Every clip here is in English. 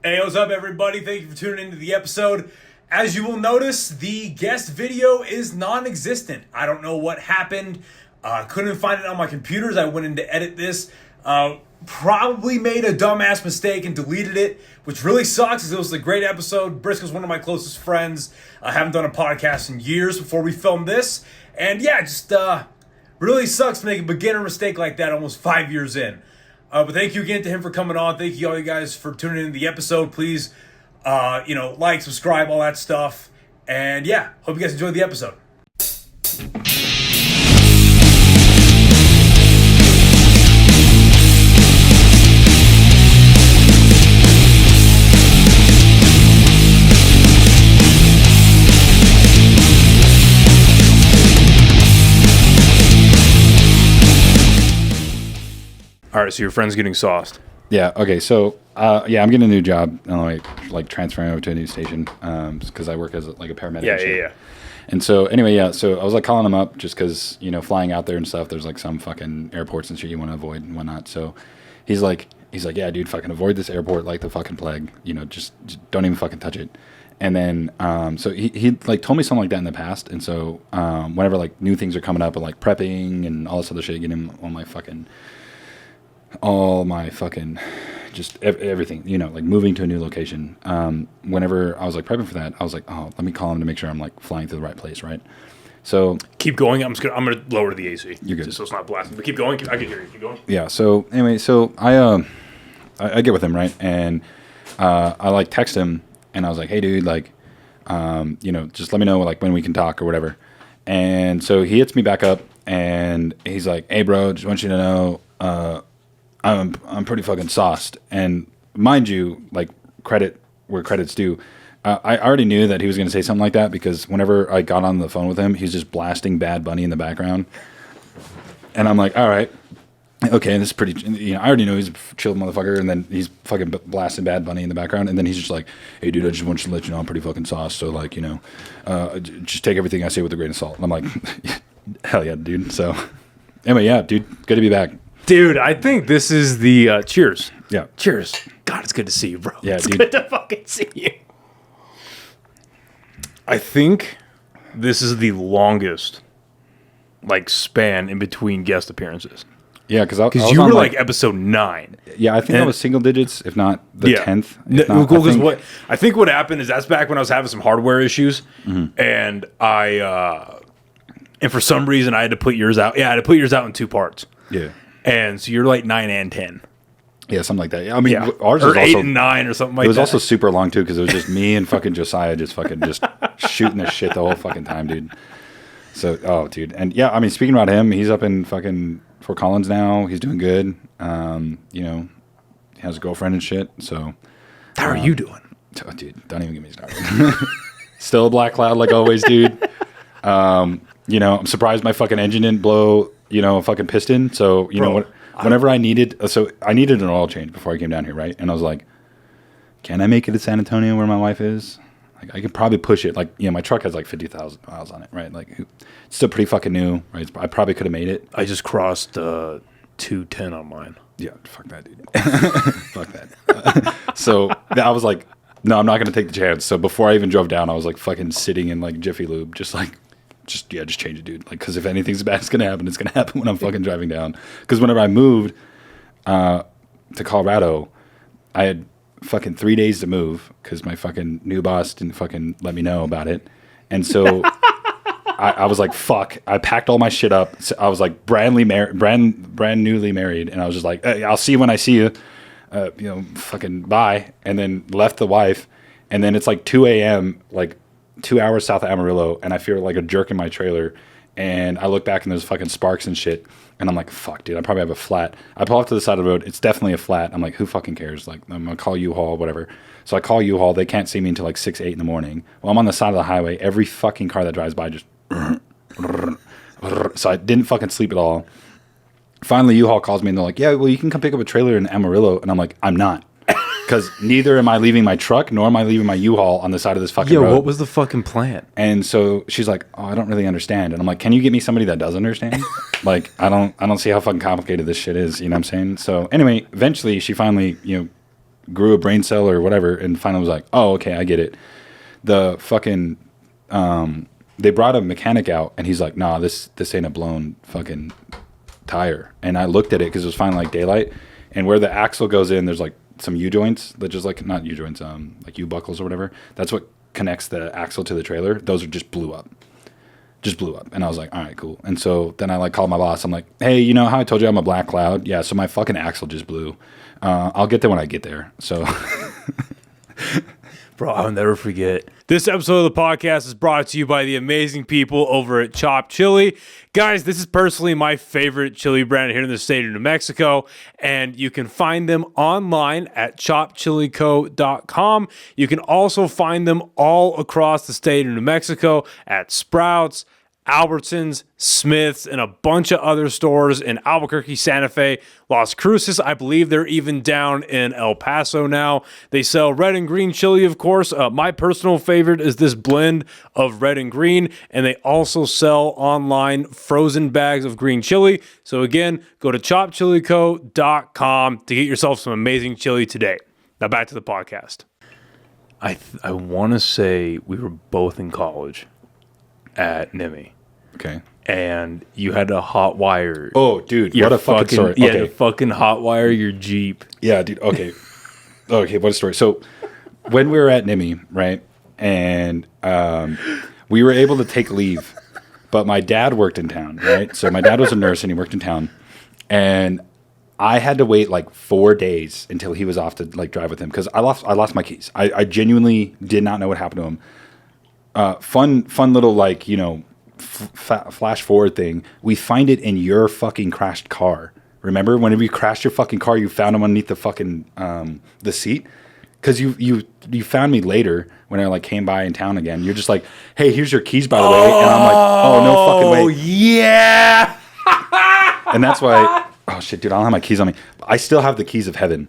Hey, what's up, everybody? Thank you for tuning into the episode. As you will notice, the guest video is non-existent. I don't know what happened. Couldn't find it on my computers. I went in to edit this. Probably made a dumbass mistake and deleted it, which really sucks because it was a great episode. Briscoe's one of my closest friends. I haven't done a podcast in years before we filmed this. And yeah, just really sucks to make a beginner mistake like that almost 5 years in. But thank you again to him for coming on. Thank you all you guys for tuning into the episode. Please, like, subscribe, all that stuff. And yeah, hope you guys enjoyed the episode. All right, so your friend's getting sauced. Yeah. Okay. So, I'm getting a new job. I'm like transferring over to a new station because I work as a paramedic. Yeah. And so anyway, so I was like calling him up just because flying out there and stuff. There's like some fucking airports and shit you want to avoid and whatnot. So he's like, yeah, dude, fucking avoid this airport like the fucking plague. Just don't even fucking touch it. And then so he like told me something like that in the past. And so whenever like new things are coming up and like prepping and all this other shit, getting him on all my fucking just everything, like moving to a new location. Whenever I was like prepping for that, I was like, oh, let me call him to make sure I'm like flying to the right place, right? So keep going. I'm gonna lower the AC. You're good, just so it's not blasting. But keep going. I can hear you. Keep going. Yeah. So anyway, so I get with him, right, and I like text him, and I was like, hey, dude, like, just let me know like when we can talk or whatever. And so he hits me back up, and he's like, hey, bro, just want you to know, I'm pretty fucking sauced. And mind you, like, credit where credit's due. I already knew that he was going to say something like that because whenever I got on the phone with him, he's just blasting Bad Bunny in the background. And I'm like, all right, okay, this is pretty, I already know he's a chill motherfucker. And then he's fucking blasting Bad Bunny in the background. And then he's just like, hey, dude, I just want you to let you know I'm pretty fucking sauced. So, like, just take everything I say with a grain of salt. And I'm like, hell yeah, dude. So, anyway, yeah, dude, good to be back. Dude, I think this is the cheers. Yeah. Cheers. God, it's good to see you, bro. Yeah, it's dude. good to fucking see you. I think this is the longest, like, span in between guest appearances. Yeah, because you were like episode 9. Yeah, I think I was single digits, if not the 10th. Cool, because I think what happened is that's back when I was having some hardware issues, and and for some reason I had to put yours out. Yeah, I had to put yours out in 2 parts. Yeah. And so you're like 9 and 10. Yeah, something like that. Yeah, I mean, ours or was 8 also, and 9 or something like that. It was also super long, too, because it was just me and fucking Josiah just shooting the shit the whole fucking time, dude. So, oh, dude. And yeah, I mean, speaking about him, he's up in fucking Fort Collins now. He's doing good. He has a girlfriend and shit. So, how are you doing? Oh, dude, don't even get me started. Still a black cloud like always, dude. I'm surprised my fucking engine didn't blow, a fucking piston. So, know what? Whenever I needed an oil change before I came down here, right? And I was like, can I make it to San Antonio where my wife is? Like, I could probably push it. Like, my truck has like 50,000 miles on it, right? Like, it's still pretty fucking new, right? I probably could have made it. I just crossed 210 on mine. Yeah, fuck that, dude. Fuck that. So I was like, no, I'm not going to take the chance. So before I even drove down, I was like fucking sitting in like Jiffy Lube, just change it, dude. Like, because if anything's bad, it's going to happen when I'm fucking driving down. Because whenever I moved to Colorado, I had fucking 3 days to move because my fucking new boss didn't fucking let me know about it. And so I was like, fuck. I packed all my shit up. So I was like brand newly married. And I was just like, hey, I'll see you when I see you. Fucking bye. And then left the wife. And then it's like 2 a.m., like 2 hours south of Amarillo, and I feel like a jerk in my trailer, and I look back and there's fucking sparks and shit, and I'm like, fuck, dude, I probably have a flat. I pull off to the side of the road. It's definitely a flat. I'm like, who fucking cares? Like, I'm gonna call U-Haul, whatever. So I call U-Haul. They can't see me until like 6, 8 in the morning. Well, I'm on the side of the highway. Every fucking car that drives by just so I didn't fucking sleep at all. Finally, U-Haul calls me, and they're like, yeah, well, you can come pick up a trailer in Amarillo. And I'm like, I'm not. Because neither am I leaving my truck, nor am I leaving my U-Haul on the side of this fucking road. What was the fucking plan? And so she's like, oh, I don't really understand. And I'm like, can you get me somebody that does understand? Like, I don't see how fucking complicated this shit is. You know what I'm saying? So anyway, eventually she finally, grew a brain cell or whatever, and finally was like, oh, okay, I get it. The fucking they brought a mechanic out, and he's like, nah, this ain't a blown fucking tire. And I looked at it because it was finally like daylight, and where the axle goes in, there's like some U joints that just like not U joints, like U buckles or whatever. That's what connects the axle to the trailer. Those are just blew up. And I was like, all right, cool. And so then I like called my boss. I'm like, hey, you know how I told you I'm a black cloud? Yeah, so my fucking axle just blew. I'll get there when I get there. So Bro, I'll never forget. This episode of the podcast is brought to you by the amazing people over at Chopped Chili. Guys, this is personally my favorite chili brand here in the state of New Mexico, and you can find them online at choppedchilico.com. You can also find them all across the state of New Mexico at Sprouts, Albertsons, Smith's, and a bunch of other stores in Albuquerque, Santa Fe, Las Cruces. I believe they're even down in El Paso now. They sell red and green chili, of course. My personal favorite is this blend of red and green, and they also sell online frozen bags of green chili. So again, go to choppedchilico.com to get yourself some amazing chili today. Now back to the podcast. I want to say we were both in college at NMMI. okay. And you had to hot wire. Oh, dude, what a fucking story. Yeah, Okay. to fucking hot wire your Jeep. Yeah, dude. Okay. Okay, what a story. So when we were at NMMI, right, and we were able to take leave, but my dad worked in town, right? So my dad was a nurse and he worked in town, and I had to wait like 4 days until he was off to like drive with him because I lost my keys. I genuinely did not know what happened to him. Fun little like, you know, flash forward thing. We find it in your fucking crashed car. Remember whenever you crashed your fucking car, you found them underneath the fucking the seat? Because you found me later when I like came by in town again. You're just like, hey, here's your keys by the way, and I'm like, oh no fucking way. Oh yeah. And that's why. Oh shit, dude, I don't have my keys on me. I still have the keys of heaven.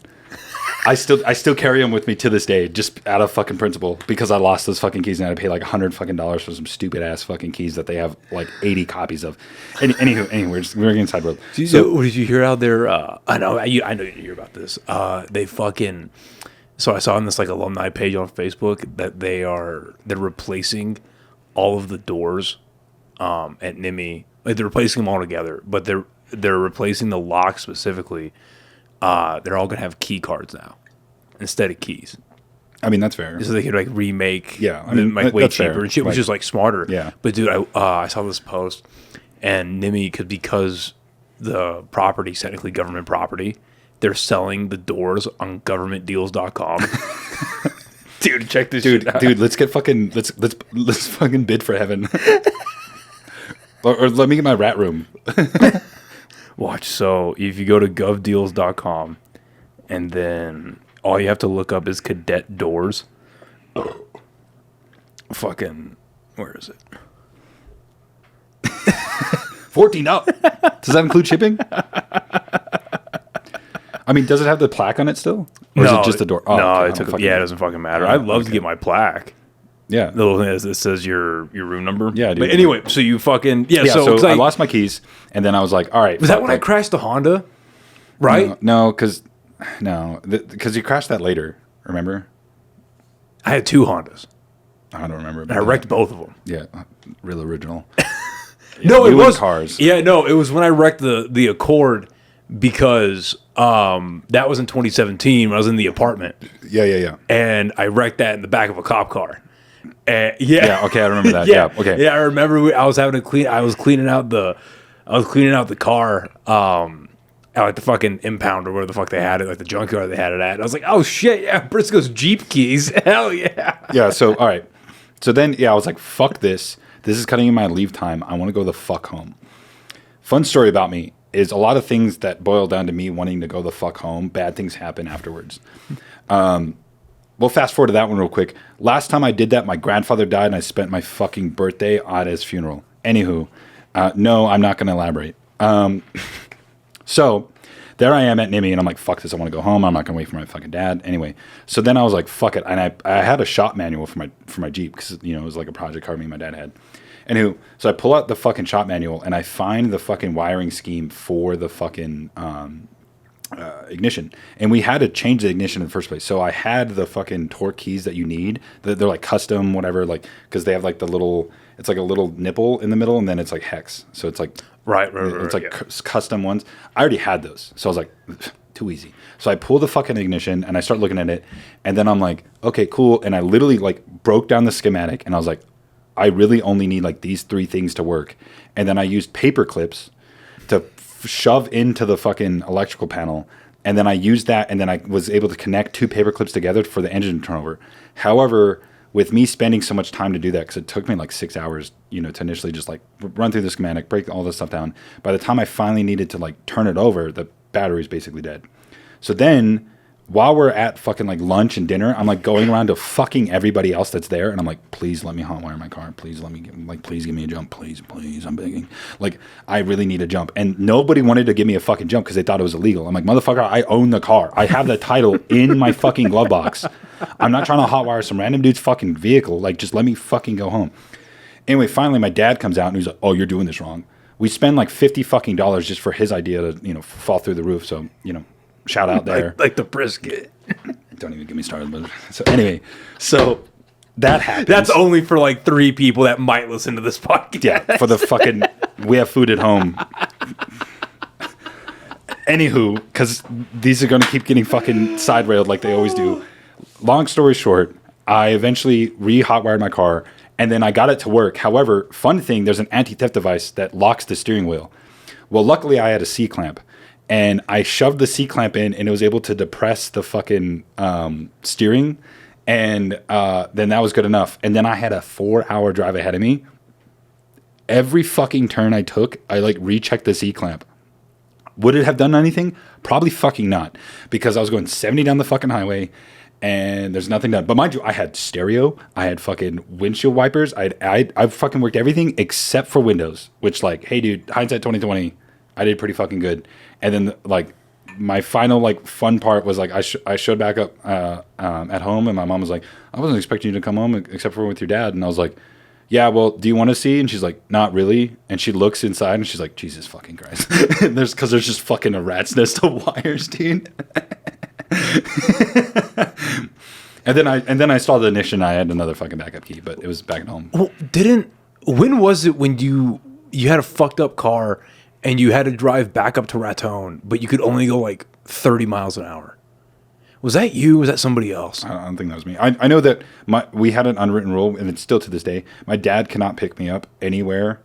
I still carry them with me to this day, just out of fucking principle, because I lost those fucking keys and I had to pay like $100 fucking for some stupid ass fucking keys that they have like 80 copies of. Anywho, we're getting sideroad. So what did you hear out there? I know you didn't hear about this. They fucking. So I saw on this like alumni page on Facebook that they're replacing all of the doors at NMMI. Like they're replacing them all together, but they're replacing the lock specifically. They're all gonna have key cards now instead of keys. I mean, that's fair. So they could like remake, yeah, I mean, like way that's cheaper fair. and shit, which is like smarter. Yeah. But dude, I saw this post, and NMMI because the property is technically government property, they're selling the doors on governmentdeals.com. Dude, check this shit out. Dude, let's fucking bid for heaven. or let me get my rat room. Watch. So if you go to govdeals.com and then all you have to look up is cadet doors. Fucking, where is it? $14. Does that include shipping? I mean, does it have the plaque on it still? Or is it just the door? Oh, no, okay, it doesn't fucking matter. I'd love to get my plaque. Yeah. The little thing is, it says your room number. Yeah, dude. But anyway, so you fucking... Yeah, so I lost my keys, and then I was like, all right. Was that when I crashed the Honda? Right? No, because you crashed that later, remember? I had two Hondas. I don't remember. And I wrecked both of them. Yeah, real original. No, it was... cars. Yeah, no, it was when I wrecked the Accord because that was in 2017 when I was in the apartment. Yeah. And I wrecked that in the back of a cop car. Yeah, okay, I remember that. Yeah, okay. Yeah, I remember I was cleaning out the car at like the fucking impound or where the fuck they had it, like the junkyard they had it at. And I was like, oh shit, yeah, Briscoe's Jeep keys. Hell yeah. Yeah, so all right. So then I was like, fuck this. This is cutting in my leave time. I want to go the fuck home. Fun story about me is a lot of things that boil down to me wanting to go the fuck home. Bad things happen afterwards. We'll fast forward to that one real quick. Last time I did that, my grandfather died, and I spent my fucking birthday at his funeral. Anywho, no, I'm not going to elaborate. So there I am at NMMI, and I'm like, fuck this, I want to go home. I'm not going to wait for my fucking dad. Anyway, so then I was like, fuck it. And I had a shop manual for my Jeep because, it was like a project car me and my dad had. Anywho, so I pull out the fucking shop manual, and I find the fucking wiring scheme for the fucking ignition, and we had to change the ignition in the first place. So I had the fucking torque keys that you need. They're like custom, whatever, like because they have like the little. It's like a little nipple in the middle, and then it's like hex. So it's like right. It's like custom ones. I already had those, so I was like, too easy. So I pull the fucking ignition, and I start looking at it, and then I'm like, okay, cool. And I literally like broke down the schematic, and I was like, I really only need like these 3 things to work. And then I used paper clips to shove into the fucking electrical panel. And then I used that, and then I was able to connect 2 paper clips together for the engine turnover. However, with me spending so much time to do that, because it took me like 6 hours, to initially just like run through the schematic, break all this stuff down. By the time I finally needed to like turn it over, the battery's basically dead. So then, while we're at fucking like lunch and dinner, I'm like going around to fucking everybody else that's there, and I'm like, please let me hotwire my car. Please please give me a jump. Please, I'm begging. Like, I really need a jump. And nobody wanted to give me a fucking jump because they thought it was illegal. I'm like, motherfucker, I own the car. I have the title in my fucking glove box. I'm not trying to hotwire some random dude's fucking vehicle. Like, just let me fucking go home. Anyway, finally, my dad comes out and he's like, oh, you're doing this wrong. We spend like $50 fucking just for his idea to, fall through the roof. So, shout out there. Like the brisket. Don't even get me started. But so anyway, that happens. That's only for like 3 people that might listen to this podcast. Yeah, for the fucking we have food at home. Anywho, because these are going to keep getting fucking side railed like they always do. Long story short, I eventually re-hotwired my car, and then I got it to work. However, fun thing, there's an anti-theft device that locks the steering wheel. Well, luckily I had a C-clamp. And I shoved the C-clamp in, and it was able to depress the fucking steering. And then that was good enough. And then I had a 4-hour drive ahead of me. Every fucking turn I took, I like rechecked the C-clamp. Would it have done anything? Probably fucking not. Because I was going 70 down the fucking highway, and there's nothing done. But mind you, I had stereo. I had fucking windshield wipers. I fucking worked everything except for windows. Which, like, hey, dude, hindsight 2020, I did pretty fucking good. And then, like, my final, like, fun part was, like, I showed back up at home, and my mom was like, I wasn't expecting you to come home except for with your dad. And I was like, yeah, well, do you want to see? And she's like, not really. And she looks inside, and she's like, Jesus fucking Christ. Because there's just fucking a rat's nest of wires, dude. And then I saw the ignition. I had another fucking backup key, but it was back at home. Well, when was it when you had a fucked up car and you had to drive back up to Raton, but you could only go like 30 miles an hour? Was that you? Was that somebody else? I don't think that was me. I know that we had an unwritten rule, and it's still to this day. My dad cannot pick me up anywhere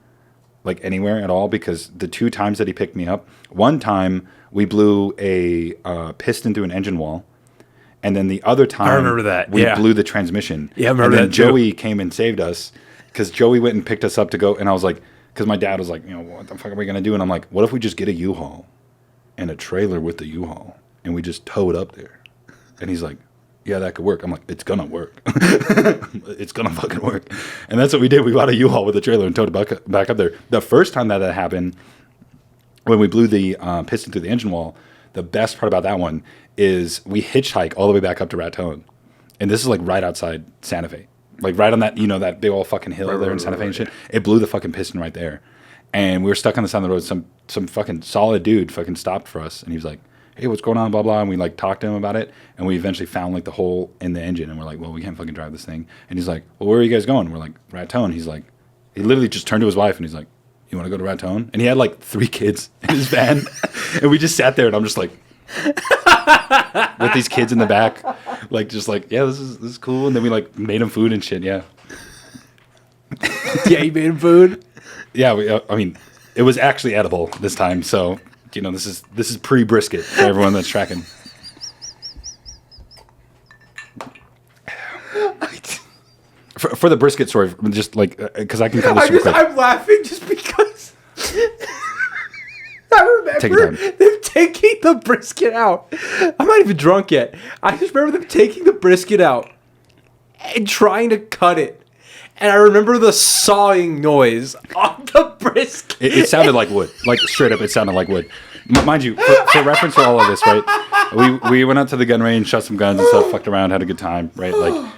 at all, because the 2 times that he picked me up, one time we blew a piston through an engine wall, and then the other time I remember that. we blew the transmission. Yeah, I remember and then that Joey came and saved us, because Joey went and picked us up to go, and I was like, because my dad was like, what the fuck are we going to do? And I'm like, what if we just get a U-Haul and a trailer with the U-Haul, and we just tow it up there? And he's like, yeah, that could work. I'm like, it's going to work. It's going to fucking work. And that's what we did. We bought a U-Haul with a trailer and towed it back up there. The first time that happened, when we blew the piston through the engine wall, the best part about that one is we hitchhike all the way back up to Raton. And this is like right outside Santa Fe. Like right on that, that big old fucking hill there in Santa Fe and shit. It blew the fucking piston right there. And we were stuck on the side of the road. Some fucking solid dude fucking stopped for us. And he was like, hey, what's going on, blah, blah. And we like talked to him about it. And we eventually found like the hole in the engine. And we're like, well, we can't fucking drive this thing. And he's like, well, where are you guys going? We're like, Raton. He's like, he literally just turned to his wife and he's like, you want to go to Raton? And he had like 3 kids in his van. And we just sat there and I'm just like, with these kids in the back, like, just like, yeah, this is cool. And then we like made him food and shit. Yeah. Yeah, you made him food? Yeah. I mean, it was actually edible this time. So, this is pre-brisket for everyone that's tracking. For the brisket story, just like, because I can cut this super quick. I'm laughing just because I remember them taking the brisket out. I'm not even drunk yet. I just remember them taking the brisket out and trying to cut it. And I remember the sawing noise on the brisket. It sounded like wood. Like, straight up, it sounded like wood. Mind you, for reference to all of this, right? We went out to the gun range, shot some guns and stuff, fucked around, had a good time, right? Like,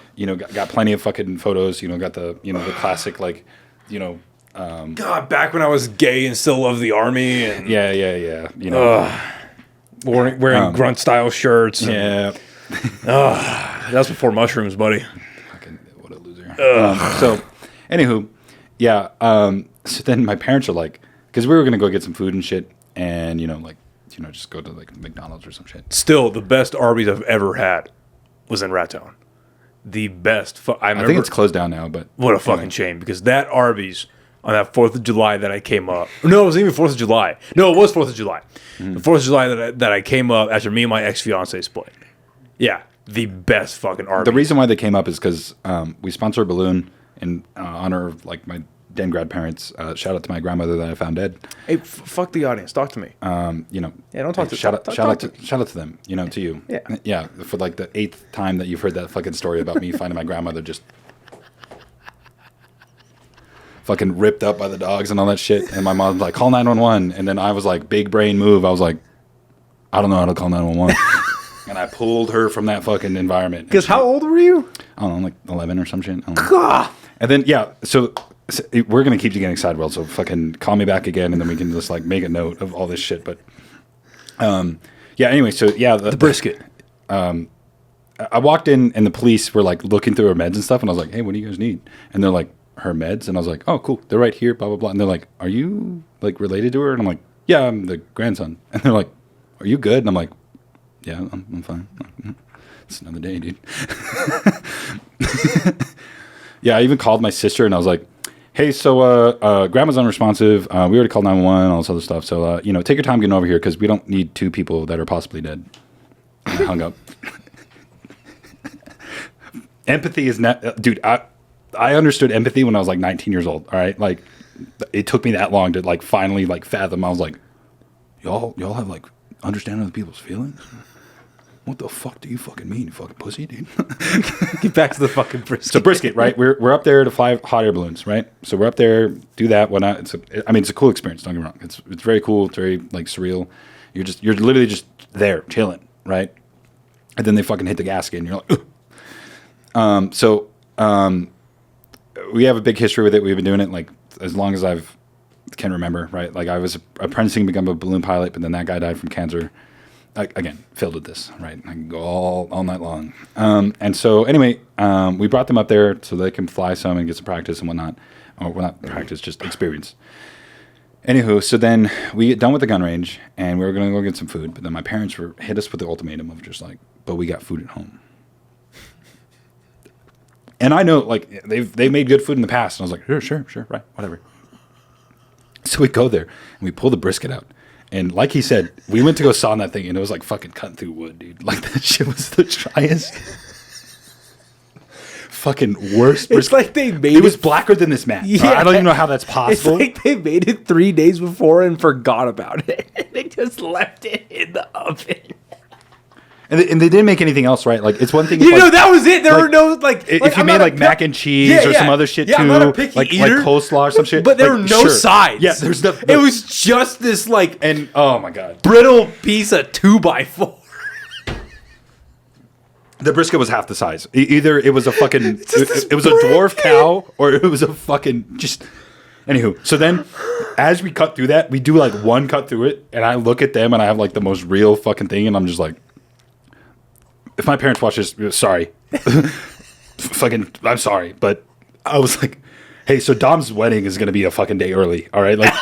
got plenty of fucking photos, got the, the classic, like, God, back when I was gay and still loved the army. And Yeah. wearing grunt style shirts. Yeah. That's before mushrooms, buddy. Fucking what a loser. So, anywho, yeah. So then my parents are like, because we were gonna go get some food and shit, and just go to like McDonald's or some shit. Still, the best Arby's I've ever had was in Rattown. The best. I think it's closed down now, but what a fucking shame, because that Arby's on that 4th of July that I came up. No, it wasn't even 4th of July. No, it was 4th of July. The 4th of July that I came up after me and my ex-fiance split. Yeah, the best fucking Arby's. The reason why they came up is because we sponsor a balloon in honor of like my then grandparents. Shout out to my grandmother that I found dead. Hey, fuck the audience. Talk to me. Yeah, don't talk to shout out to them. To you. Yeah. For like the 8th time that you've heard that fucking story about me finding my grandmother just fucking ripped up by the dogs and all that shit. And my mom's like, call 911. And then I was like, big brain move. I was like, I don't know how to call 911. And I pulled her from that fucking environment. Because how old were you? I don't know, like 11 or some shit. And then, so we're going to keep you getting sideways. So fucking call me back again, and then we can just like make a note of all this shit. But anyway, so yeah. The brisket. I walked in, and the police were like looking through her meds and stuff. And I was like, hey, what do you guys need? And they're like, her meds. And I was like, oh, cool. They're right here, blah, blah, blah. And they're like, are you like related to her? And I'm like, yeah, I'm the grandson. And they're like, are you good? And I'm like, yeah, I'm fine. It's another day, dude. Yeah, I even called my sister, and I was like, hey, so grandma's unresponsive. We already called 911 and all this other stuff. So, take your time getting over here, because we don't need 2 people that are possibly dead. And I hung up. Empathy is not... dude, I understood empathy when I was like 19 years old, all right? Like, it took me that long to like finally like fathom. I was like, y'all have like understanding other people's feelings? What the fuck do you fucking mean, you fucking pussy, dude? Get back to the fucking brisket. So brisket, right? We're up there to fly hot air balloons, right? So we're up there, do that, whatnot. It's a cool experience, don't get me wrong. It's very cool, it's very like surreal. You're literally just there, chilling, right? And then they fucking hit the gasket and you're like, ugh. We have a big history with it. We've been doing it like as long as can remember, right? Like I was apprenticing to become a balloon pilot, but then that guy died from cancer. Again, filled with this, right? I can go all night long. And so anyway, we brought them up there so they can fly some and get some practice and whatnot. Or well, not practice, just experience. Anywho, so then we get done with the gun range and we were going to go get some food. But then my parents hit us with the ultimatum of just like, but we got food at home. And I know, like, they've made good food in the past. And I was like, sure, right, whatever. So we go there, and we pull the brisket out. And like he said, we went to go saw on that thing, and it was like fucking cutting through wood, dude. Like, that shit was the driest, fucking worst brisket. It's like they made it. It was blacker than this mat. Yeah. I don't even know how that's possible. It's like they made it 3 days before and forgot about it. They just left it in the oven. And they didn't make anything else, right? Like, it's one thing. That was it. There were no, like... If you made, like, mac and cheese or some other shit, too. I'm not a picky eater. Like coleslaw or some shit. But there were no sides. Yeah, there's no... It was just this, like... And, oh, my God. Brittle piece of 2x4. The brisket was half the size. Either it was a fucking... it was a dwarf cow, or it was a fucking... Just... Anywho, so then, as we cut through that, we do, like, one cut through it, and I look at them, and I have, like, the most real fucking thing, and I'm just like... If my parents watch this, sorry. Fucking, I'm sorry. But I was like, hey, so Dom's wedding is going to be a fucking day early. All right. Like,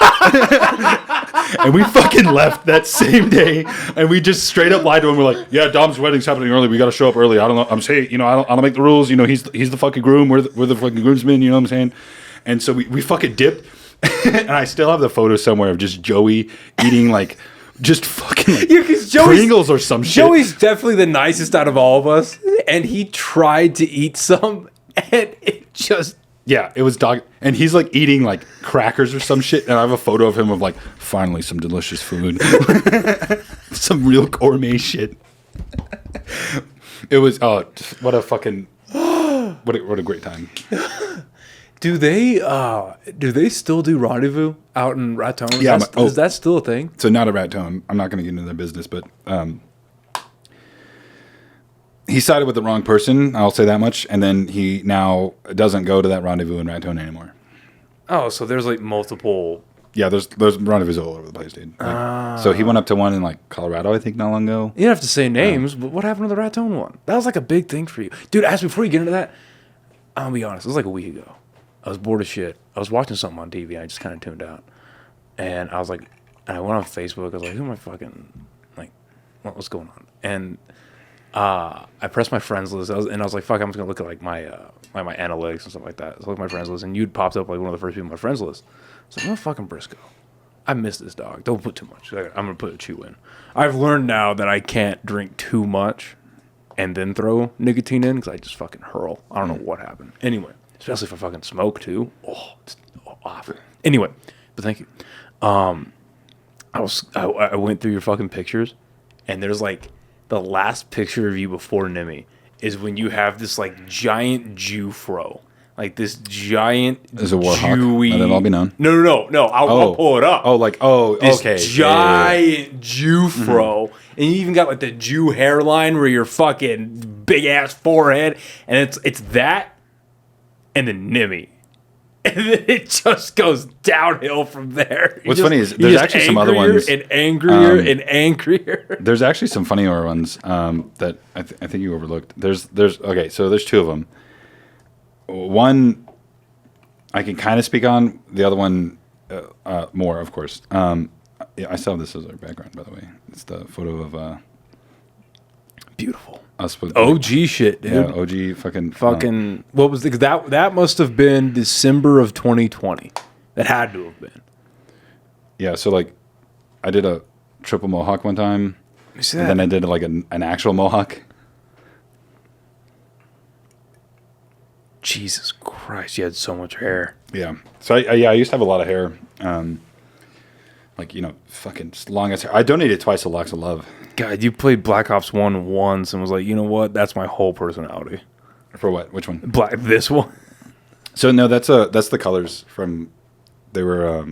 and we fucking left that same day. And we just straight up lied to him. We're like, yeah, Dom's wedding's happening early. We got to show up early. I don't know. I'm saying, I don't make the rules. He's the fucking groom. We're the fucking groomsmen. You know what I'm saying? And so we fucking dipped. And I still have the photo somewhere of just Joey eating like, just fucking like Pringles or some shit. Joey's definitely the nicest out of all of us, and he tried to eat some, and it just... Yeah, it was dog... And he's like eating like crackers or some shit, and I have a photo of him of like, finally some delicious food. Some real gourmet shit. It was... Oh, what a fucking... What a great time. Do they still do Rendezvous out in Raton? Yeah, is that still a thing? So not a Raton. I'm not going to get into their business, but he sided with the wrong person. I'll say that much. And then he now doesn't go to that Rendezvous in Raton anymore. Oh, so there's like multiple Yeah, there's rendezvous all over the place, dude. So he went up to one in like Colorado, I think, not long ago. You don't have to say names, but what happened to the Raton one? That was like a big thing for you. Dude, before you get into that, I'll be honest, it was like a week ago. I was bored as shit. I was watching something on TV and I just kind of tuned out. And I was like, and I went on Facebook, I was like, who am I fucking, like, what's going on? And I pressed my friends list, and I was like, fuck, I'm just gonna look at like my analytics and stuff like that. So I looked at my friends list, and you'd popped up like one of the first people on my friends list. I was like, fucking Briscoe. I miss this dog. Don't put too much. I'm gonna put a chew in. I've learned now that I can't drink too much and then throw nicotine in because I just fucking hurl. I don't know what happened. Anyway, especially if I fucking smoke too. Oh, it's awful. Anyway, but thank you. I went through your fucking pictures, and there's like the last picture of you before NMMI is when you have this like giant Jew fro. Like this giant Is a Warhawk. Jewy... Let it all be known. No. I'll pull it up. This okay. Giant Jew fro. And you even got like the Jew hairline where your fucking big ass forehead. And it's that and then NMMI. And then it just goes downhill from there. What's funny is there's actually some other ones. And angrier and angrier. There's actually some funnier ones that I think you overlooked. There's two of them. One I can kind of speak on. The other one more, of course. I still have this as our background, by the way. It's the photo of beautiful us with OG shit, dude. Yeah, OG fucking. What was that must have been December of 2020. That had to have been. Yeah, so like I did a triple mohawk one time. You see and that? then I did like an actual mohawk. Jesus Christ, you had so much hair. Yeah. So I used to have a lot of hair. Like, fucking just long as hair. I donated twice to Locks of Love. God, you played Black Ops 1 once and was like, you know what? That's my whole personality. For what? Which one? This one. So no, that's the colors from. They were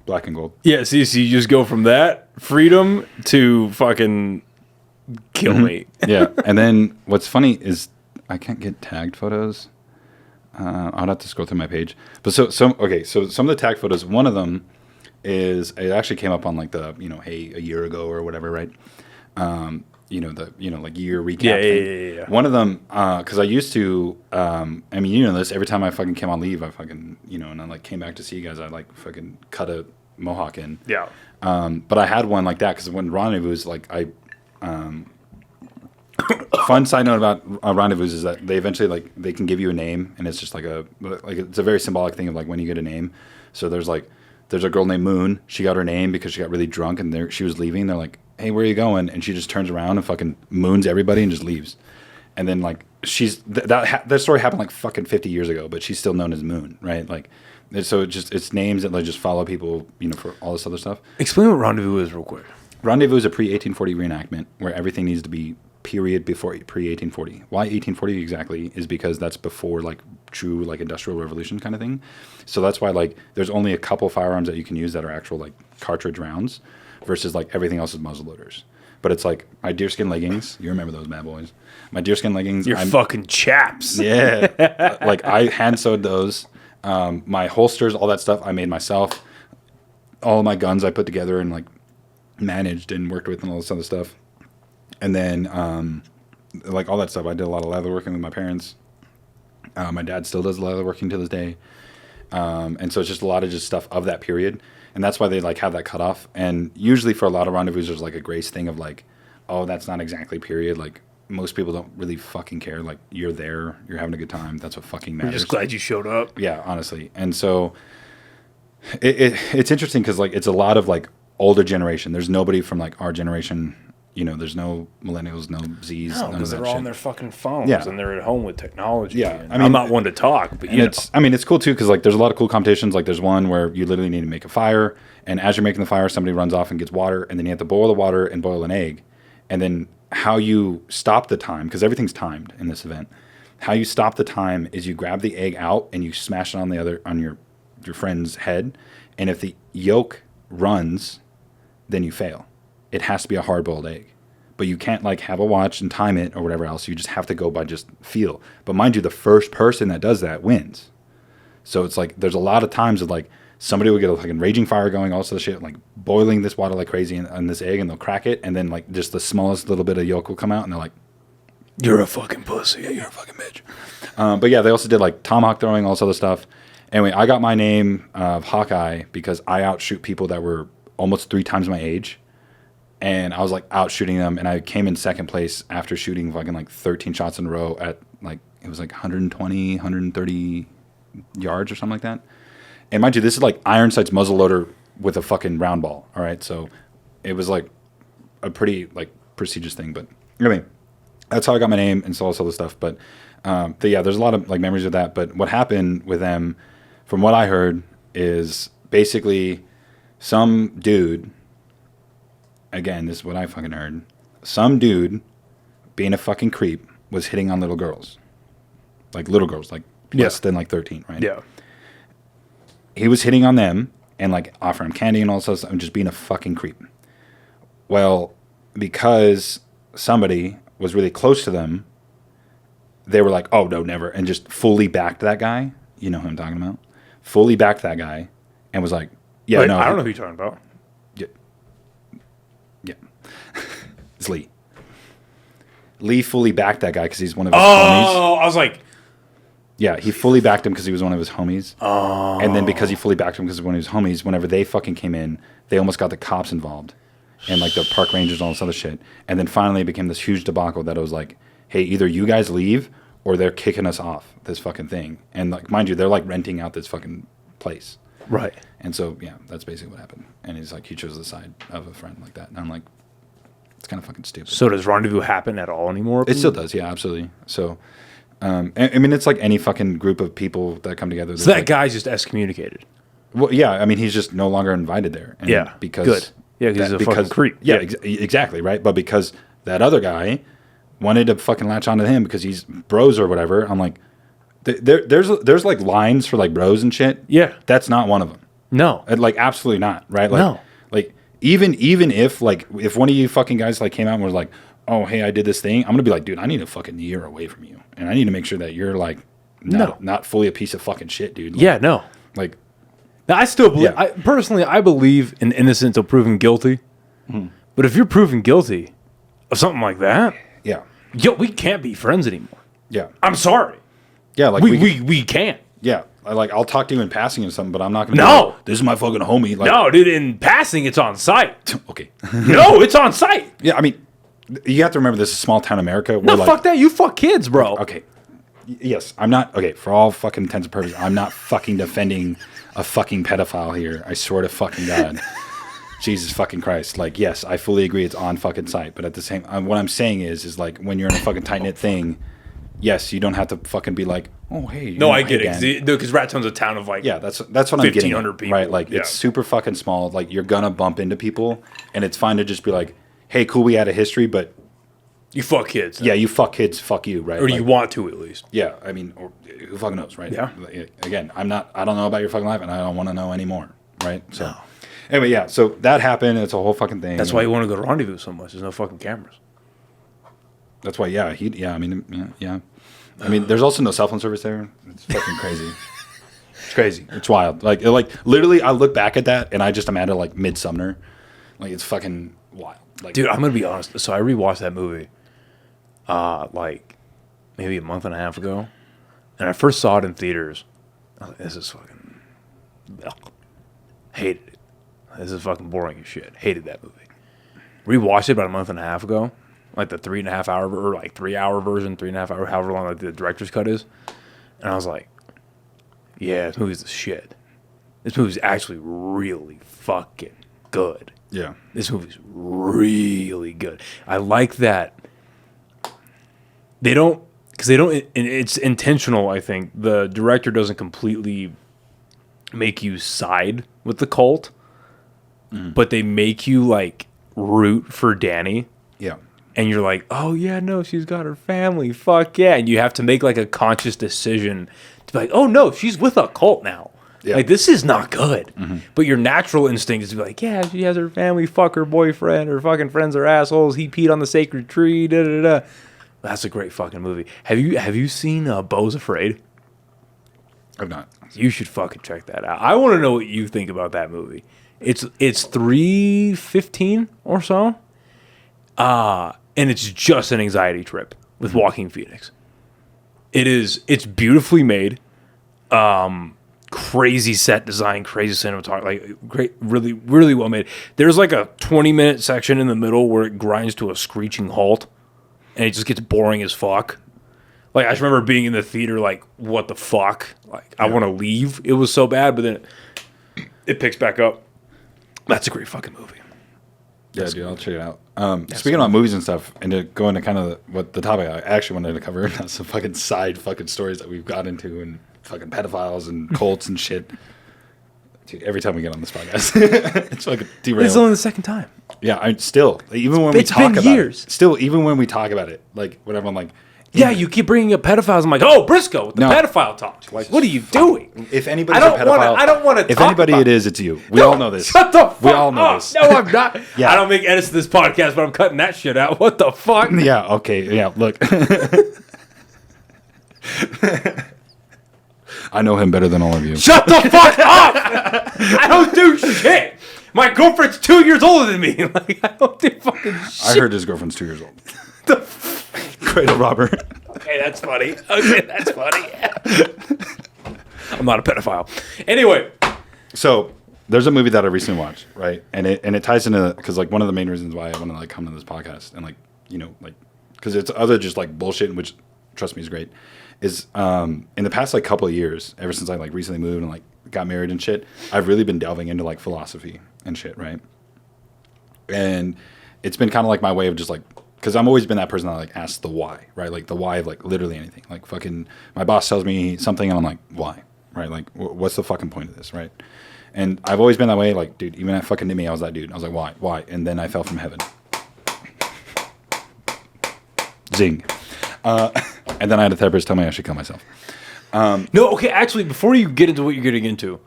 black and gold. Yeah. See, so you just go from that freedom to fucking kill me. Yeah, and then what's funny is I can't get tagged photos. I'll have to scroll through my page. But so some of the tag photos. One of them is it actually came up on like the hey, a year ago or whatever, right? Like year recap thing. Yeah. One of them, because I used to, this every time I fucking came on leave, I fucking and I like came back to see you guys, I like fucking cut a mohawk in. Yeah. But I had one like that because when Rendezvous, like fun side note about Rendezvous is that they eventually like they can give you a name, and it's just like it's a very symbolic thing of like when you get a name. So there's a girl named Moon. She got her name because she got really drunk and she was leaving. They're like, hey, where are you going? And she just turns around and fucking moons everybody and just leaves. And then like that story happened like fucking 50 years ago, but she's still known as Moon, right? Like, so it's names that like just follow people, for all this other stuff. Explain what Rendezvous is real quick. Rendezvous is a pre-1840 reenactment where everything needs to be period before pre-1840. Why 1840 exactly is because that's before like true like industrial revolution kind of thing. So that's why like there's only a couple firearms that you can use that are actual like cartridge rounds versus like everything else is muzzle loaders. But it's like my deerskin leggings. You remember those bad boys? My deerskin leggings. You're fucking chaps. Yeah. Like I hand sewed those. My holsters, all that stuff I made myself. All of my guns I put together and like managed and worked with and all this other stuff. And then, like all that stuff, I did a lot of leather working with my parents. My dad still does leather working to this day. And so it's just a lot of just stuff of that period. And that's why they like have that cutoff. And usually for a lot of rendezvous, there's like a grace thing of like, oh, that's not exactly period. Like most people don't really fucking care. Like you're there, you're having a good time. That's what fucking matters. I'm just glad you showed up. Yeah, honestly. And so it's interesting because like it's a lot of like older generation. There's nobody from like our generation. There's no millennials, no Zs. No, because they're all on their fucking phones and they're at home with technology. Yeah, I'm not one to talk, but it's cool too because like there's a lot of cool competitions. Like there's one where you literally need to make a fire, and as you're making the fire, somebody runs off and gets water, and then you have to boil the water and boil an egg, and then how you stop the time because everything's timed in this event. How you stop the time is you grab the egg out and you smash it on your friend's head, and if the yolk runs, then you fail. It has to be a hard-boiled egg. But you can't like have a watch and time it or whatever else. You just have to go by just feel. But mind you, the first person that does that wins. So it's like there's a lot of times of like somebody will get a fucking raging fire going, all sorts of shit, like boiling this water like crazy in this egg, and they'll crack it, and then like just the smallest little bit of yolk will come out, and they're like, "You're a fucking pussy. Yeah, you're a fucking bitch." But yeah, they also did like tomahawk throwing, all this other stuff. Anyway, I got my name of Hawkeye because I outshoot people that were almost 3 times my age. And I was like out shooting them, and I came in second place after shooting fucking like 13 shots in a row at like, it was like 120, 130 yards or something like that. And mind you, this is like iron sights muzzleloader with a fucking round ball. All right. So it was like a pretty like prestigious thing. But I mean, that's how I got my name and all this other stuff. But yeah, there's a lot of like memories of that. But what happened with them, from what I heard, is basically some dude. Again, this is what I fucking heard. Some dude, being a fucking creep, was hitting on little girls. Like little girls, like less than like 13, right? Yeah. He was hitting on them and like offering them candy and all this stuff and just being a fucking creep. Well, because somebody was really close to them, they were like, oh, no, never. And just fully backed that guy. You know who I'm talking about? Fully backed that guy and was like, yeah, Wait, no. I don't know who you're talking about. Yeah. It's Lee. Lee fully backed that guy because he's one of his homies. Oh, I was like... Yeah, he fully backed him because he was one of his homies. Oh. And then because he fully backed him because of one of his homies, whenever they fucking came in, they almost got the cops involved. And like the park rangers and all this other shit. And then finally it became this huge debacle that it was like, hey, either you guys leave or they're kicking us off this fucking thing. And like, mind you, they're like renting out this fucking place. Right. And so, yeah, that's basically what happened. And he's like, he chose the side of a friend like that. And I'm like, it's kind of fucking stupid. So does rendezvous happen at all anymore? It still does, yeah, absolutely. So, I mean, it's like any fucking group of people that come together. So that like, guy's just excommunicated. Well, yeah, I mean, he's just no longer invited there. And yeah, because good. Yeah, because he's a fucking creep. Yeah, exactly, right? But because that other guy wanted to fucking latch onto him because he's bros or whatever, I'm like, there's like lines for like bros and shit. Yeah. That's not one of them. No. Like, absolutely not, right? Like, no. Like, even if, like, if one of you fucking guys, like, came out and was like, oh, hey, I did this thing, I'm going to be like, dude, I need a fucking year away from you. And I need to make sure that you're, like, not fully a piece of fucking shit, dude. Like, yeah, no. Like, now, I still believe, personally, I believe in innocent until proven guilty. Mm-hmm. But if you're proven guilty of something like that, we can't be friends anymore. Yeah. I'm sorry. Yeah, like, we can't. Yeah. Like, I'll talk to you in passing or something, but I'm not going to No. Like, this is my fucking homie. Like, no, dude, in passing, it's on site. Okay. No, it's on site. Yeah, I mean, you have to remember this is small town America. No, fuck that. You fuck kids, bro. Okay. Yes, I'm not, okay, for all fucking intents and purposes, I'm not fucking defending a fucking pedophile here. I swear to fucking God. Jesus fucking Christ. Like, yes, I fully agree it's on fucking site, but at the same what I'm saying is like, when you're in a fucking tight-knit thing, yes, you don't have to fucking be like, oh, hey. No, I get it. Because Raton's a town of like, yeah, that's what I'm getting at, 1,500 people. Right? Like, it's super fucking small. Like, you're gonna bump into people, and it's fine to just be like, hey, cool, we had a history, but you fuck kids. Yeah, you fuck kids, fuck you, right? Or you want to, at least. Yeah, I mean, or who fucking knows, right? Yeah. Again, I don't know about your fucking life, and I don't want to know anymore, right? So, anyway, yeah, so that happened. It's a whole fucking thing. That's why you want to go to rendezvous so much. There's no fucking cameras. That's why, yeah. I mean, there's also no cell phone service there. It's fucking crazy. It's crazy. It's wild. Like, literally, I look back at that, and I just imagine, like, mid-Sumner. Like, it's fucking wild. Like, dude, I'm going to be honest. So I rewatched that movie, like, maybe a month and a half ago. And I first saw it in theaters. I was like, this is fucking... Hated it. This is fucking boring as shit. Hated that movie. Rewatched it about a month and a half ago. Like the 3.5 hour, or like 3 hour version, 3.5 hour, however long like the director's cut is. And I was like, yeah, this movie's the shit. This movie's actually really fucking good. Yeah. This movie's really good. I like that and it's intentional, I think. The director doesn't completely make you side with the cult, but they make you like root for Danny. Yeah. And you're like, oh yeah, no, she's got her family. Fuck yeah. And you have to make like a conscious decision to be like, oh no, she's with a cult now. Yeah. Like, this is not good. Mm-hmm. But your natural instinct is to be like, yeah, she has her family, fuck her boyfriend, her fucking friends are assholes, he peed on the sacred tree, da-da-da. That's a great fucking movie. Have you seen Beau's Afraid? I've not. You should fucking check that out. I want to know what you think about that movie. It's 3:15 or so, and it's just an anxiety trip with Joaquin Phoenix. It's beautifully made, crazy set design, crazy cinematography, like great, really, really well made. There's like a 20-minute section in the middle where it grinds to a screeching halt, and it just gets boring as fuck. Like, I just remember being in the theater like, what the fuck? Like, I want to leave. It was so bad, but then it picks back up. That's a great fucking movie. Yeah, dude, I'll check it out. Speaking about movies and stuff, and to go into kind of what the topic I actually wanted to cover, some fucking side fucking stories that we've got into, and fucking pedophiles and cults and shit. Dude, every time we get on this podcast, it's fucking derailed. It's only the second time. Yeah, even when we talk about years. it, still, even when we talk about it, like whatever, I'm like, yeah, you keep bringing up pedophiles. I'm like, oh, Briscoe with the pedophile talk. Like, what are you doing? If anybody's a pedophile, I don't want to. If anybody it is, it's you. We all know this. Shut the fuck We all know up. this. No, I'm not. Yeah. I don't make edits to this podcast, but I'm cutting that shit out. What the fuck? Yeah. Okay. Yeah. Look. I know him better than all of you. Shut the fuck up! I don't do shit. My girlfriend's 2 years older than me. Like, I don't do fucking shit. I heard his girlfriend's 2 years old. Cradle robber. Okay, that's funny. I'm not a pedophile. Anyway. So there's a movie that I recently watched, right? And it ties into, because like one of the main reasons why I want to like come to this podcast and like, you know, like, because it's other just like bullshit, which trust me is great, is in the past like couple of years, ever since I like recently moved and like got married and shit, I've really been delving into like philosophy and shit, right? And it's been kind of like my way of just like, because I've always been that person that like asks the why, right? Like the why of like literally anything. Like fucking, my boss tells me something and I'm like, why? Right? Like, what's the fucking point of this, right? And I've always been that way. Like, dude, even at fucking NMMI, I was that dude. I was like, why? Why? And then I fell from heaven. Zing. And then I had a therapist tell me I should kill myself. No, okay, actually, before you get into what you're getting into,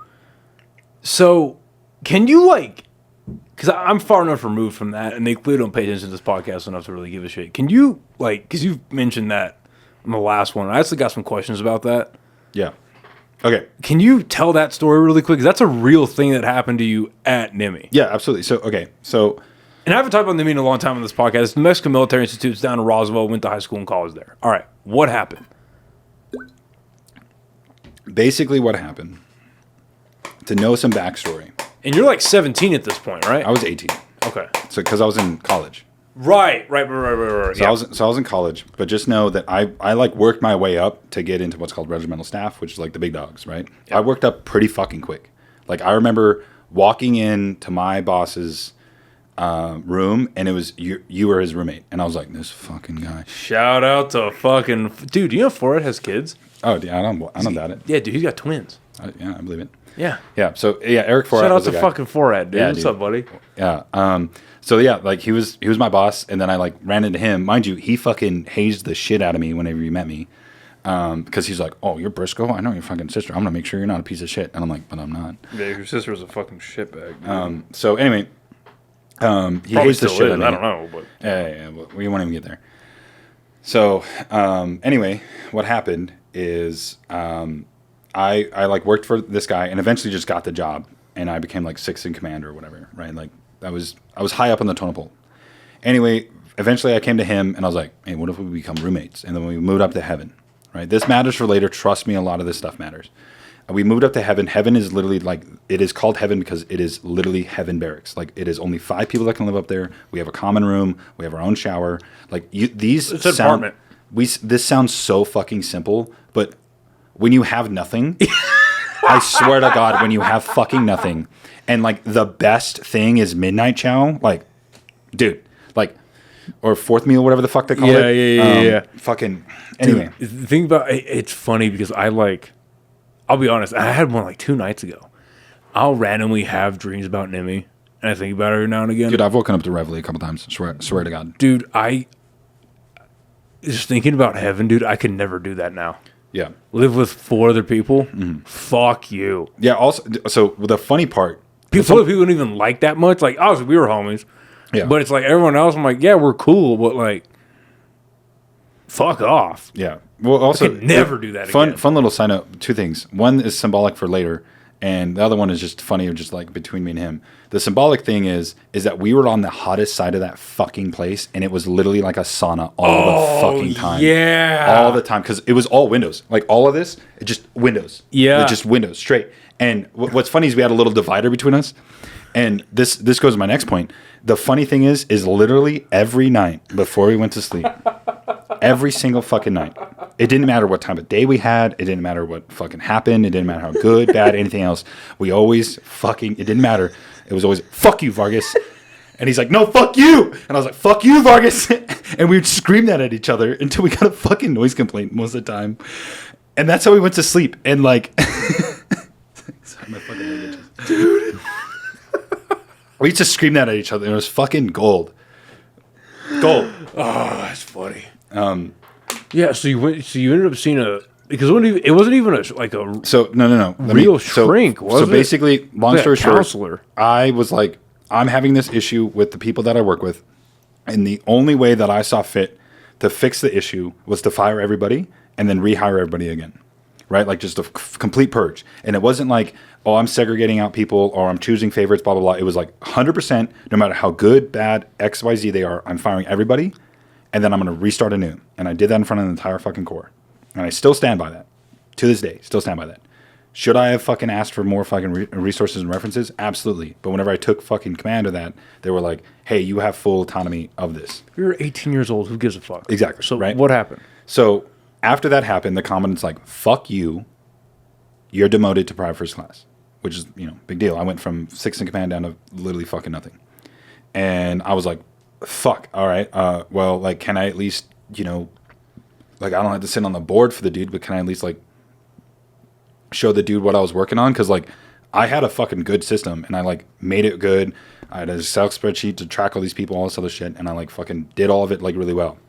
so can you like, because I'm far enough removed from that, and they clearly don't pay attention to this podcast enough to really give a shit. Can you, like, because you've mentioned that in the last one, I actually got some questions about that. Yeah. Okay. Can you tell that story really quick? Because that's a real thing that happened to you at NMMI. Yeah, absolutely. So, okay. So, and I haven't talked about NMMI in a long time on this podcast. It's the Mexican Military Institute. It's down in Roswell. Went to high school and college there. All right. What happened? basically what happened, to know some backstory. And you're like 17 at this point, right? I was 18. Okay. So, because I was in college. Right. So I was in college, but just know that I like worked my way up to get into what's called regimental staff, which is like the big dogs, right? Yeah. I worked up pretty fucking quick. Like I remember walking into my boss's room, and it was you were his roommate, and I was like, this fucking guy. Shout out to fucking dude. You know Forrest has kids? Oh yeah, I don't doubt it. Yeah, dude, he's got twins. Yeah, I believe it. Yeah. Yeah. So yeah, Eric Forrest. Shout out was to guy. fucking Forrest, dude. Yeah, What's up, buddy? Yeah. So yeah, like he was my boss, and then I like ran into him. Mind you, he fucking hazed the shit out of me whenever he met me, because he's like, "Oh, you're Briscoe? I know your fucking sister. I'm gonna make sure you're not a piece of shit." And I'm like, "But I'm not." Yeah, your sister was a fucking shitbag. So anyway, he Probably hazed the still shit is. out of me. I don't know, but Yeah, we won't even get there. So anyway, what happened is I like worked for this guy and eventually just got the job, and I became like sixth in command or whatever, right? Like I was high up on the totem pole. Anyway, eventually I came to him and I was like, hey, what if we become roommates? And then we moved up to heaven, right? This matters for later. Trust me, a lot of this stuff matters. We moved up to heaven. Heaven is literally like, it is called heaven because it is literally heaven barracks. Like it is only 5 people that can live up there. We have a common room. We have our own shower. Like these it's an apartment. This sounds so fucking simple, but when you have nothing, I swear to God, when you have fucking nothing, and like the best thing is midnight chow, like, dude, like, or fourth meal, whatever the fuck they call it. Yeah. Fucking, anyway. Dude, the thing about it's funny because I'll be honest, I had one like 2 nights ago. I'll randomly have dreams about NMMI, and I think about it every now and again. Dude, I've woken up to Reveille a couple times. Swear to God. Dude, I just thinking about heaven, dude. I could never do that now. Yeah. Live with 4 other people. Mm-hmm. Fuck you. Yeah. Also, so the funny part, people don't even like that much. Like, obviously, we were homies. Yeah. But it's like everyone else. I'm like, yeah, we're cool, but like, fuck off. Yeah. Well, also, I could never do that fun, again. Fun little side note, two things. One is symbolic for later, and the other one is just funny, just like between me and him. The symbolic thing is that we were on the hottest side of that fucking place, and it was literally like a sauna all the fucking time. Yeah. All the time, because it was all windows. Like, all of this, it just windows. Yeah. Just windows, straight. And what's funny is we had a little divider between us, and this goes to my next point. The funny thing is literally every night before we went to sleep, every single fucking night, it didn't matter what time of day we had. It didn't matter what fucking happened. It didn't matter how good, bad, anything else. We always it didn't matter. It was always, fuck you, Vargas. And he's like, no, fuck you. And I was like, fuck you, Vargas. And we would scream that at each other until we got a fucking noise complaint most of the time. And that's how we went to sleep. And like, sorry, my fucking language. Dude. We used to scream that at each other. And it was fucking gold. Gold. Oh, that's funny. Yeah, so you ended up seeing because it wasn't even a So no. real shrink, was it? So basically, long story short, counselor. I was like, I'm having this issue with the people that I work with, and the only way that I saw fit to fix the issue was to fire everybody and then rehire everybody again, right? Like just a complete purge. And it wasn't like, oh, I'm segregating out people or I'm choosing favorites, blah blah blah. It was like 100%, no matter how good, bad, X, Y, Z they are, I'm firing everybody. And then I'm going to restart anew. And I did that in front of the entire fucking Corps. And I still stand by that. To this day, still stand by that. Should I have fucking asked for more fucking resources and references? Absolutely. But whenever I took fucking command of that, they were like, hey, you have full autonomy of this. You're 18 years old. Who gives a fuck? Exactly. So right? What happened? So after that happened, the commandant's like, fuck you. You're demoted to private first class, which is, big deal. I went from 6th in command down to literally fucking nothing. And I was like, fuck, all right, well, like, can I at least, like, I don't have to sit on the board for the dude, but can I at least, like, show the dude what I was working on? Because, like, I had a fucking good system, and I, like, made it good. I had a Excel spreadsheet to track all these people, all this other shit, and I, like, fucking did all of it, like, really well.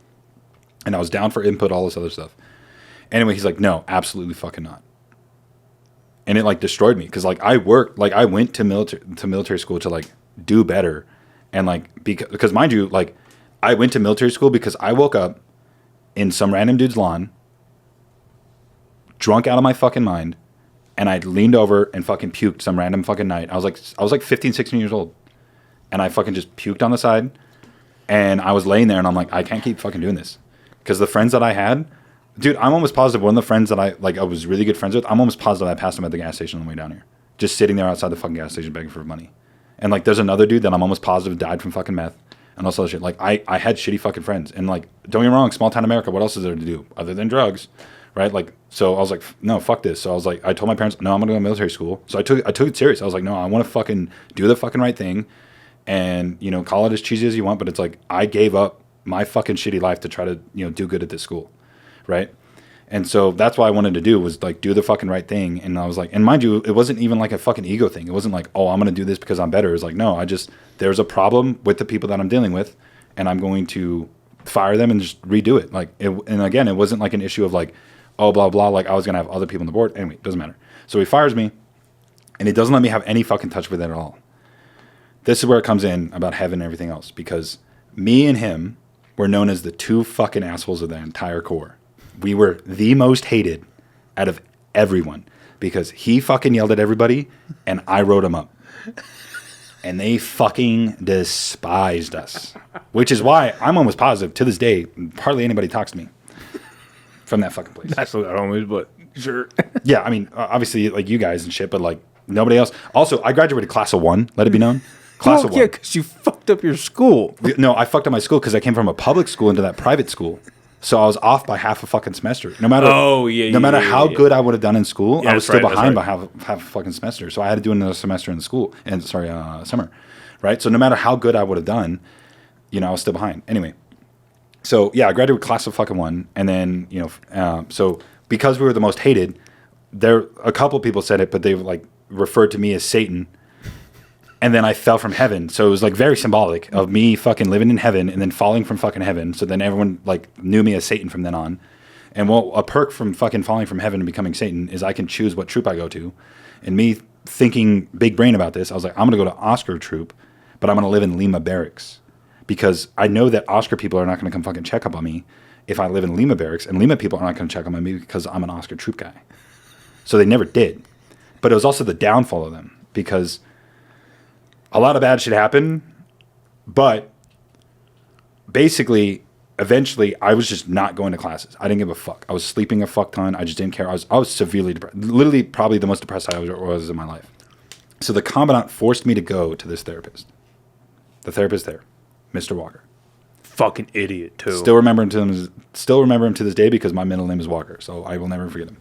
And I was down for input, all this other stuff. Anyway, he's like, no, absolutely fucking not. And it, like, destroyed me, because, like, I went to military school to, like, do better. And like, because mind you, like, I went to military school because I woke up in some random dude's lawn, drunk out of my fucking mind, and I leaned over and fucking puked some random fucking night. I was like 15, 16 years old, and I fucking just puked on the side, and I was laying there, and I'm like, I can't keep fucking doing this, because the friends that I had, dude, I'm almost positive one of the friends that I was really good friends with, I'm almost positive I passed him at the gas station on the way down here, just sitting there outside the fucking gas station begging for money. And, like, there's another dude that I'm almost positive died from fucking meth and all this other shit. Like, I had shitty fucking friends. And, like, don't get me wrong, small town America, what else is there to do other than drugs, right? Like, so I was like, no, fuck this. So I was like, I told my parents, no, I'm going to go to military school. So I took it serious. I was like, no, I want to fucking do the fucking right thing and, call it as cheesy as you want. But it's like, I gave up my fucking shitty life to try to, do good at this school, right? And so that's what I wanted to do was, like, do the fucking right thing. And I was like, and mind you, it wasn't even like a fucking ego thing. It wasn't like, oh, I'm going to do this because I'm better. It was like, no, there's a problem with the people that I'm dealing with, and I'm going to fire them and just redo it. Like, and again, it wasn't like an issue of like, oh, blah, blah, like I was going to have other people on the board. Anyway, it doesn't matter. So he fires me, and he doesn't let me have any fucking touch with it at all. This is where it comes in about heaven and everything else, because me and him were known as the two fucking assholes of the entire Corps. We were the most hated out of everyone because he fucking yelled at everybody and I wrote him up. And they fucking despised us. Which is why I'm almost positive to this day, hardly anybody talks to me from that fucking place. That's what I always, but sure. Yeah, I mean, obviously, like, you guys and shit, but, like, nobody else. Also, I graduated class of 1, let it be known. Class of 1. Yeah, because you fucked up your school. No, I fucked up my school because I came from a public school into that private school. So I was off by half a fucking semester. No matter how good I would have done in school, I was still behind by half a fucking semester. So I had to do another semester in school, summer, right? So no matter how good I would have done, I was still behind. Anyway, so yeah, I graduated class of fucking 1, and then so because we were the most hated, a couple people said it, but they like referred to me as Satan. And then I fell from heaven. So it was like very symbolic of me fucking living in heaven and then falling from fucking heaven. So then everyone like knew me as Satan from then on. And a perk from fucking falling from heaven and becoming Satan is I can choose what troop I go to. And me thinking big brain about this, I was like, I'm going to go to Oscar troop, but I'm going to live in Lima barracks because I know that Oscar people are not going to come fucking check up on me. if I live in Lima barracks, and Lima people are not going to check on me because I'm an Oscar troop guy. So they never did. But it was also the downfall of them because a lot of bad shit happened, but basically, eventually, I was just not going to classes. I didn't give a fuck. I was sleeping a fuck ton. I just didn't care. I was severely depressed. Literally, probably the most depressed I was in my life. So the commandant forced me to go to this therapist. The therapist there, Mr. Walker. Fucking idiot too. Still remember him to this day because my middle name is Walker, so I will never forget him.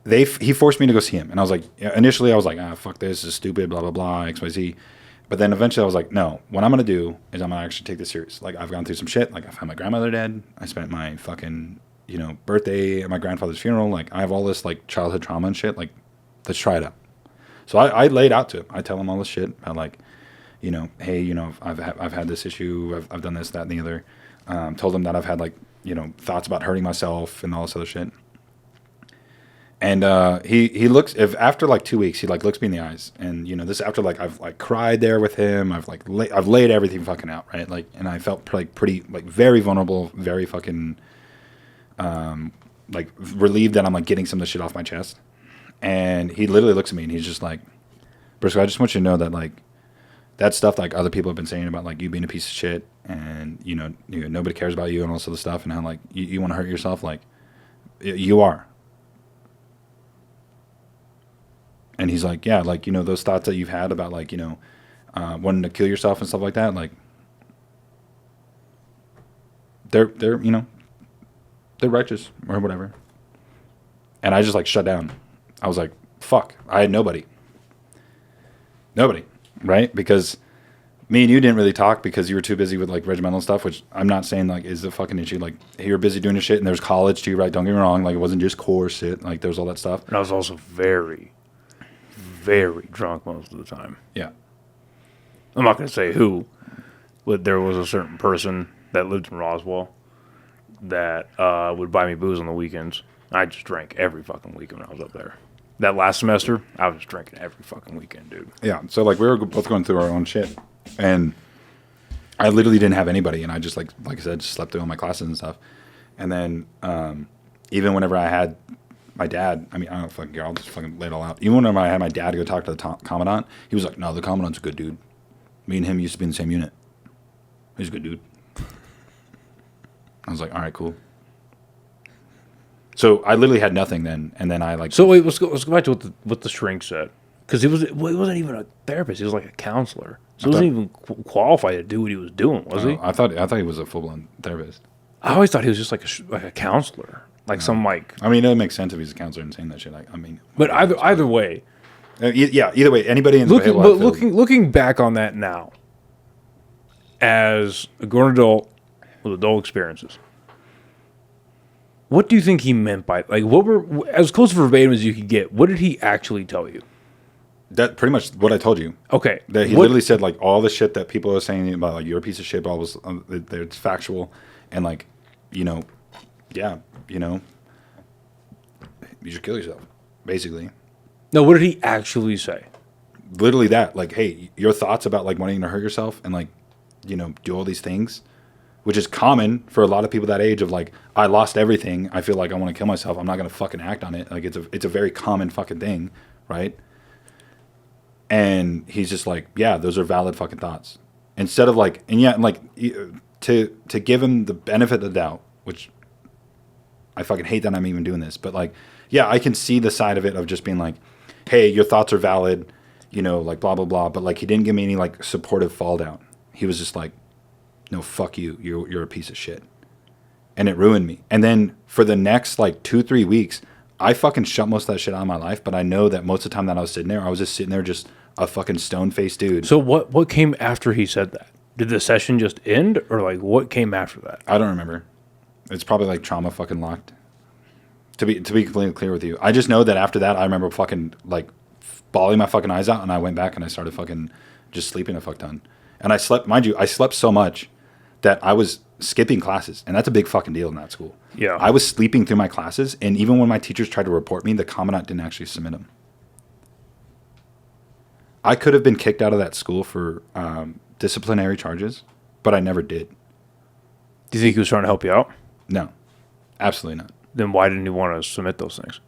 He forced me to go see him, and I was like, initially I was like, fuck this is stupid, blah blah blah, XYZ. But then eventually I was like, no, what I'm gonna do is I'm gonna actually take this serious. Like I've gone through some shit. Like I've had my grandmother dead. I spent my fucking birthday at my grandfather's funeral. Like I have all this like childhood trauma and shit. Like let's try it out. So I laid out to him. I tell him all this shit about like, hey, I've had this issue. I've done this, that, and the other. Told him that I've had like thoughts about hurting myself and all this other shit. And he looks, if after like 2 weeks, he like looks me in the eyes, and this after like I've like cried there with him. I've like I've laid everything fucking out, right? Like, and I felt like pretty like very vulnerable, very fucking like relieved that I'm like getting some of the shit off my chest. And he literally looks at me and he's just like, Briscoe, I just want you to know that like that stuff like other people have been saying about like you being a piece of shit and nobody cares about you and all this other stuff and how like you want to hurt yourself, like you are. And he's like, yeah, like, those thoughts that you've had about, like, wanting to kill yourself and stuff like that, like, they're righteous or whatever. And I just, like, shut down. I was like, fuck, I had nobody. Nobody, right? Because me and you didn't really talk because you were too busy with, like, regimental stuff, which I'm not saying, like, is a fucking issue. Like, hey, you're busy doing your shit, and there's college, too, right? Don't get me wrong. Like, it wasn't just core shit. Like, there was all that stuff. And I was also very drunk most of the time. Yeah. I'm not going to say who, but there was a certain person that lived in Roswell that would buy me booze on the weekends. I just drank every fucking weekend when I was up there. That last semester, I was drinking every fucking weekend, dude. Yeah. So, like, we were both going through our own shit. And I literally didn't have anybody. And I just, like I said, just slept through all my classes and stuff. And then even whenever I had my dad, I don't fucking care. I'll just fucking lay it all out. Even whenever I had my dad go talk to the commandant, he was like, no, the commandant's a good dude. Me and him used to be in the same unit. He's a good dude. I was like, all right, cool. So I literally had nothing then, and then I like. So wait, let's go back to what the shrink said, because he wasn't even a therapist. He was like a counselor, so he wasn't even qualified to do what he was doing, was he? I thought he was a full blown therapist. I always thought he was just like a counselor, like some like. I mean, it would make sense if he's a counselor and saying that shit. Like, but either way, either way, anybody in the looking back on that now, as a grown adult with adult experiences. What do you think he meant by, like, what were, as close to verbatim as you could get, what did he actually tell you? That pretty much what I told you. Okay. That he literally said, like, all the shit that people are saying about, like, you're a piece of shit, all was, it's factual. And, like, you should kill yourself, basically. No, what did he actually say? Literally that. Like, hey, your thoughts about, like, wanting to hurt yourself and, like, do all these things, which is common for a lot of people that age of like, I lost everything. I feel like I want to kill myself. I'm not going to fucking act on it. Like it's a very common fucking thing. Right. And he's just like, yeah, those are valid fucking thoughts. Instead of like, and yeah, like to give him the benefit of the doubt, which I fucking hate that I'm even doing this, but like, yeah, I can see the side of it of just being like, hey, your thoughts are valid, like blah, blah, blah. But like, he didn't give me any like supportive fall down. He was just like, no, fuck you. You're a piece of shit. And it ruined me. And then for the next like 2-3 weeks, I fucking shut most of that shit out of my life. But I know that most of the time that I was sitting there, I was just sitting there just a fucking stone-faced dude. So what came after he said that? Did the session just end? Or like what came after that? I don't remember. It's probably like trauma fucking locked. To be completely clear with you. I just know that after that, I remember fucking like bawling my fucking eyes out. And I went back and I started fucking just sleeping a fuck ton. And I slept, mind you, I slept so much that I was skipping classes. And that's a big fucking deal in that school. Yeah. I was sleeping through my classes. And even when my teachers tried to report me, the commandant didn't actually submit them. I could have been kicked out of that school for disciplinary charges, but I never did. Do you think he was trying to help you out? No, absolutely not. Then why didn't he want to submit those things?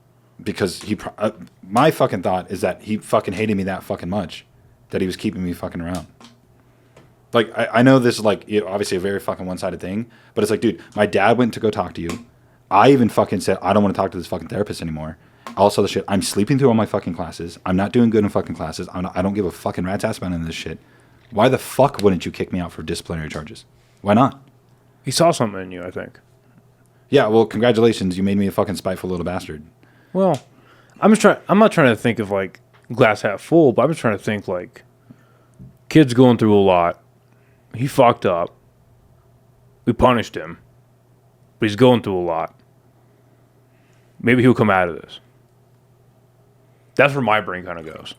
Because my fucking thought is that he fucking hated me that fucking much that he was keeping me fucking around. Like, I know this is like, obviously a very fucking one-sided thing, but it's like, dude, my dad went to go talk to you. I even fucking said, I don't want to talk to this fucking therapist anymore. All this other shit. I'm sleeping through all my fucking classes. I'm not doing good in fucking classes. I don't give a fucking rat's ass about any of this shit. Why the fuck wouldn't you kick me out for disciplinary charges? Why not? He saw something in you, I think. Yeah, well, congratulations. You made me a fucking spiteful little bastard. Well, I'm not trying to think of like glass half full, but I'm just trying to think like kid's going through a lot. He fucked up. We punished him. But he's going through a lot. Maybe he'll come out of this. That's where my brain kind of goes.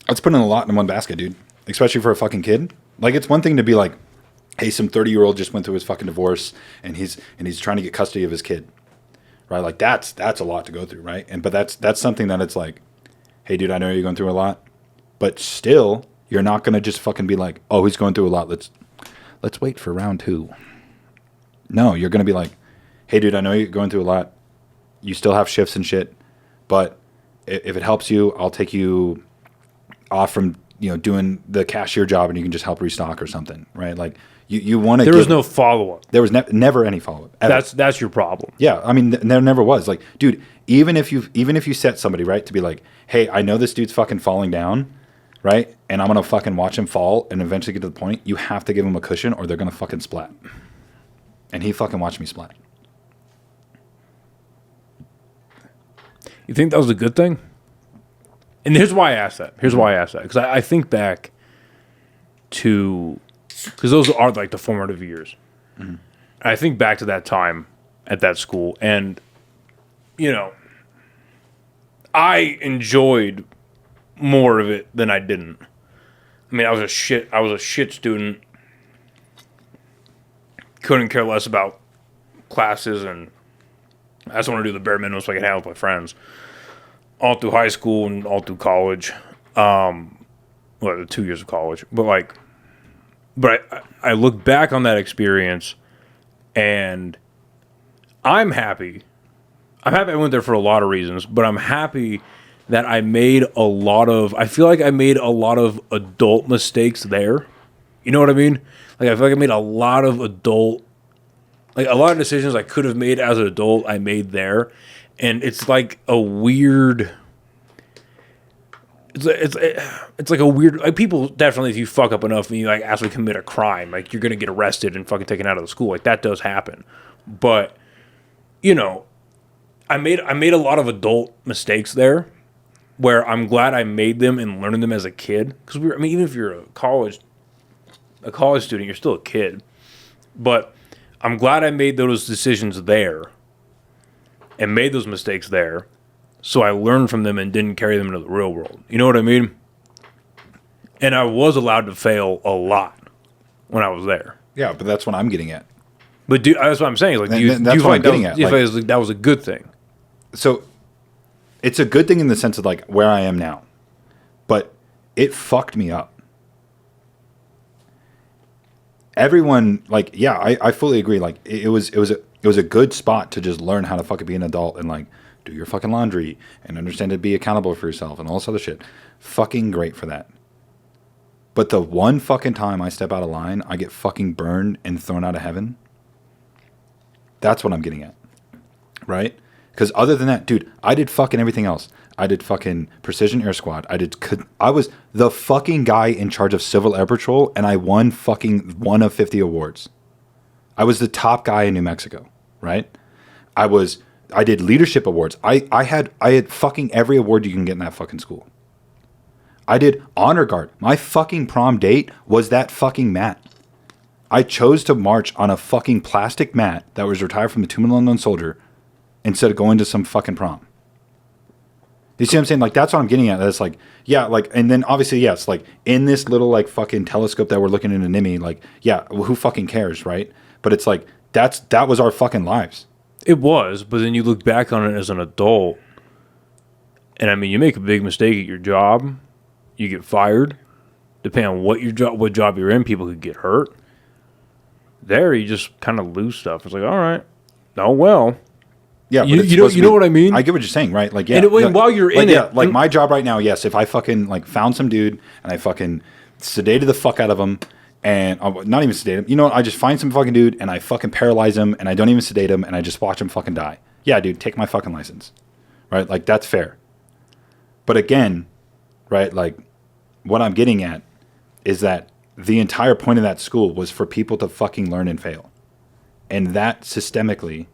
That's putting a lot in one basket, dude. Especially for a fucking kid. Like, it's one thing to be like, hey, some 30-year-old just went through his fucking divorce and he's trying to get custody of his kid. Right? Like, that's a lot to go through, right? But that's something that it's like, hey, dude, I know you're going through a lot, but still, you're not going to just fucking be like, oh, he's going through a lot. Let's wait for round 2. No, you're going to be like, hey, dude, I know you're going through a lot. You still have shifts and shit, but if it helps you, I'll take you off from, doing the cashier job and you can just help restock or something, right? Like, you want to. There was no follow-up. There was never any follow-up. That's your problem. Yeah, I mean, there never was. Like, dude, even if you set somebody, right, to be like, hey, I know this dude's fucking falling down, right, and I'm gonna fucking watch him fall and eventually get to the point, you have to give him a cushion or they're gonna fucking splat. And he fucking watched me splat. You think that was a good thing? And here's why I asked that. Because I think back to... Because those are like the formative years. Mm-hmm. I think back to that time at that school. And, I enjoyed more of it than I didn't. I mean, I was a shit student. Couldn't care less about classes, and I just want to do the bare minimum so I can hang out with my friends. All through high school and all through college. The 2 years of college. But I look back on that experience, and I'm happy. I'm happy I went there for a lot of reasons, but I'm happy that I feel like I made a lot of adult mistakes there. You know what I mean? Like, I feel like I made a lot of decisions I could have made as an adult, I made there. And it's like a weird... It's like a weird... Like, people definitely, if you fuck up enough and you like actually commit a crime, like, you're going to get arrested and fucking taken out of the school. Like, that does happen. But, I made a lot of adult mistakes there where I'm glad I made them and learned them as a kid. Because, even if you're a college student, you're still a kid. But I'm glad I made those decisions there and made those mistakes there, so I learned from them and didn't carry them into the real world. You know what I mean? And I was allowed to fail a lot when I was there. Yeah, but that's what I'm getting at. But that's what I'm saying. Like, do you what I'm getting at. That was a good thing? So, it's a good thing in the sense of like where I am now, but it fucked me up. Everyone, like, yeah, I fully agree. Like, it was a good spot to just learn how to fucking be an adult and like do your fucking laundry and understand to be accountable for yourself and all this other shit. Fucking great for that. But the one fucking time I step out of line, I get fucking burned and thrown out of heaven. That's what I'm getting at. Right? Because other than that, dude, I did fucking everything else. I did fucking Precision Air Squad. I was the fucking guy in charge of Civil Air Patrol, and I won fucking one of 50 awards. I was the top guy in New Mexico, right? I did leadership awards. I had fucking every award you can get in that fucking school. I did honor guard. My fucking prom date was that fucking mat. I chose to march on a fucking plastic mat that was retired from the Two Minute Unknown Soldier instead of going to some fucking prom. You see what I'm saying? Like, that's what I'm getting at. That's like, yeah, like, and then obviously, yes, like, in this little, like, fucking telescope that we're looking into NMMI, like, yeah, well, who fucking cares, right? But it's like, that was our fucking lives. It was, but then you look back on it as an adult, and I mean, you make a big mistake at your job, you get fired. Depending on what job you're in, people could get hurt. There, you just kind of lose stuff. It's like, all right, oh well. Yeah, but you know what I mean? I get what you're saying, right? Like, yeah. And while you're in it, like my job right now, yes. If I fucking like found some dude and I fucking sedated the fuck out of him, and not even sedate him, you know what? I just find some fucking dude and I fucking paralyze him and I don't even sedate him and I just watch him fucking die. Yeah, dude, take my fucking license, right? Like that's fair. But again, right? Like what I'm getting at is that the entire point of that school was for people to fucking learn and fail, and that systematically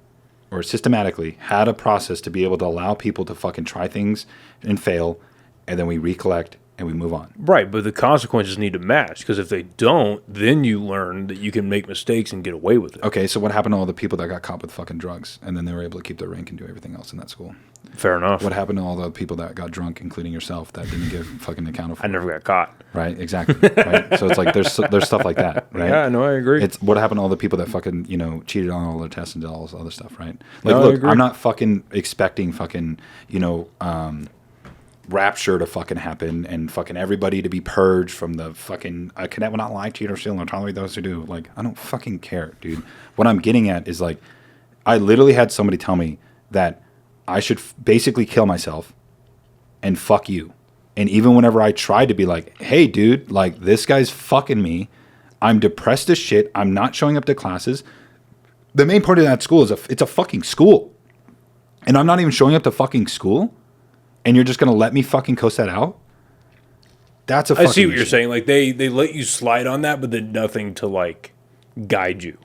had a process to be able to allow people to fucking try things and fail, and then we recollect and we move on. Right, but the consequences need to match, because if they don't, then you learn that you can make mistakes and get away with it. Okay, so what happened to all the people that got caught with fucking drugs and then they were able to keep their rank and do everything else in that school? Fair enough. What happened to all the people that got drunk, including yourself, that didn't give fucking account for? I never got caught. Right, exactly. Right, so it's like there's stuff like that, right? Yeah, no, I agree. It's what happened to all the people that fucking cheated on all their tests and did all this other stuff, right? Like, No, I look, agree. I'm not fucking expecting fucking rapture to fucking happen and fucking everybody to be purged from the fucking a cadet will not lie, cheat, or steal, nor tolerate those who do. Like, I don't fucking care, dude. What I'm getting at is like, I literally had somebody tell me that I should basically kill myself and fuck you. And even whenever I tried to be like, hey, dude, like this guy's fucking me. I'm depressed as shit. I'm not showing up to classes. The main part of that school is it's a fucking school. And I'm not even showing up to fucking school. And you're just going to let me fucking coast that out? That's a fucking I see what you're issue. saying. Like, they let you slide on that, but then nothing to, like, guide you.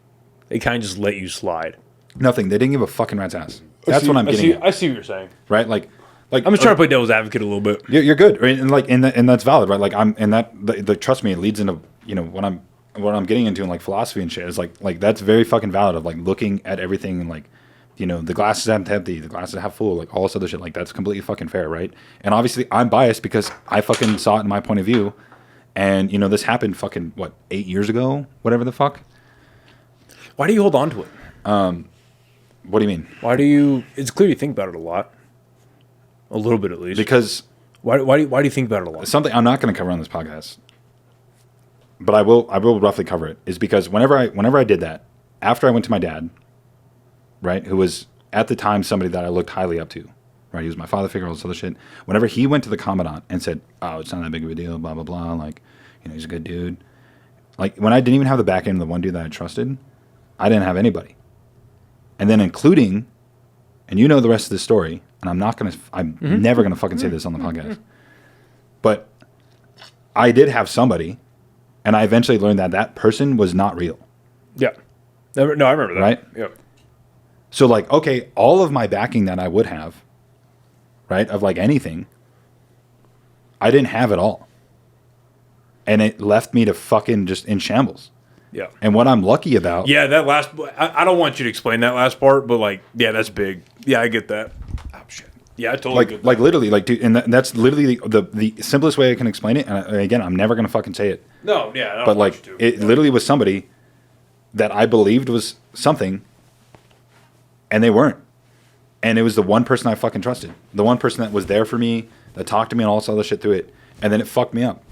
They kind of just let you slide. Nothing. They didn't give a fucking rat's ass. That's what I'm getting at. I see what you're saying. Right? Like I'm just trying to play devil's advocate a little bit. You're good, right? And that's valid, right? Like trust me, it leads into what I'm getting into in like philosophy and shit. Is like that's very fucking valid of like looking at everything and like the glass is half empty, the glass is half full, like all this other shit. Like that's completely fucking fair, right? And obviously I'm biased because I fucking saw it in my point of view, and this happened fucking 8 years ago, whatever the fuck. Why do you hold on to it? What do you mean? Why do you? It's clear you think about it a lot. A little bit at least. Because why do you think about it a lot? something I'm not going to cover on this podcast, but I will roughly cover it, is because whenever I did that, after I went to my dad, right, who was at the time somebody that I looked highly up to, right, he was my father figure, all this other shit. Whenever he went to the commandant and said, oh, it's not that big of a deal, blah blah blah, like he's a good dude. Like when I didn't even have the back end of the one dude that I trusted, I didn't have anybody. And then including, and you know the rest of the story, and I'm never gonna fucking say this on the podcast, but I did have somebody, and I eventually learned that person was not real. Yeah. No, I remember that. Right? Yeah. So like, okay, all of my backing that I would have, right, of like anything, I didn't have it all. And it left me to fucking just in shambles. Yeah. And what I'm lucky about... Yeah, that last... I don't want you to explain that last part, but like, yeah, that's big. Yeah, I get that. Oh, shit. Yeah, I totally get that. Like literally, like, dude, and that's literally the simplest way I can explain it. And again, I'm never going to fucking say it. No, yeah. I don't But want like, you to. it literally was somebody that I believed was something, and they weren't. And it was the one person I fucking trusted. The one person that was there for me, that talked to me and all this other shit through it. And then it fucked me up.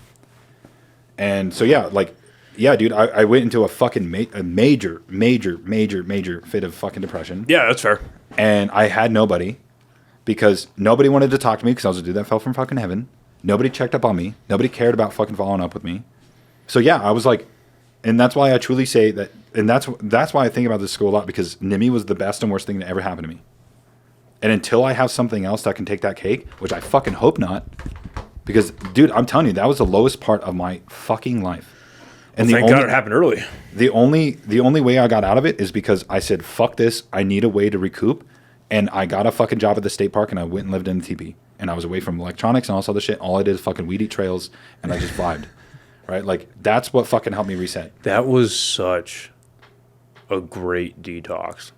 And so, yeah, like... Yeah, dude, I went into a fucking major fit of fucking depression. Yeah, that's fair. And I had nobody, because nobody wanted to talk to me because I was a dude that fell from fucking heaven. Nobody checked up on me. Nobody cared about fucking following up with me. So yeah, I was like, and that's why I truly say that, and that's why I think about this school a lot, because NMMI was the best and worst thing that ever happened to me. And until I have something else that can take that cake, which I fucking hope not, because dude, I'm telling you, that was the lowest part of my fucking life. And Thank God it happened early. The only way I got out of it is because I said, fuck this, I need a way to recoup. And I got a fucking job at the state park, and I went and lived in a teepee. And I was away from electronics and all this other shit. All I did is fucking weed eat trails, and I just vibed. Right? Like, that's what fucking helped me reset. That was such a great detox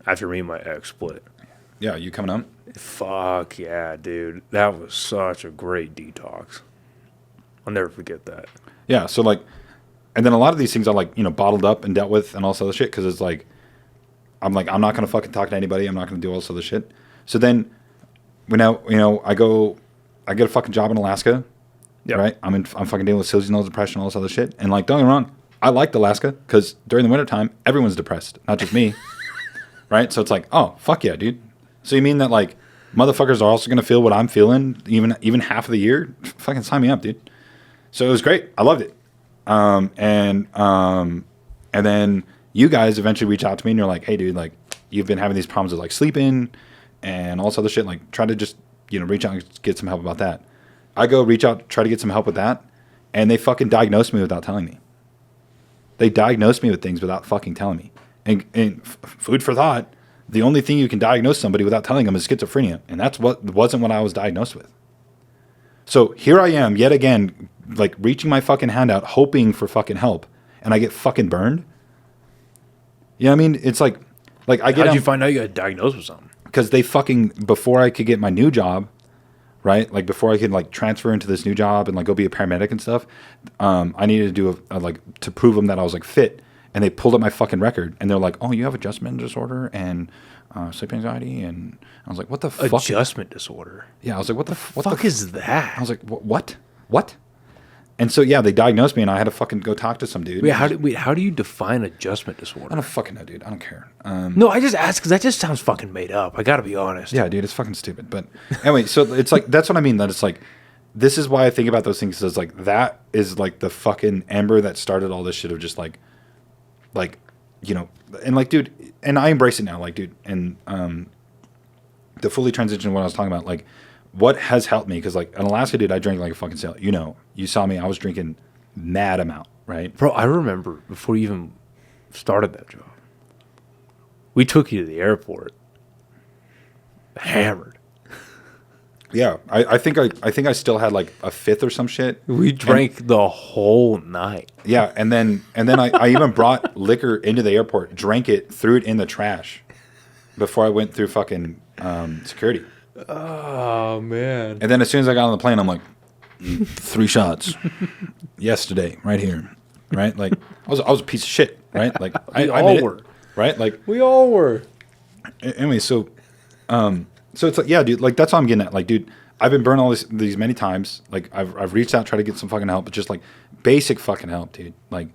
after me and my ex split. Yeah, you coming up? Fuck yeah, dude. That was such a great detox. I'll never forget that. Yeah, so like... And then a lot of these things are like, bottled up and dealt with and all this other shit, because it's like, I'm not going to fucking talk to anybody. I'm not going to do all this other shit. So then, I get a fucking job in Alaska, Yep. right? I'm fucking dealing with seasonal depression, all this other shit. And like, don't get me wrong, I liked Alaska because during the wintertime, everyone's depressed, not just me. Right? So it's like, oh, fuck yeah, dude. So you mean that like motherfuckers are also going to feel what I'm feeling even half of the year? Fucking sign me up, dude. So it was great. I loved it. And then you guys eventually reach out to me and you're like, hey, dude, like you've been having these problems with like sleeping and all this other shit. Like try to just, reach out and get some help about that. I go reach out, try to get some help with that. And they fucking diagnosed me without telling me. They diagnosed me with things without fucking telling me. And food for thought, the only thing you can diagnose somebody without telling them is schizophrenia. And that's wasn't what I was diagnosed with. So here I am yet again, like reaching my fucking hand out, hoping for fucking help. And I get fucking burned. You know what I mean? It's like I get. How'd you find out you got diagnosed with something? Because they fucking, before I could get my new job, right? Like before I could like transfer into this new job and like go be a paramedic and stuff, I needed to do to prove them that I was like fit. And they pulled up my fucking record and they're like, oh, you have adjustment disorder and sleep anxiety. And I was like, what the fuck? Adjustment disorder? Yeah, I was like, what the fuck is that? I was like, what? And so, yeah, they diagnosed me and I had to fucking go talk to some dude. Wait, how do you define adjustment disorder? I don't fucking know, dude. I don't care. No, I just asked because that just sounds fucking made up. I got to be honest. Yeah, dude, it's fucking stupid. But anyway, so it's like, that's what I mean. That it's like, this is why I think about those things. Is like, that is like the fucking ember that started all this shit of just like, and like, dude, and I embrace it now, like, dude, and the fully transition to what I was talking about, like, what has helped me, because, like, in Alaska, dude, I drank like a fucking sailor. You saw me, I was drinking mad amount, right? Bro, I remember before you even started that job, we took you to the airport, hammered. Yeah, I think I still had like a fifth or some shit. We drank the whole night. Yeah, and then I even brought liquor into the airport, drank it, threw it in the trash before I went through fucking security. Oh man! And then as soon as I got on the plane, I'm like, 3 shots yesterday, right here, right? Like I was a piece of shit, right? Like I all were, right? Like we all were. Anyway, so it's like, yeah, dude, like that's what I'm getting at. Like, dude, I've been burned these many times. Like I've reached out, tried to get some fucking help, but just like basic fucking help, dude. Like,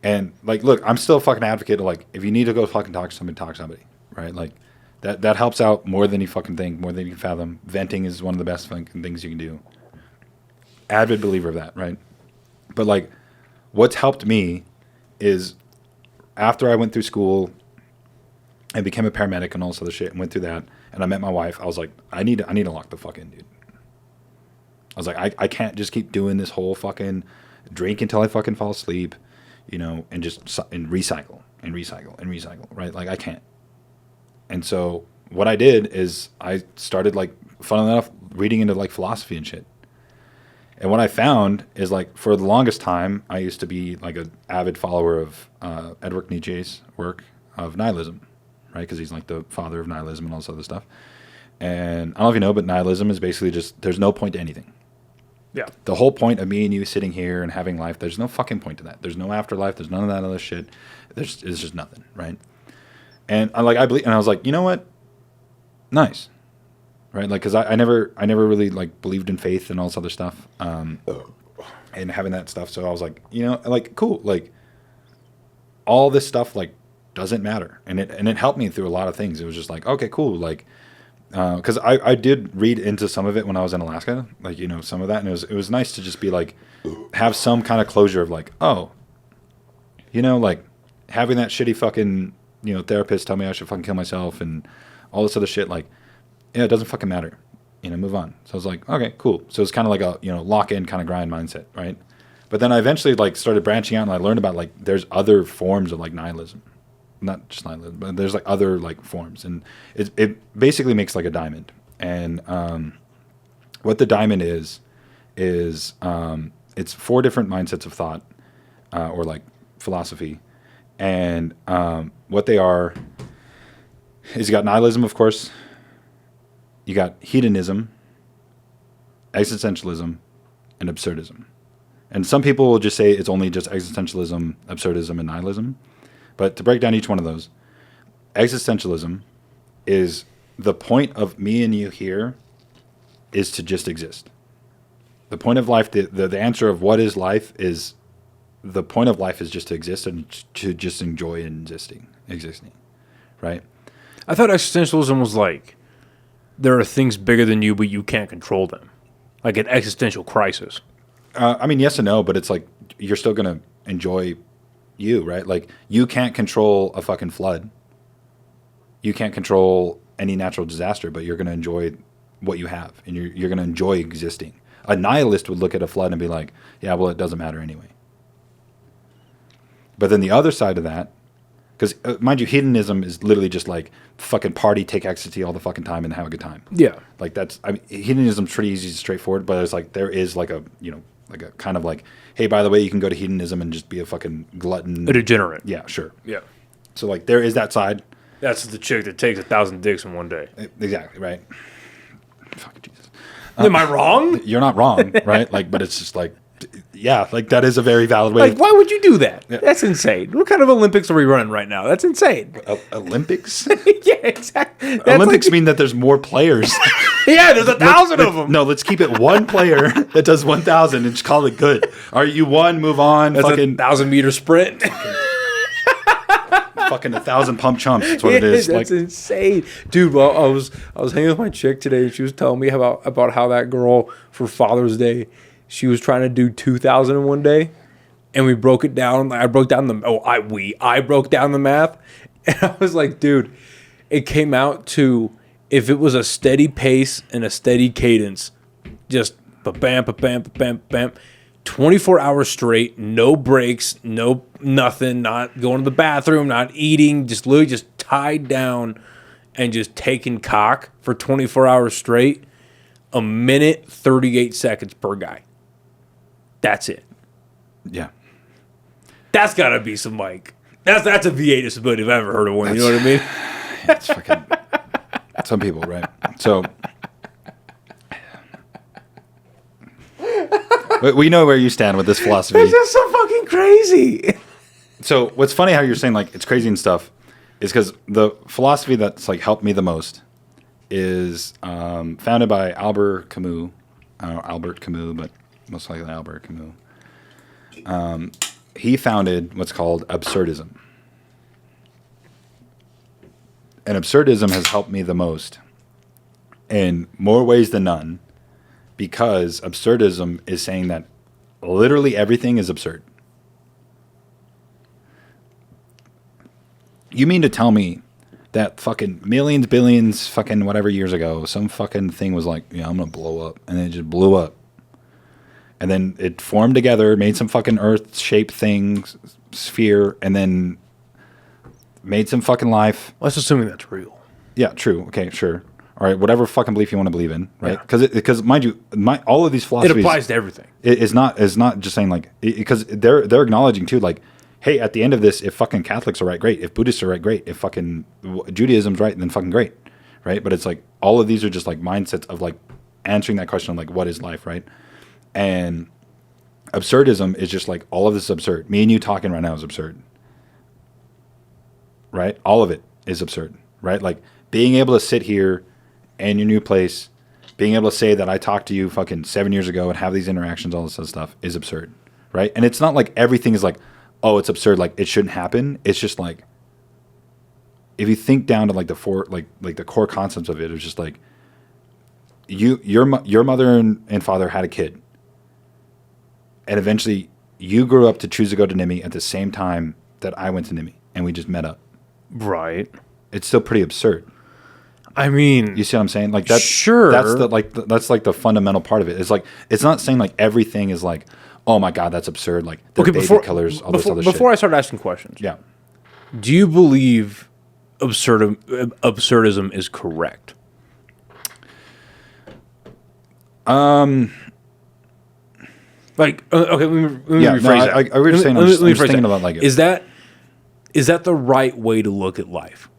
and like, look, I'm still a fucking advocate of like, if you need to go fucking talk to somebody, right? Like that helps out more than you fucking think, more than you can fathom. Venting is one of the best fucking things you can do. Avid believer of that, right? But like, what's helped me is after I went through school and became a paramedic and all this other shit and went through that, and I met my wife, I was like, I need to lock the fuck in, dude. I was like, I can't just keep doing this whole fucking drink until I fucking fall asleep, and just and recycle, right? Like I can't. And so what I did is I started, like, funnily enough, reading into like philosophy and shit. And what I found is, like, for the longest time, I used to be like an avid follower of Edward Nietzsche's work of nihilism, right? Because he's like the father of nihilism and all this other stuff. And I don't know if you know, but nihilism is basically just there's no point to anything. Yeah. The whole point of me and you sitting here and having life, there's no fucking point to that. There's no afterlife. There's none of that other shit. It's just nothing, right? And I believe, and I was like, you know what? Nice, right? Like, because I never really like believed in faith and all this other stuff, and having that stuff. So I was like, like, cool, like all this stuff like doesn't matter, and it helped me through a lot of things. It was just like, okay, cool, like. Because I did read into some of it when I was in Alaska, like, some of that, and it was nice to just be like, have some kind of closure of like, oh, like having that shitty fucking, therapist tell me I should fucking kill myself and all this other shit, like, yeah, it doesn't fucking matter, move on. So I was like, okay, cool. So it's kind of like a, lock-in kind of grind mindset, right? But then I eventually like started branching out and I learned about like, there's other forms of like nihilism. Not just nihilism, but there's like other like forms, and it basically makes like a diamond. And what the diamond is it's 4 different mindsets of thought or like philosophy, and what they are is you got nihilism, of course, you got hedonism, existentialism, and absurdism. And some people will just say it's only just existentialism, absurdism, and nihilism. But to break down each one of those, existentialism is the point of me and you here is to just exist. The point of life, the answer of what is life is the point of life is just to exist and to just enjoy existing, right? I thought existentialism was like there are things bigger than you, but you can't control them, like an existential crisis. I mean, yes and no, but it's like you're still gonna enjoy you, right? Like you can't control a fucking flood. You can't control any natural disaster, but you're gonna enjoy what you have, and you're gonna enjoy existing. A nihilist would look at a flood and be like, "Yeah, well, it doesn't matter anyway." But then the other side of that, because mind you, hedonism is literally just like fucking party, take ecstasy all the fucking time, and have a good time. Yeah, like that's. I mean, hedonism's pretty easy, straightforward, but it's like there is like a like a kind of like, hey, by the way, you can go to hedonism and just be a fucking glutton, a degenerate. Yeah, sure. Yeah. So like there is that side. That's the chick that takes 1,000 dicks in one day. Exactly right. Fuck Jesus. Am I wrong? You're not wrong, right? Like, but it's just like, yeah, like that is a very valid way. Like, why would you do that? Yeah. That's insane. What kind of Olympics are we running right now? That's insane. Olympics? Yeah, exactly. That's Olympics mean that there's more players. Yeah, there's 1,000 of them. No, let's keep it one player that does 1,000 and just call it good. All right, you won, move on. That's fucking 1,000-meter sprint. Fucking 1,000 pump chumps. That's what it is. That's like, insane, dude. Well, I was hanging with my chick today, and she was telling me about how that girl for Father's Day, she was trying to do 2,000 in one day, and we broke it down. I broke down I broke down the math, and I was like, dude, it came out to, if it was a steady pace and a steady cadence, just ba-bam, ba-bam, ba-bam, ba-bam, 24 hours straight, no breaks, no nothing, not going to the bathroom, not eating, just literally just tied down and just taking cock for 24 hours straight, 1minute 38 seconds per guy. That's it. Yeah. That's got to be some like, that's a V8 disability if I've ever heard of one, you know what I mean? It's fucking, some people, right? So, we know where you stand with this philosophy. It's just so fucking crazy. So what's funny how you're saying like it's crazy and stuff is because the philosophy that's like helped me the most is founded by Albert Camus, but most likely Albert Camus. He founded what's called absurdism. And absurdism has helped me the most in more ways than none, because absurdism is saying that literally everything is absurd. You mean to tell me that fucking millions, billions, fucking whatever years ago, some fucking thing was like, yeah, I'm going to blow up. And then it just blew up. And then it formed together, made some fucking earth-shaped thing, sphere, and then made some fucking life. Let's assuming that's real. Yeah, true. Okay, sure. All right, whatever fucking belief you want to believe in, right? Because mind you, all of these philosophies, it applies to everything. It is not just saying like, because they're acknowledging too, like, hey, at the end of this, if fucking Catholics are right, great. If Buddhists are right, great. If fucking Judaism's right, then fucking great, right? But it's like all of these are just like mindsets of like answering that question of like, what is life, right? And absurdism is just like all of this is absurd. Me and you talking right now is absurd, right? All of it is absurd, right? Like being able to sit here in your new place, being able to say that I talked to you fucking 7 years ago and have these interactions, all this other stuff is absurd, right? And it's not like everything is like, oh, it's absurd, like it shouldn't happen. It's just like, if you think down to like the core concepts of it, it's just like your mother and father had a kid, and eventually you grew up to choose to go to NMMI at the same time that I went to NMMI, and we just met up. Right. It's still pretty absurd. I mean, you see what I'm saying? Like that's sure. That's like the fundamental part of it. It's like it's not saying like everything is like, oh my god, that's absurd. Like okay, baby colors, all this other shit. Before I start asking questions, yeah, do you believe absurdism is correct? Like okay, let me rephrase that. I was just saying. I'm just thinking about like it. Is that the right way to look at life?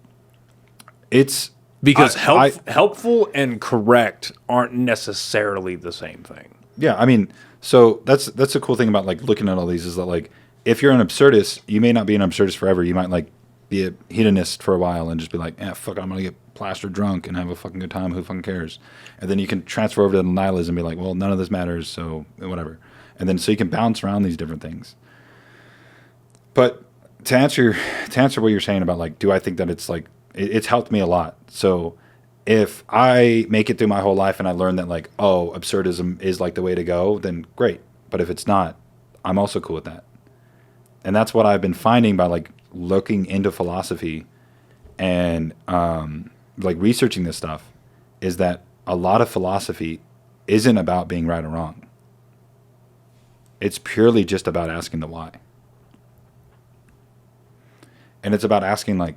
It's because helpful and correct aren't necessarily the same thing. Yeah, I mean, so that's the cool thing about like looking at all these is that like if you're an absurdist, you may not be an absurdist forever. You might like be a hedonist for a while and just be like, fuck, I'm gonna get plastered drunk and have a fucking good time. Who fucking cares? And then you can transfer over to the nihilism and be like, well, none of this matters, so whatever. And then so you can bounce around these different things. But to answer what you're saying about like, do I think that it's like it's helped me a lot. So if I make it through my whole life and I learn that like, oh, absurdism is like the way to go, then great. But if it's not, I'm also cool with that. And that's what I've been finding by like looking into philosophy and like researching this stuff, is that a lot of philosophy isn't about being right or wrong. It's purely just about asking the why. And it's about asking like,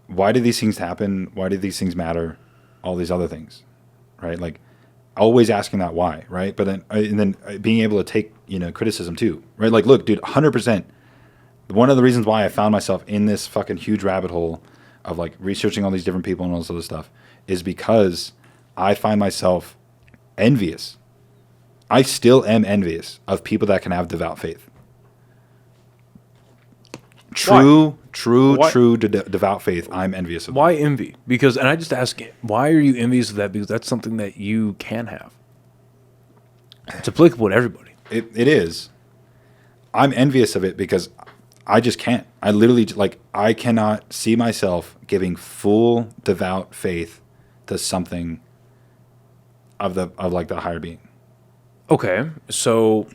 why do these things happen? Why do these things matter? All these other things, right? Like always asking that why, right? But then, and then being able to take, criticism too, right? Like, look, dude, 100%. One of the reasons why I found myself in this fucking huge rabbit hole of like researching all these different people and all this other stuff is because I find myself envious. I still am envious of people that can have devout faith. True devout faith. I'm envious of. Why envy? Because, and I just ask, why are you envious of that? Because that's something that you can have. It's applicable to everybody. It is. I'm envious of it because I just can't. I literally, like, I cannot see myself giving full devout faith to something of the higher being. Okay, so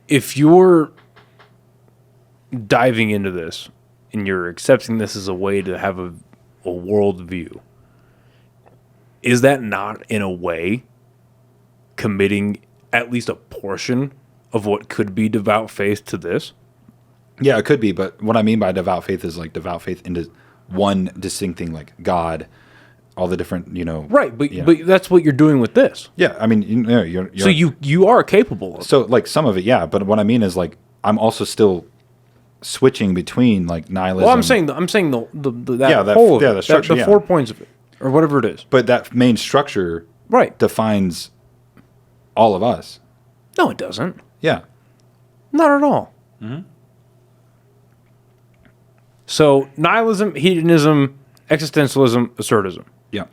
if you're diving into this and you're accepting this as a way to have a world view, is that not in a way committing at least a portion of what could be devout faith to this? Yeah, it could be, but what I mean by devout faith is like devout faith into one distinct thing, like God, all the different, Right, but that's what you're doing with this. Yeah, I mean, you're so you are capable of so like some of it, yeah, but what I mean is like I'm also still switching between like nihilism. Well, I'm saying the the structure, the 4 points of it, or whatever it is. But that main structure, right, defines all of us. No, it doesn't. Yeah, not at all. Mm-hmm. So nihilism, hedonism, existentialism, absurdism. Yeah,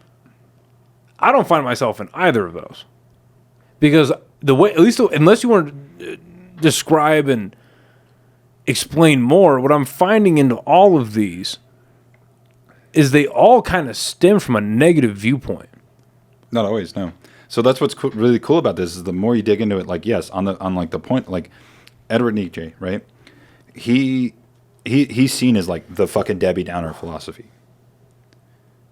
I don't find myself in either of those because the way, at least unless you want to describe and explain more, what I'm finding into all of these is they all kind of stem from a negative viewpoint. Not always, no. So that's what's really cool about this is the more you dig into it, like, yes, on like the point, like Edward Nietzsche, right? He's seen as like the fucking Debbie Downer of philosophy.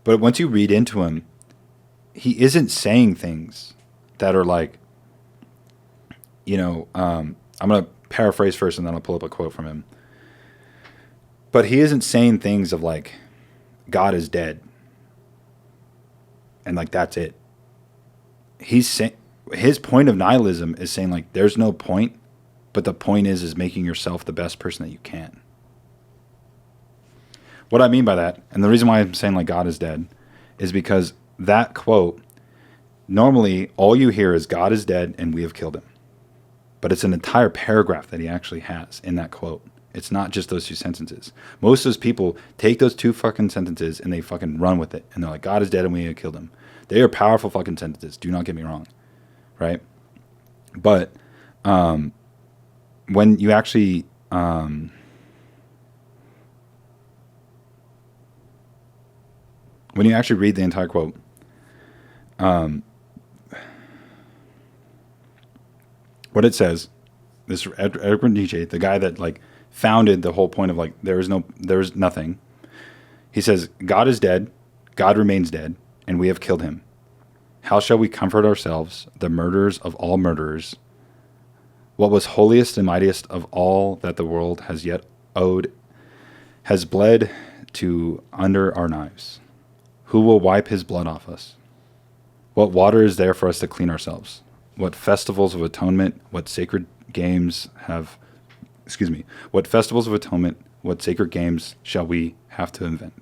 But once you read into him, he isn't saying things that are like, I'm going to paraphrase first and then I'll pull up a quote from him. But he isn't saying things of like, God is dead. And like, that's it. He's saying, his point of nihilism is saying like, there's no point, but the point is making yourself the best person that you can. What I mean by that, and the reason why I'm saying like God is dead, is because that quote, normally all you hear is God is dead and we have killed him. But it's an entire paragraph that he actually has in that quote. It's not just those two sentences. Most of those people take those two fucking sentences and they fucking run with it. And they're like, God is dead and we have killed him. They are powerful fucking sentences. Do not get me wrong. Right? But when you actually... when you actually read the entire quote, what it says, this Edward Nietzsche, the guy that like founded the whole point of like there is nothing. He says, God is dead, God remains dead, and we have killed him. How shall we comfort ourselves, the murderers of all murderers? What was holiest and mightiest of all that the world has yet owed has bled to under our knives. Who will wipe his blood off us? What water is there for us to clean ourselves? What festivals of atonement, what sacred games what festivals of atonement, what sacred games shall we have to invent?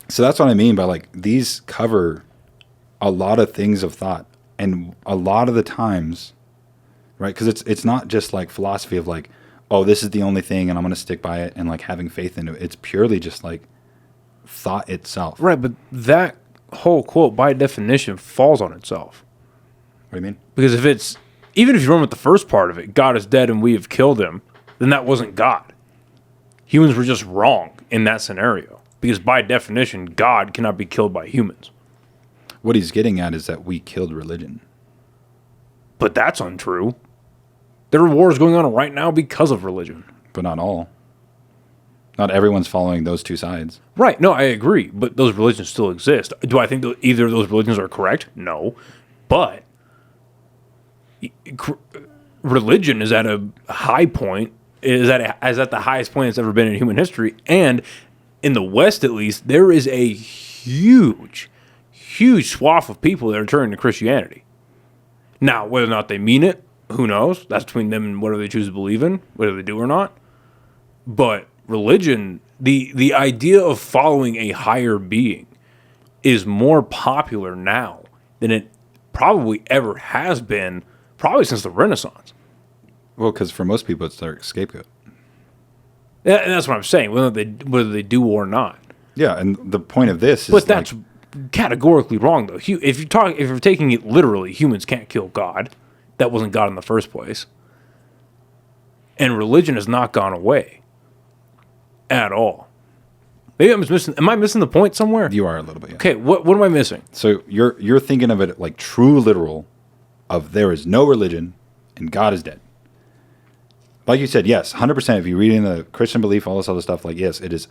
So that's what I mean by like, these cover a lot of things of thought. And a lot of the times, right, because it's not just like philosophy of like, oh, this is the only thing and I'm going to stick by it and like having faith in it. It's purely just like thought itself. Right, but that whole quote by definition falls on itself. What do you mean? Because even if you run with the first part of it, God is dead and we have killed him, then that wasn't God. Humans were just wrong in that scenario. Because by definition, God cannot be killed by humans. What he's getting at is that we killed religion. But that's untrue. There are wars going on right now because of religion. But not all. Not everyone's following those two sides. Right. No, I agree. But those religions still exist. Do I think either of those religions are correct? No. But religion is at a high point, is at the highest point it's ever been in human history. And in the West, at least, there is a huge swath of people that are turning to Christianity. Now, whether or not they mean it, who knows? That's between them and whatever they choose to believe in, whether they do or not. But religion, the idea of following a higher being is more popular now than it probably ever has been, probably since the Renaissance. Well, because for most people, it's their scapegoat. Yeah, and that's what I'm saying, whether they do or not. Yeah, and the point of this is, but that's categorically wrong, though. If you're taking it literally, humans can't kill God. That wasn't God in the first place. And religion has not gone away at all. Maybe I'm just missing. Am I missing the point somewhere? You are a little bit. Yeah. Okay, what am I missing? So you're thinking of it like true literal, of there is no religion and God is dead. Like you said, yes, 100%. If you read in the Christian belief, all this other stuff, like yes, it is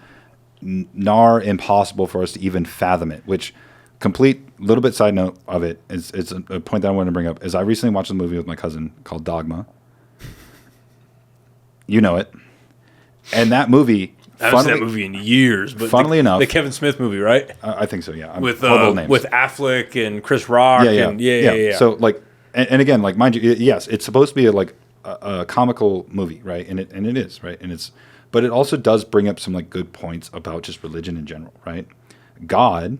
nar impossible for us to even fathom it. Which, complete little bit side note of it is a point that I wanted to bring up. Is I recently watched a movie with my cousin called Dogma. You know it, and that movie. I haven't seen that movie in years, but funnily enough, the Kevin Smith movie, right? I think so. Yeah, with Affleck and Chris Rock. Yeah. So like, and again, like mind you, yes, it's supposed to be a comical movie, right? And it is, right? But it also does bring up some like good points about just religion in general, right? God,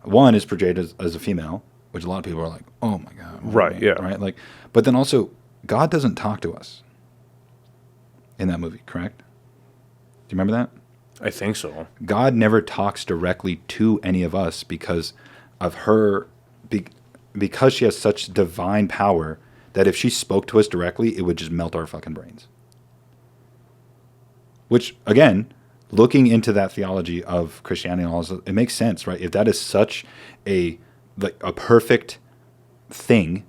one, is portrayed as a female, which a lot of people are like, oh my God, right? Yeah, right. Like, but then also, God doesn't talk to us in that movie, correct? Do you remember that? I think so. God never talks directly to any of us because of her, because she has such divine power that if she spoke to us directly, it would just melt our fucking brains. Which, again, looking into that theology of Christianity and all this, it makes sense, right? If that is such a perfect thing,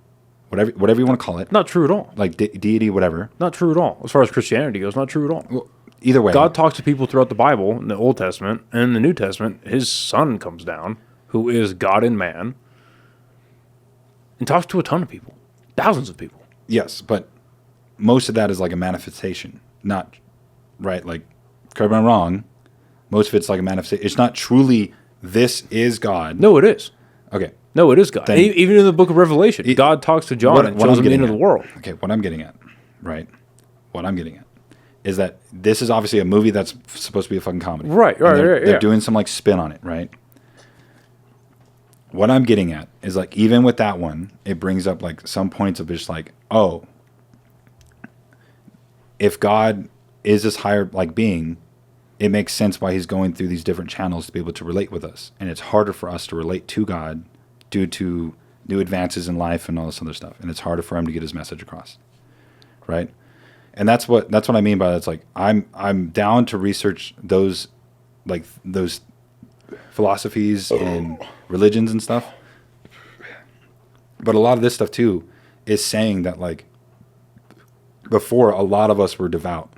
whatever you want to call it. Not true at all. Like deity, whatever. Not true at all. As far as Christianity goes, not true at all. Well, either way. God talks to people throughout the Bible, in the Old Testament, and in the New Testament, his son comes down, who is God and man, and talks to a ton of people. Thousands of people. Yes, but most of that is like a manifestation, not, right? Like, correct me if I'm wrong, most of it's like a manifestation. It's not truly, this is God. No, it is. Okay. No, it is God. Even in the book of Revelation, God talks to John and shows him into the world. Okay, what I'm getting at, right? What I'm getting at is that this is obviously a movie that's supposed to be a fucking comedy. Right. They're doing some like spin on it, right? What I'm getting at is like, even with that one, it brings up like some points of just like, oh, if God is this higher like being, it makes sense why he's going through these different channels to be able to relate with us. And it's harder for us to relate to God due to new advances in life and all this other stuff. And it's harder for him to get his message across. Right? And that's what I mean by that. It's like, I'm down to research those philosophies and religions and stuff. But a lot of this stuff too is saying that like before, a lot of us were devout.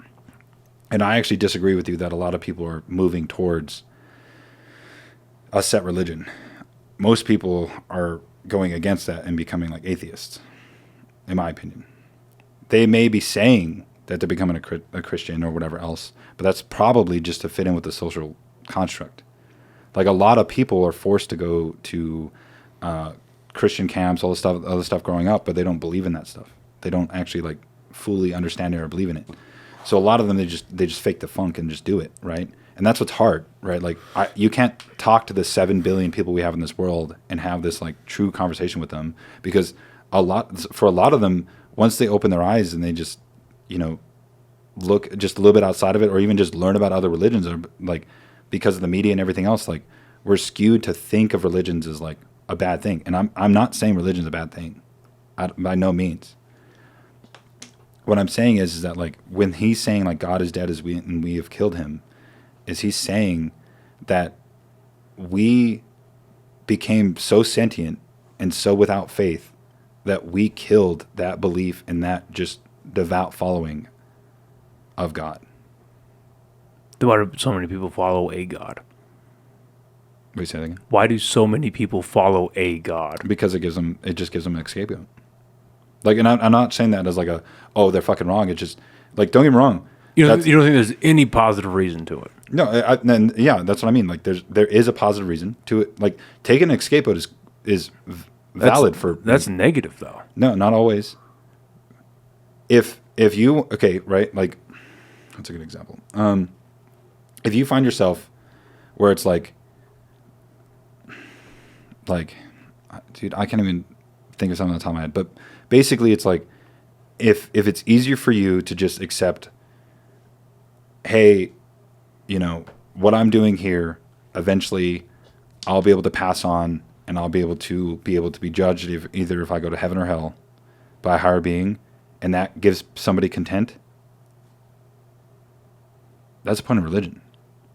And I actually disagree with you that a lot of people are moving towards a set religion. Most people are going against that and becoming like atheists, in my opinion. They may be saying that they're becoming a Christian or whatever else, but that's probably just to fit in with the social construct. Like a lot of people are forced to go to Christian camps, all this stuff, other stuff growing up, but they don't believe in that stuff. They don't actually like fully understand it or believe in it. So a lot of them, they just fake the funk and just do it, right? And that's what's hard, right? Like you can't talk to the 7 billion people we have in this world and have this like true conversation with them, because for a lot of them, once they open their eyes and they just, look just a little bit outside of it, or even just learn about other religions, or like because of the media and everything else, like we're skewed to think of religions as like a bad thing. And I'm not saying religion's a bad thing. by no means. What I'm saying is that like when he's saying like God is dead and we have killed him, is he's saying that we became so sentient and so without faith that we killed that belief and that just devout following of God. Why do so many people follow a God? Wait, say that again? Why do so many people follow a God? Because it just gives them an scapegoat. Like, and I'm not saying that as like they're fucking wrong. It's just like, don't get me wrong. You don't think there's any positive reason to it? No, yeah, that's what I mean. Like, there is a positive reason to it. Like, taking an scapegoat is valid for. That's negative though. No, not always. If you right, like, that's a good example. If you find yourself where it's like, dude, I can't even think of something on the top of my head, but basically it's like, if it's easier for you to just accept, hey, you know, what I'm doing here, eventually I'll be able to pass on and I'll be able to be judged either if I go to heaven or hell by a higher being, and that gives somebody content. That's the point of religion.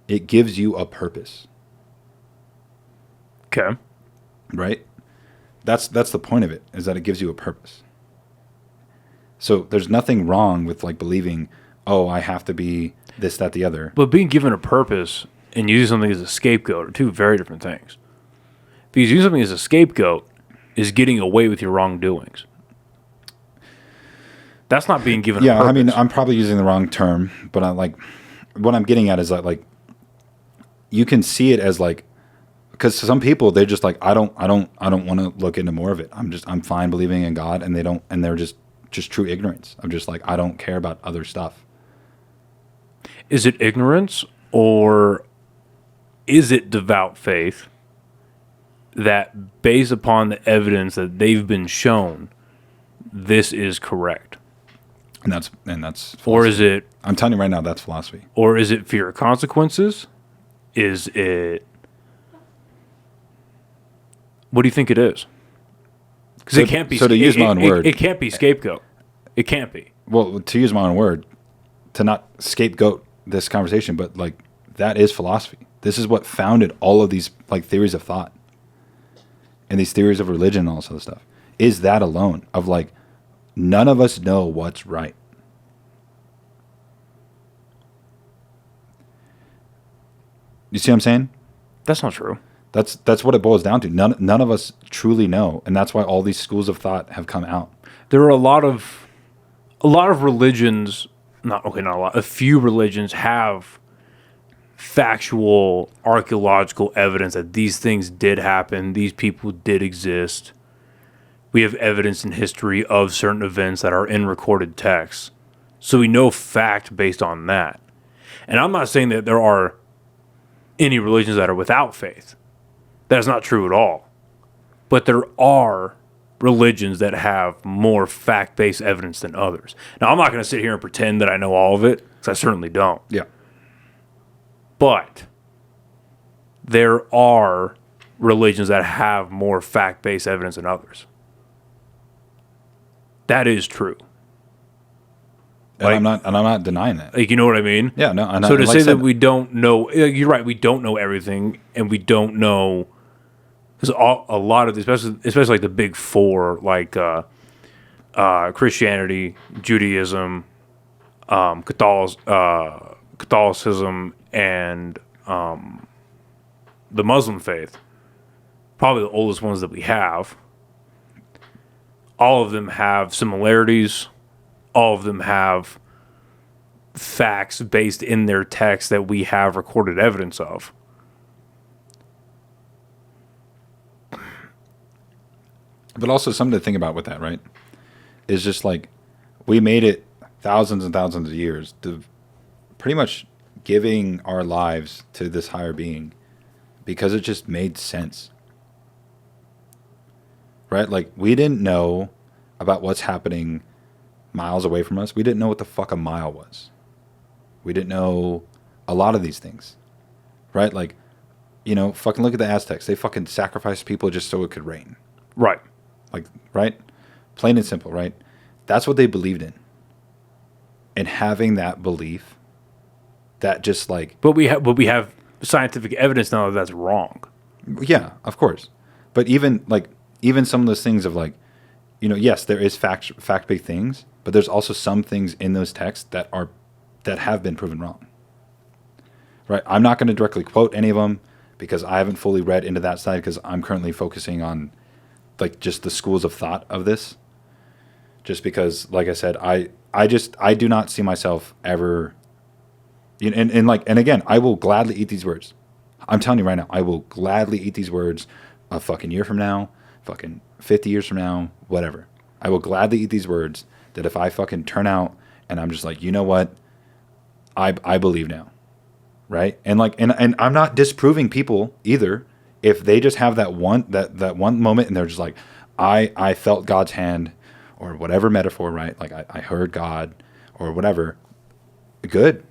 It gives you a purpose. Okay. Right? That's the point of it, is that it gives you a purpose. So there's nothing wrong with like believing, oh, I have to be this, that, the other. But being given a purpose and using something as a scapegoat are two very different things. Because using something as a scapegoat is getting away with your wrongdoings. That's not being given a purpose. I mean, I'm probably using the wrong term, but what I'm getting at is that like, you can see it as like, because some people, they're just like, I don't want to look into more of it. I'm fine believing in God, and they're just true ignorance. I'm just like, I don't care about other stuff. Is it ignorance, or is it devout faith that, based upon the evidence that they've been shown, this is correct? And that's philosophy. Or is it? I'm telling you right now, that's philosophy. Or is it fear of consequences? Is it? What do you think it is? Because it can't be. So to use my own word, it can't be scapegoat. It can't be. Well, to use my own word, to not scapegoat this conversation, but like that is philosophy. This is what founded all of these like theories of thought and these theories of religion and all this other stuff. Is that alone of like, none of us know what's right. You see what I'm saying? That's not true. That's what it boils down to. None of us truly know, and that's why all these schools of thought have come out. There are a lot of religions. Not a lot. A few religions have factual archaeological evidence that these things did happen. These people did exist. We have evidence in history of certain events that are in recorded texts. So we know fact based on that. And I'm not saying that there are any religions that are without faith. That's not true at all. But there are religions that have more fact-based evidence than others. Now, I'm not going to sit here and pretend that I know all of it, because I certainly don't. Yeah. But there are religions that have more fact-based evidence than others. That is true. And I'm not denying that. Like, you know what I mean? Yeah, no. So to say that we don't know, you're right. We don't know everything, and we don't know, because a lot of, especially like the big four, like Christianity, Judaism, Catholicism, and the Muslim faith, probably the oldest ones that we have. All of them have similarities. All of them have facts based in their text that we have recorded evidence of. But also something to think about with that, right? Is just like, we made it thousands and thousands of years to pretty much giving our lives to this higher being because it just made sense. Right? Like, we didn't know about what's happening miles away from us. We didn't know what the fuck a mile was. We didn't know a lot of these things. Right? Like, you know, fucking look at the Aztecs. They fucking sacrificed people just so it could rain. Right. Like, right? Plain and simple, right? That's what they believed in. And having that belief, that just like... But we have scientific evidence now that that's wrong. Yeah, of course. But even some of those things of like, you know, yes, there is fact-based things, but there's also some things in those texts that have been proven wrong. Right? I'm not going to directly quote any of them because I haven't fully read into that side because I'm currently focusing on like just the schools of thought of this. Just because, like I said, I do not see myself ever, and again, I will gladly eat these words. I'm telling you right now, I will gladly eat these words a fucking year from now, fucking 50 years from now, whatever. I will gladly eat these words that if I fucking turn out and I'm just like, you know what, I believe now, right? And I'm not disproving people either if they just have that one moment and they're just like, I felt God's hand. Or whatever metaphor, right? Like I heard God, or whatever. Good.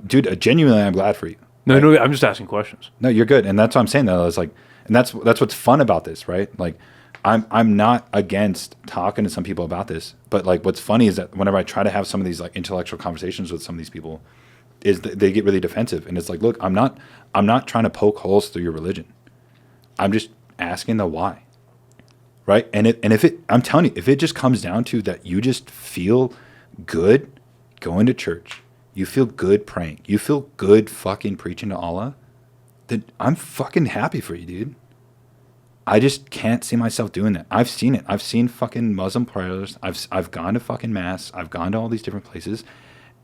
Dude. Genuinely, I'm glad for you. No, right? no, I'm just asking questions. No, you're good, and that's what I'm saying. Though, it's like, and that's what's fun about this, right? Like, I'm not against talking to some people about this, but like, what's funny is that whenever I try to have some of these like intellectual conversations with some of these people, is that they get really defensive, and it's like, look, I'm not trying to poke holes through your religion. I'm just asking the why. Right? I'm telling you, if it just comes down to that you just feel good going to church, you feel good praying, you feel good fucking preaching to Allah, then I'm fucking happy for you, dude. I just can't see myself doing that. I've seen it. I've seen fucking Muslim prayers. I've gone to fucking mass. I've gone to all these different places,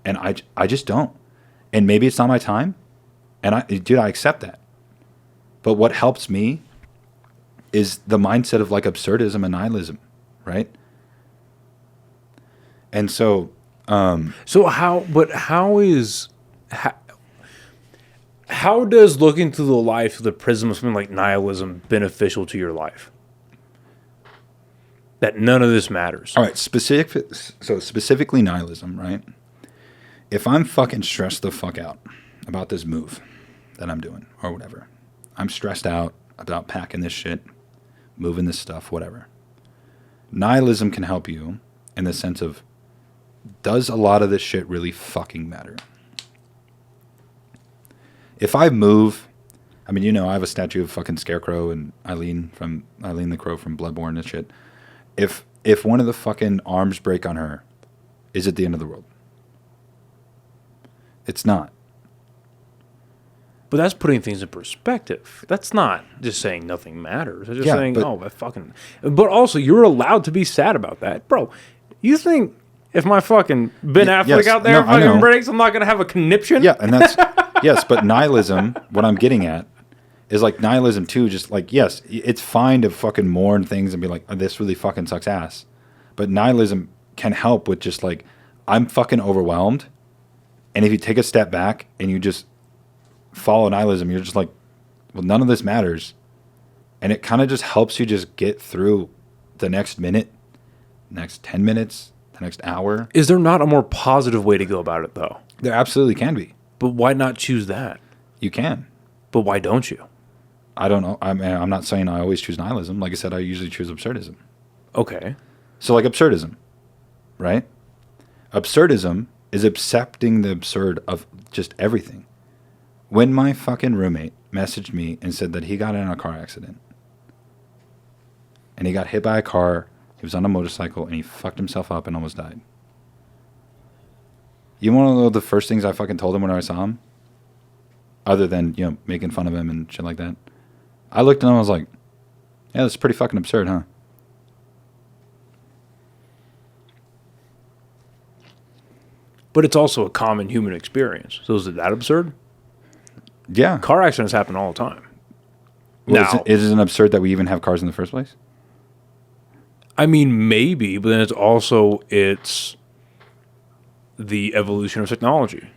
and I just don't. And maybe it's not my time, and I accept that. But what helps me is the mindset of like absurdism and nihilism, right? And so, how does looking through the life through the prism of something like nihilism beneficial to your life? That none of this matters. All right, specifically nihilism, right? If I'm fucking stressed the fuck out about this move that I'm doing or whatever, I'm stressed out about packing this shit, moving this stuff, whatever. Nihilism can help you in the sense of, does a lot of this shit really fucking matter? If I move, I mean, you know, I have a statue of fucking Scarecrow and Eileen the Crow from Bloodborne and shit. If one of the fucking arms break on her, is it the end of the world? It's not. But that's putting things in perspective. That's not just saying nothing matters. It's just saying, I fucking... But also, you're allowed to be sad about that. Bro, you think if my fucking Ben Affleck out there fucking breaks, I'm not going to have a conniption? Yeah, and that's... yes, but nihilism, what I'm getting at, is like nihilism too, just like, yes, it's fine to fucking mourn things and be like, oh, this really fucking sucks ass. But nihilism can help with just like, I'm fucking overwhelmed. And if you take a step back and you just follow nihilism, you're just like, well, none of this matters. And it kind of just helps you just get through the next minute, next 10 minutes, the next hour. Is there not a more positive way to go about it, though? There absolutely can be. But why not choose that? You can. But why don't you? I don't know. I'm not saying I always choose nihilism. Like I said, I usually choose absurdism. Okay. So like absurdism, right? Absurdism is accepting the absurd of just everything. When my fucking roommate messaged me and said that he got in a car accident and he got hit by a car, he was on a motorcycle and he fucked himself up and almost died. You want to know the first things I fucking told him when I saw him? Other than, you know, making fun of him and shit like that. I looked at him and I was like, yeah, that's pretty fucking absurd, huh? But it's also a common human experience. So is it that absurd? Yeah. Car accidents happen all the time. Well, now, is it absurd that we even have cars in the first place? I mean, maybe, but then it's the evolution of technology.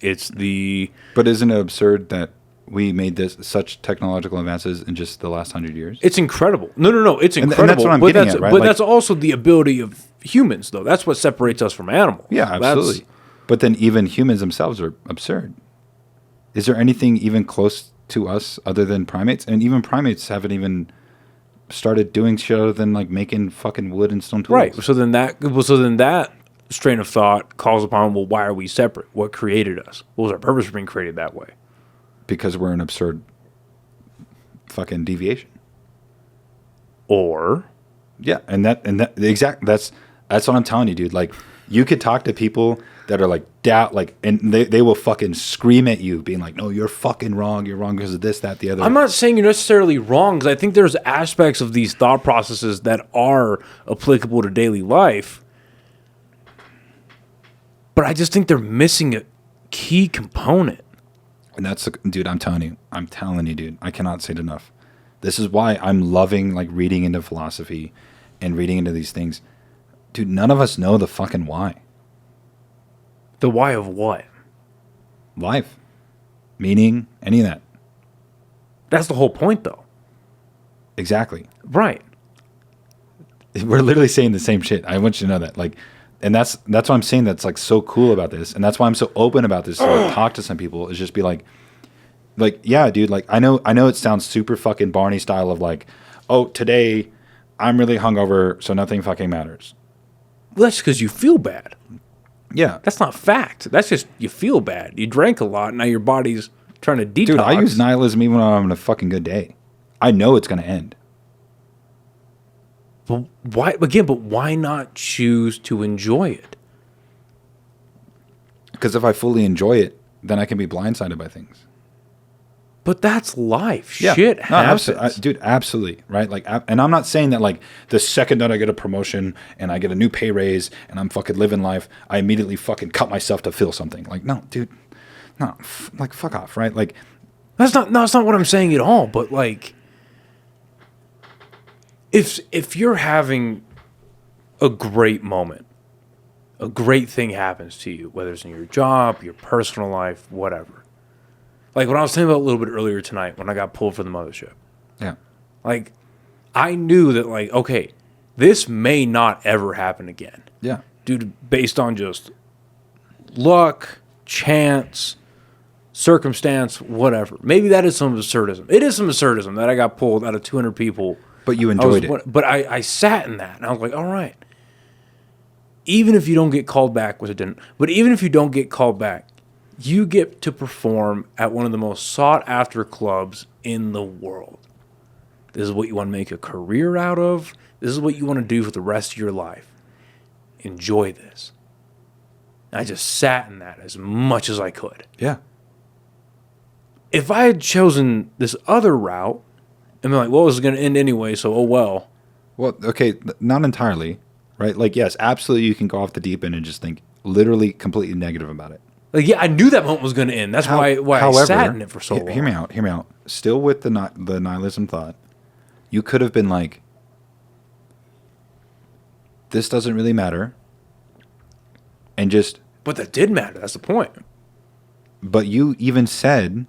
But isn't it absurd that we made such technological advances in just the last 100 years? It's incredible. No. It's incredible. And that's what I'm getting at, right? But that's also the ability of humans, though. That's what separates us from animals. Yeah, absolutely. But then even humans themselves are absurd. Is there anything even close to us other than primates? And even primates haven't even started doing shit other than like making fucking wood and stone tools. Right. So then that strain of thought calls upon, well, why are we separate? What created us? What was our purpose for being created that way? Because we're an absurd fucking deviation. Or yeah, that's what I'm telling you, dude. Like, you could talk to people that are like doubt, like, and they will fucking scream at you, being like, "No, you're fucking wrong. You're wrong because of this, that, the other." I'm not saying you're necessarily wrong, because I think there's aspects of these thought processes that are applicable to daily life, but I just think they're missing a key component. And that's, dude, I'm telling you, dude, I cannot say it enough. This is why I'm loving like reading into philosophy and reading into these things. Dude, none of us know the fucking why. The why of what? Life, meaning, any of that. That's the whole point, though. Exactly. Right. We're literally saying the same shit. I want you to know that. Like, and that's what I'm saying that's like so cool about this. And that's why I'm so open about this. So I talk to some people is just be like, yeah, dude, like I know it sounds super fucking Barney style of like, oh, today I'm really hungover, so nothing fucking matters. Well, that's because you feel bad. Yeah. That's not fact. That's just you feel bad. You drank a lot, now your body's trying to detox. Dude, I use nihilism even when I'm having a fucking good day. I know it's gonna end. But why not choose to enjoy it? Because if I fully enjoy it, then I can be blindsided by things. But that's life. Yeah. Shit happens. Dude, absolutely. Right? Like, and I'm not saying that like the second that I get a promotion and I get a new pay raise and I'm fucking living life, I immediately fucking cut myself to feel something. Like, no, dude, no, like fuck off, right? Like, that's not what I'm saying at all. But like, if you're having a great moment, a great thing happens to you, whether it's in your job, your personal life, whatever. Like what I was saying about a little bit earlier tonight when I got pulled from the mothership. yeah. Like, I knew that, like, okay, this may not ever happen again. Yeah. Based on just luck, chance, circumstance, whatever. Maybe that is some absurdism. It is some absurdism that I got pulled out of 200 people. But you enjoyed it. But I sat in that, and I was like, all right. Even if you don't get called back, which I didn't, but even if you don't get called back, you get to perform at one of the most sought-after clubs in the world. This is what you want to make a career out of. This is what you want to do for the rest of your life. Enjoy this. And I just sat in that as much as I could. Yeah. If I had chosen this other route, and been like, well, this is going to end anyway, so oh well. Well, okay, not entirely, right? Like, yes, absolutely you can go off the deep end and just think literally completely negative about it. Like, yeah, I knew that moment was going to end. That's why I sat in it for so long. Hear me out. Still with the nihilism thought, you could have been like, this doesn't really matter. And just... But that did matter. That's the point. But you even said,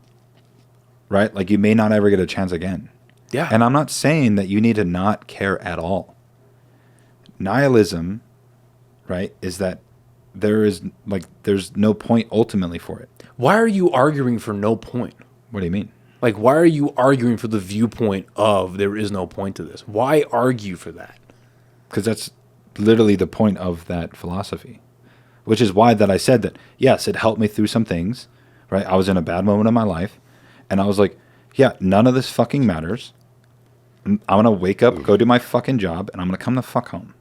right, like you may not ever get a chance again. Yeah. And I'm not saying that you need to not care at all. Nihilism, right, is that there's no point ultimately for it. Why are you arguing for no point? What do you mean? Like, why are you arguing for the viewpoint of there is no point to this? Why argue for that? Because that's literally the point of that philosophy. Which is why that I said that, yes, it helped me through some things, right? I was in a bad moment of my life, and I was like, yeah, none of this fucking matters. I'm going to wake up, go do my fucking job, and I'm going to come the fuck home.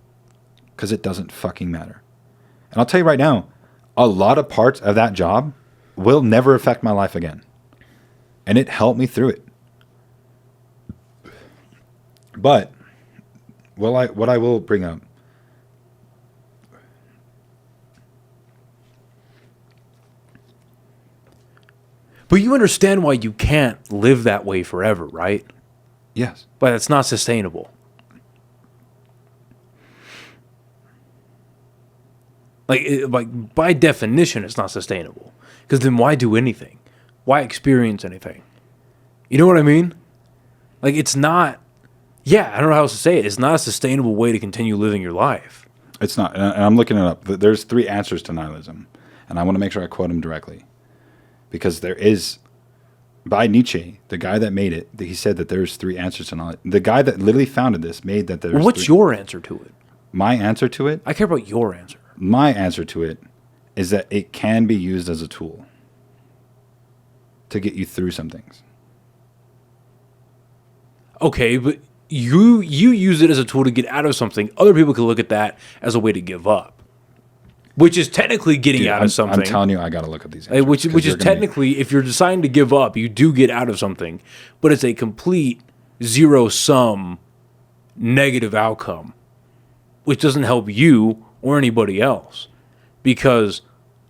Because it doesn't fucking matter. And I'll tell you right now, a lot of parts of that job will never affect my life again. And it helped me through it. But what I will bring up, but you understand why you can't live that way forever, right? yes. But it's not sustainable. Like by definition, it's not sustainable. Because then why do anything? Why experience anything? You know what I mean? Like, it's not... Yeah, I don't know how else to say it. It's not a sustainable way to continue living your life. It's not. And I'm looking it up. There's 3 answers to nihilism. And I want to make sure I quote them directly. Because there is by Nietzsche, the guy that made it, he said that there's 3 answers to knowledge. The guy that literally founded this made that there's. What's your answer to it? My answer to it? I care about your answer. My answer to it is that it can be used as a tool to get you through some things. Okay, but you use it as a tool to get out of something. Other people could look at that as a way to give up, which is technically getting out of something. I'm telling you, I got to look at these answers. Which is technically, if you're deciding to give up, you do get out of something, but it's a complete zero-sum negative outcome, which doesn't help you or anybody else. Because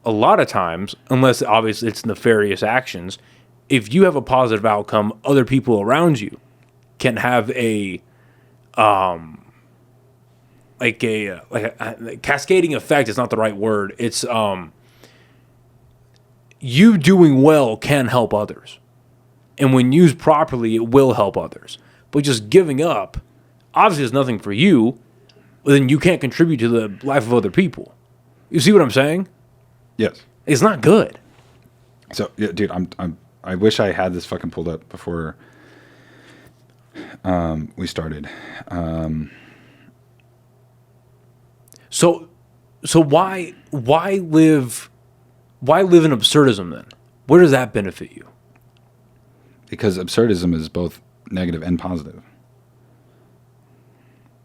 a lot of times, unless obviously it's nefarious actions, if you have a positive outcome, other people around you can have a cascading effect is not the right word. It's you doing well can help others. And when used properly, it will help others. But just giving up obviously is nothing for you, then you can't contribute to the life of other people. You see what I'm saying? Yes. It's not good. So, yeah, dude, I wish I had this fucking pulled up before we started. So why live in absurdism then? Where does that benefit you? Because absurdism is both negative and positive.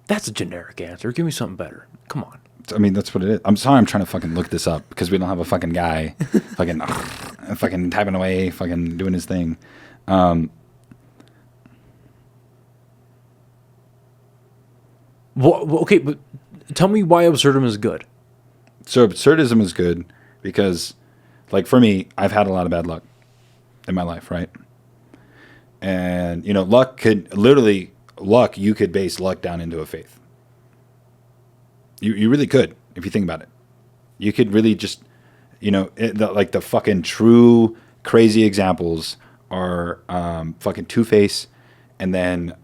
That's a generic answer. Give me something better. Come on. I mean, that's what it is. I'm sorry I'm trying to fucking look this up because we don't have a fucking guy fucking typing away, fucking doing his thing. Well, okay, but tell me why absurdism is good. So absurdism is good because, like, for me, I've had a lot of bad luck in my life, right? And, you know, you could base luck down into a faith. You really could, if you think about it. You could really just, you know, the fucking true crazy examples are fucking Two-Face and then,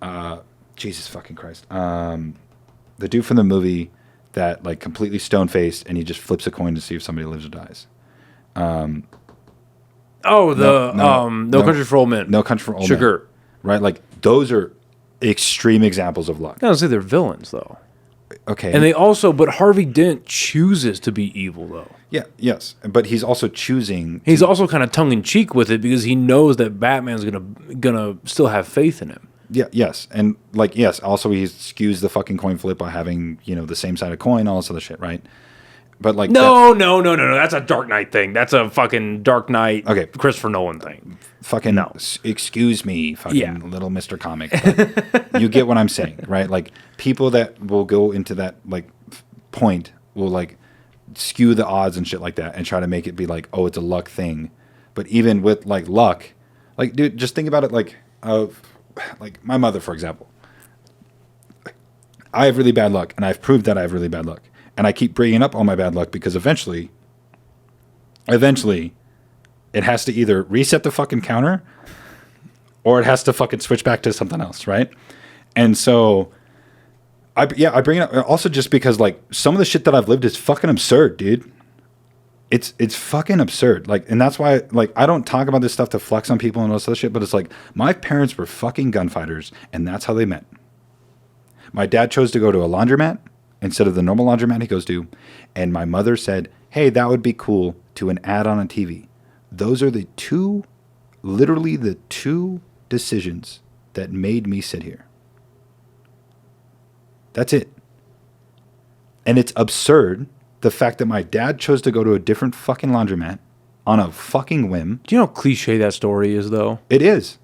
Jesus fucking Christ, the dude from the movie that, like, completely stone-faced and he just flips a coin to see if somebody lives or dies. No Country for Old Men. No Country for Old Men. Sugar. Right? Like, those are extreme examples of luck. I don't say they're villains, though. Okay. And but Harvey Dent chooses to be evil, though. Yeah, yes. But he's also choosing... He's also kind of tongue-in-cheek with it because he knows that Batman's gonna still have faith in him. Yeah, yes. And, like, yes, also he skews the fucking coin flip by having, you know, the same side of coin, all this other shit, right? But, like... No. That's a Dark Knight thing. That's a fucking Dark Knight, Christopher Nolan thing. Fucking... No. Excuse me, fucking little Mr. Comic. But you get what I'm saying, right? Like, people that will go into that, like, point will, like, skew the odds and shit like that and try to make it be like, oh, it's a luck thing. But even with, like, luck... Like, dude, just think about it, like my mother, for example. I have really bad luck, and I've proved that I have really bad luck. And I keep bringing up all my bad luck because eventually, it has to either reset the fucking counter or it has to fucking switch back to something else, right? And so, I bring it up also just because, like, some of the shit that I've lived is fucking absurd, dude. It's fucking absurd. Like, and that's why, like, I don't talk about this stuff to flex on people and all this other shit, but it's like, my parents were fucking gunfighters, and that's how they met. My dad chose to go to a laundromat instead of the normal laundromat he goes to, and my mother said, hey, that would be cool, to an ad on a TV. Those are literally the two decisions that made me sit here. That's it. And it's absurd, the fact that my dad chose to go to a different fucking laundromat on a fucking whim. Do you know how cliche that story is, though? It is.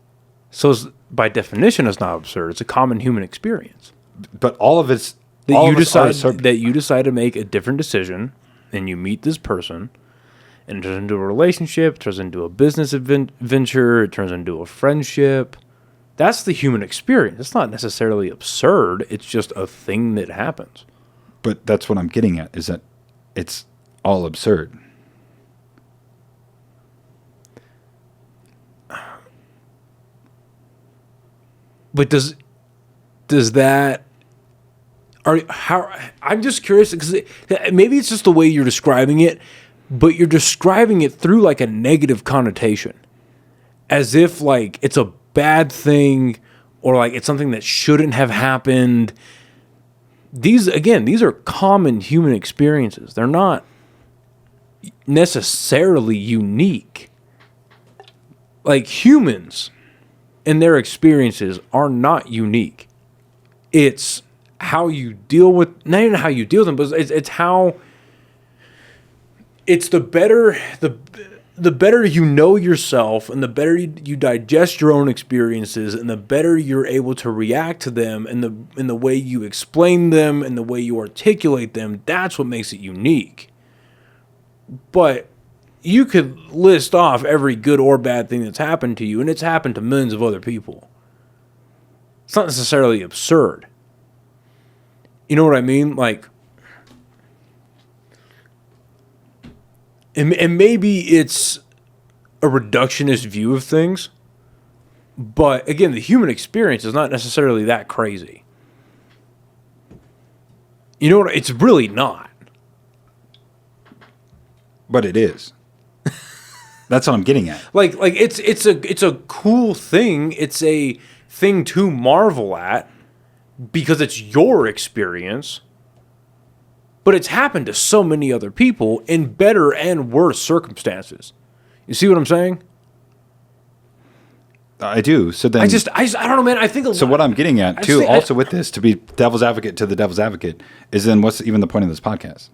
So by definition, it's not absurd. It's a common human experience. But all of it's... That you decide to make a different decision, and you meet this person, and it turns into a relationship, it turns into a business venture, it turns into a friendship. That's the human experience. It's not necessarily absurd. It's just a thing that happens. But that's what I'm getting at, is that it's all absurd. But does that... I'm just curious, because maybe it's just the way you're describing it, but you're describing it through, like, a negative connotation. as if like it's a bad thing or like it's something that shouldn't have happened. These are common human experiences. They're not necessarily unique. Like humans and their experiences are not unique. It's how you deal with, not even how you deal with them, but it's how, it's the better you know yourself and the better you digest your own experiences and the better you're able to react to them and the way you explain them and the way you articulate them, that's what makes it unique. But you could list off every good or bad thing that's happened to you, and it's happened to millions of other people. It's not necessarily absurd. You know what I mean? Like, and maybe it's a reductionist view of things, but again, the human experience is not necessarily that crazy. You know what? It's really not. But it is. That's what I'm getting at. Like it's a cool thing. It's a thing to marvel at because it's your experience. But it's happened to so many other people in better and worse circumstances. You see what I'm saying? I do. So then I don't know, man. I think so. What I'm getting at too, also with this, to be devil's advocate to the devil's advocate, is then what's even the point of this podcast?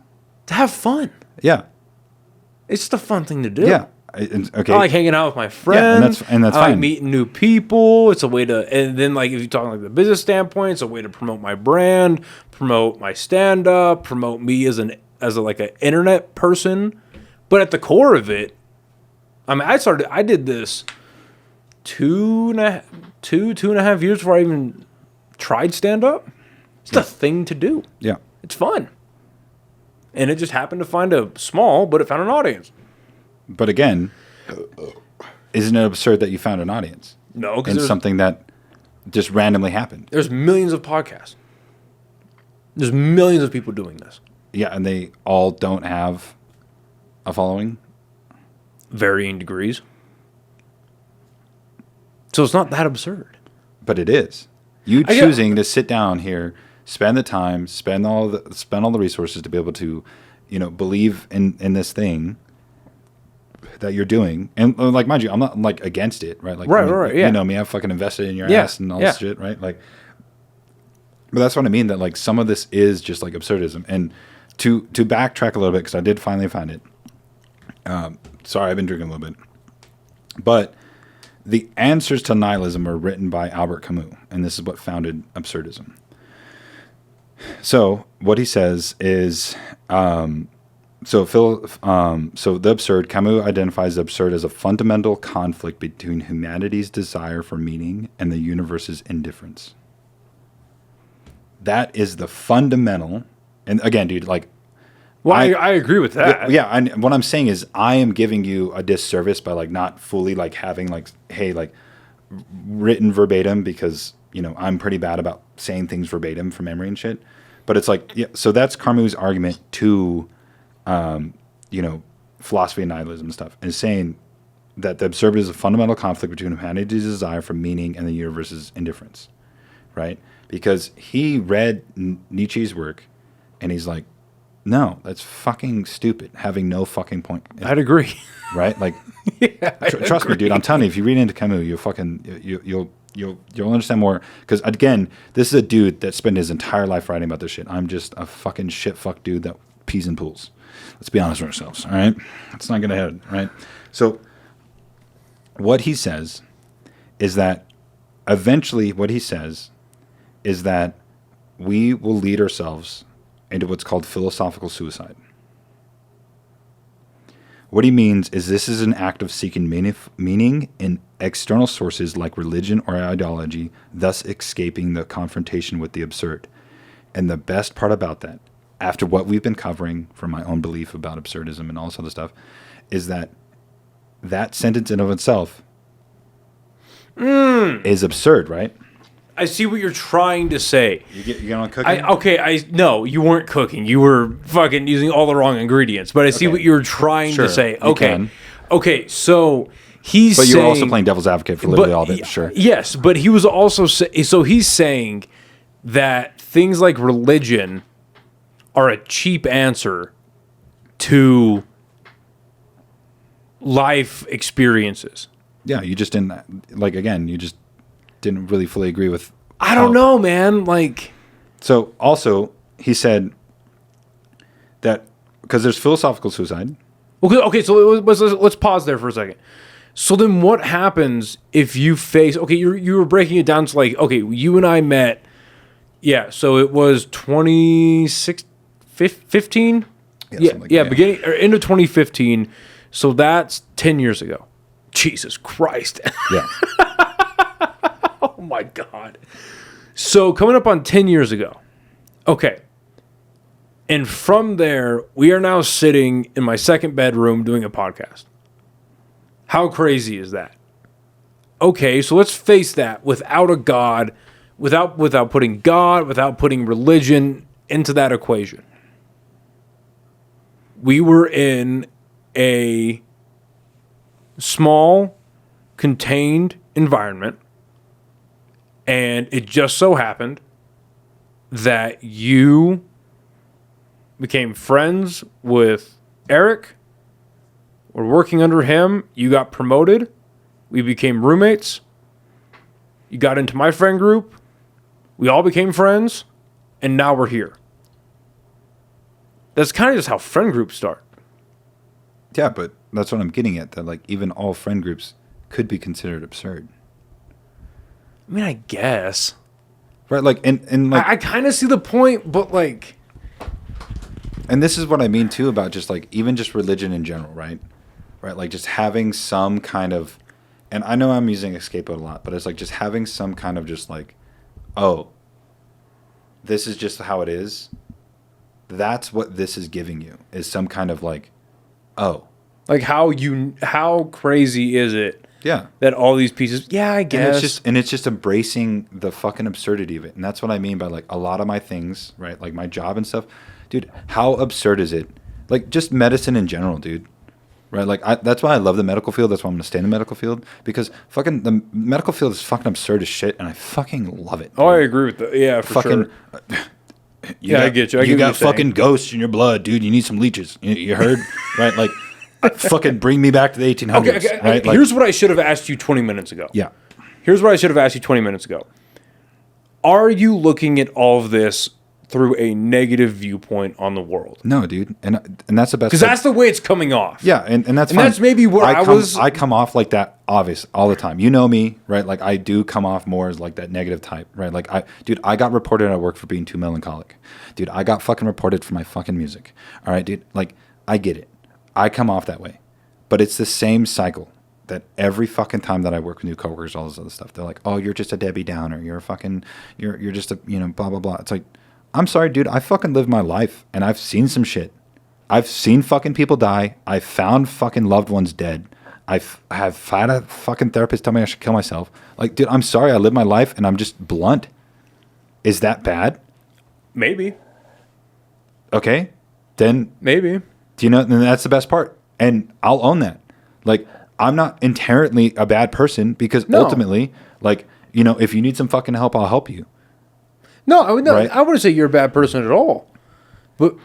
To have fun. Yeah, it's just a fun thing to do. Yeah. Okay. I like hanging out with my friends. Yeah, and that's I like fine. meeting new people. It's a way to, and then like if you talk like the business standpoint, it's a way to promote my brand, promote my stand up, promote me as an internet person. But at the core of it, I mean, I did this two and a half years before I even tried stand up. It's a thing to do. Yeah, it's fun, and it just happened to find a small, but it found an audience. But again, isn't it absurd that you found an audience? No, because it's something that just randomly happened. There's millions of podcasts. There's millions of people doing this. Yeah, and they all don't have a following? Varying degrees. So it's not that absurd. But it is. You choosing to sit down here, spend the time, spend all the resources to be able to, believe in this thing that you're doing, and like, mind you, I'm not like against it, right? Like, right, yeah. You know me, I've fucking invested in your ass and all this shit, right? Like, but that's what I mean. That like some of this is just like absurdism. And to backtrack a little bit, because I did finally find it. Sorry, I've been drinking a little bit, but the answers to nihilism are written by Albert Camus, and this is what founded absurdism. So what he says is. So the absurd, Camus identifies the absurd as a fundamental conflict between humanity's desire for meaning and the universe's indifference. That is the fundamental, and again, dude, like, well, I agree with that. Yeah, and what I'm saying is, I am giving you a disservice by like not fully like having like, hey, like written verbatim, because I'm pretty bad about saying things verbatim from memory and shit. But it's like, yeah, so that's Camus' argument to. Philosophy and nihilism and stuff, and saying that the absurd is a fundamental conflict between humanity's desire for meaning and the universe's indifference, right? Because he read Nietzsche's work, and he's like, no, that's fucking stupid, having no fucking point. I'd agree. Right? Like, trust me, dude, I'm telling you, if you read into Camus, you'll understand more. Because again, this is a dude that spent his entire life writing about this shit. I'm just a fucking shit fuck dude that pees in pools. Let's be honest with ourselves, all right? Let's not get ahead, right? So what he says is that eventually we will lead ourselves into what's called philosophical suicide. What he means is this is an act of seeking meaning in external sources like religion or ideology, thus escaping the confrontation with the absurd. And the best part about that, after what we've been covering from my own belief about absurdism and all this other stuff, is that sentence in of itself is absurd, right? I see what you're trying to say. You get on cooking? No, you weren't cooking. You were fucking using all the wrong ingredients. But I see what you're trying to say. Okay, so he's But saying, you're also playing devil's advocate for literally all of it, sure. Yes, but he was also so he's saying that things like religion are a cheap answer to life experiences. Yeah, you just didn't, like, again, you just didn't really fully agree with. I don't know, man. Like, so also he said that because there's philosophical suicide. okay, so let's pause there for a second. So then what happens if you face, okay, you were breaking it down to like, okay, you and I met, yeah, so it was 2015? Yeah, beginning or end of 2015. So that's 10 years ago. Jesus Christ. Yeah. Oh my God. So coming up on 10 years ago. Okay. And from there, we are now sitting in my second bedroom doing a podcast. How crazy is that? Okay, so let's face that without a God, without putting God, without putting religion into that equation. We were in a small, contained environment, and it just so happened that you became friends with Eric. We're working under him. You got promoted. We became roommates. You got into my friend group. We all became friends, and now we're here. That's kind of just how friend groups start. Yeah, but that's what I'm getting at. That like even all friend groups could be considered absurd. I mean, I guess. Right, like and like I kind of see the point, but like, and this is what I mean too about just like even just religion in general, right? Right, like just having some kind of, and I know I'm using escape a lot, but it's like just having some kind of just like, oh, this is just how it is. That's what this is giving you is some kind of like, oh, like how crazy is it? Yeah, that all these pieces. Yeah, I guess. And it's just embracing the fucking absurdity of it, and that's what I mean by like a lot of my things, right? Like my job and stuff, dude. How absurd is it? Like just medicine in general, dude. Right? Like that's why I love the medical field. That's why I'm gonna stay in the medical field because fucking the medical field is fucking absurd as shit, and I fucking love it. Dude. Oh, I agree with that. Yeah, for fucking, sure. I get you. You got fucking ghosts in your blood, dude. You need some leeches. You heard? Right? Like, fucking bring me back to the 1800s. Okay. Right? Like, here's what I should have asked you 20 minutes ago. Yeah. Here's what I should have asked you 20 minutes ago. Are you looking at all of this through a negative viewpoint on the world? No, dude. And that's the best. Because that's the way it's coming off. Yeah, and that's fine. That's maybe where I come off like that, obvious, all the time. You know me, right? Like, I do come off more as like that negative type, right? Like, I got reported at work for being too melancholic. Dude, I got fucking reported for my fucking music. All right, dude? Like, I get it. I come off that way. But it's the same cycle that every fucking time that I work with new coworkers, all this other stuff, they're like, oh, you're just a Debbie Downer. You're a fucking, you're just a, blah, blah, blah. It's like, I'm sorry, dude. I fucking lived my life and I've seen some shit. I've seen fucking people die. I've found fucking loved ones dead. I've had a fucking therapist tell me I should kill myself. Like, dude, I'm sorry. I live my life and I'm just blunt. Is that bad? Maybe. Okay. Then. Maybe. Do you know? And that's the best part. And I'll own that. Like, I'm not inherently a bad person because ultimately, like, if you need some fucking help, I'll help you. No, I wouldn't say you're a bad person at all. But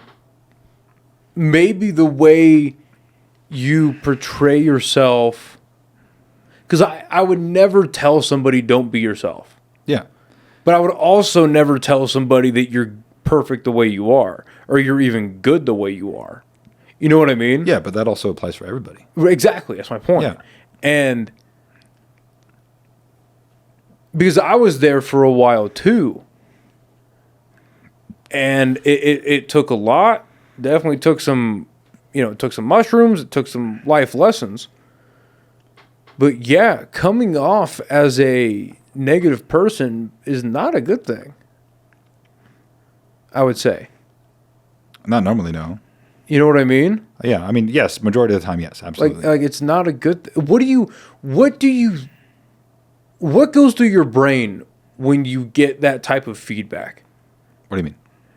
maybe the way you portray yourself, because I would never tell somebody don't be yourself. Yeah. But I would also never tell somebody that you're perfect the way you are or you're even good the way you are. You know what I mean? Yeah, but that also applies for everybody. Exactly. That's my point. Yeah. And because I was there for a while too. And it took a lot. Definitely took some, it took some mushrooms. It took some life lessons. But yeah, coming off as a negative person is not a good thing. I would say. Not normally, no. You know what I mean? Yeah, I mean, yes, majority of the time, yes, absolutely. Like it's not a good. What goes through your brain when you get that type of feedback? What do you mean?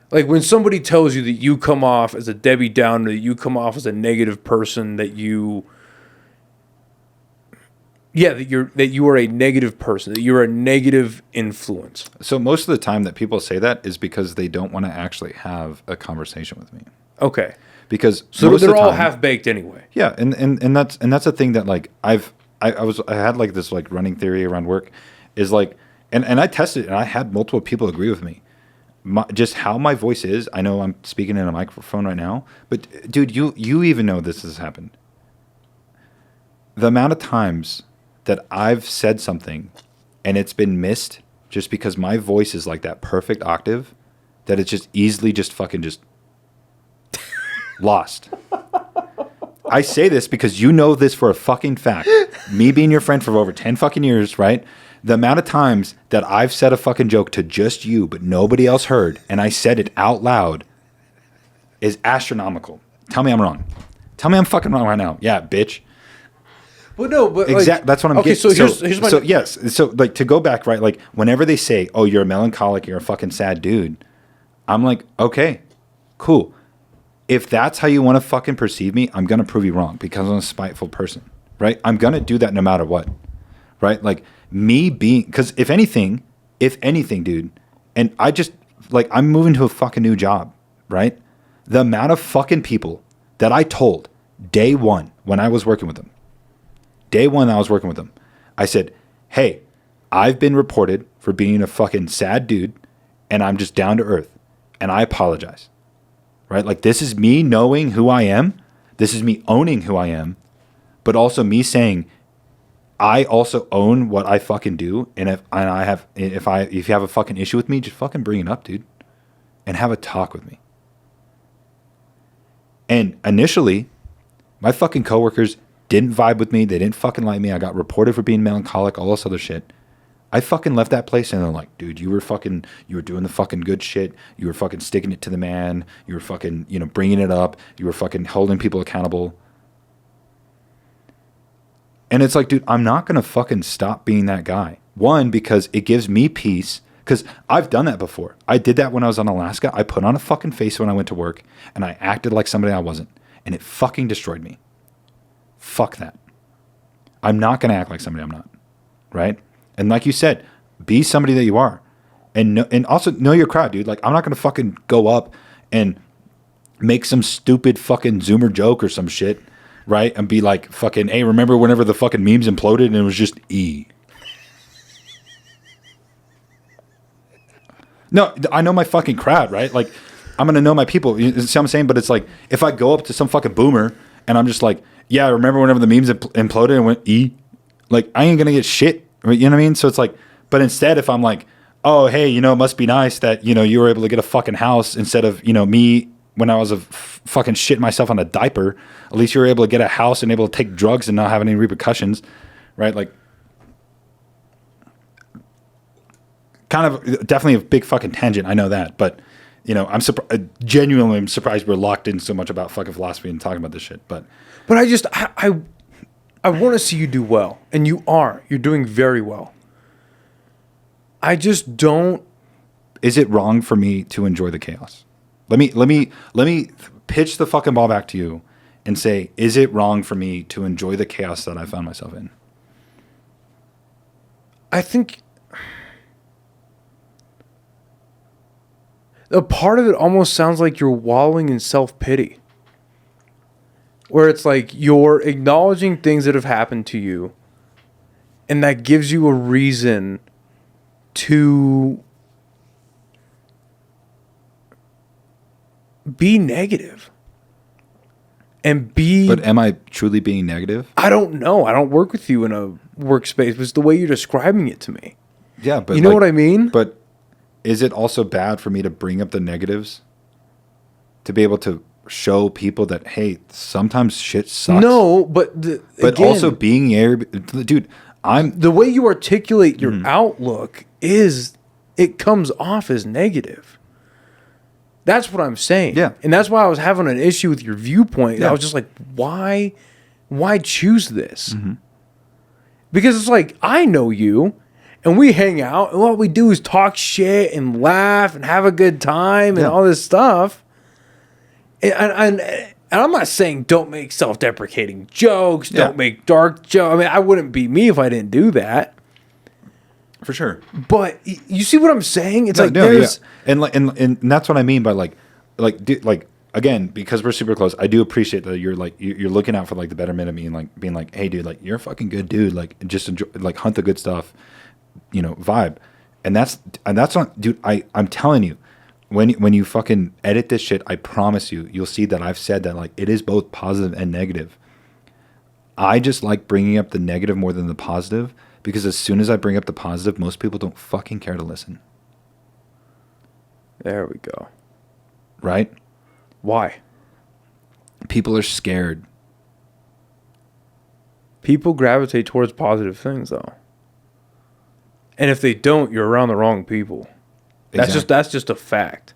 Like when somebody tells you that you come off as a Debbie Downer, that you come off as a negative person, that you Yeah, that you are a negative person, that you're a negative influence. So most of the time that people say that is because they don't want to actually have a conversation with me. Okay. Because so most they're of the all time, half baked anyway. Yeah, and that's a thing that like I had like this like running theory around work is like and I tested it and I had multiple people agree with me. Just how my voice is. I know I'm speaking in a microphone right now, but dude, you even know this has happened. The amount of times that I've said something and it's been missed just because my voice is like that perfect octave that it's just easily just fucking just lost. I say this because you know this for a fucking fact. Me being your friend for over 10 fucking years, right? The amount of times that I've said a fucking joke to just you, but nobody else heard, and I said it out loud is astronomical. Tell me I'm wrong. Tell me I'm fucking wrong right now. Yeah, bitch. Well, no, but exactly. That's what I'm getting. Okay, so here's my... So yes. So like to go back, right? Like whenever they say, "Oh, you're a melancholic, you're a fucking sad dude," I'm like, okay, cool. If that's how you want to fucking perceive me, I'm gonna prove you wrong because I'm a spiteful person, right? I'm gonna do that no matter what, right? Like me being, because if anything, dude, and I just like I'm moving to a fucking new job, right? The amount of fucking people that I told day one when I was working with them. Day one I was working with them, I said, hey, I've been reported for being a fucking sad dude and I'm just down to earth and I apologize, right? Like this is me knowing who I am. This is me owning who I am, but also me saying I also own what I fucking do. And if you have a fucking issue with me, just fucking bring it up, dude, and have a talk with me. And initially my fucking coworkers didn't vibe with me. They didn't fucking like me. I got reported for being melancholic, all this other shit. I fucking left that place and they're like, dude, you were doing the fucking good shit. You were fucking sticking it to the man. You were fucking, bringing it up. You were fucking holding people accountable. And it's like, dude, I'm not going to fucking stop being that guy. One, because it gives me peace. Because I've done that before. I did that when I was in Alaska. I put on a fucking face when I went to work and I acted like somebody I wasn't. And it fucking destroyed me. Fuck that. I'm not going to act like somebody I'm not, right? And like you said, be somebody that you are. And also know your crowd, dude. Like, I'm not going to fucking go up and make some stupid fucking Zoomer joke or some shit, right? And be like, fucking, hey, remember whenever the fucking memes imploded and it was just E? No, I know my fucking crowd, right? Like, I'm going to know my people. You see what I'm saying? But it's like, if I go up to some fucking boomer and I'm just like, yeah, remember whenever the memes imploded and went E? Like, I ain't going to get shit. You know what I mean? So it's like, but instead, if I'm like, oh, hey, it must be nice that, you were able to get a fucking house instead of, me when I was fucking shitting myself on a diaper. At least you were able to get a house and able to take drugs and not have any repercussions, right? Like, kind of definitely a big fucking tangent. I know that. But, I'm genuinely am surprised we're locked in so much about fucking philosophy and talking about this shit. But I want to see you do well, and you are. You're doing very well. I just don't. Is it wrong for me to enjoy the chaos? Let me pitch the fucking ball back to you and say, is it wrong for me to enjoy the chaos that I found myself in? I think a part of it almost sounds like you're wallowing in self-pity. Where it's like you're acknowledging things that have happened to you, and that gives you a reason to be negative. But am I truly being negative? I don't know. I don't work with you in a workspace, but it's the way you're describing it to me. Yeah, but you know what I mean? But is it also bad for me to bring up the negatives? To be able to show people that, hey, sometimes shit sucks. No, but again, also being here, dude, the way you articulate your outlook it comes off as negative. That's what I'm saying. Yeah. And that's why I was having an issue with your viewpoint. Yeah. I was just like, why choose this? Mm-hmm. Because it's like, I know you and we hang out and what we do is talk shit and laugh and have a good time and all this stuff. And And I'm not saying don't make self-deprecating jokes, don't make dark jokes. I mean, I wouldn't be me if I didn't do that. For sure. But you see what I'm saying? It's there's and that's what I mean by like again, because we're super close, I do appreciate that you're like you're looking out for like the betterment of me and like being like, hey dude, like you're a fucking good dude, like just enjoy, like hunt the good stuff, vibe. And that's not, dude, I'm telling you, when you fucking edit this shit, I promise you'll see that I've said that like it is both positive and negative. I just like bringing up the negative more than the positive, because as soon as I bring up the positive, most people don't fucking care to listen. There we go. Right? Why? People are scared. People gravitate towards positive things, though. And if they don't, you're around the wrong people. That's just a fact.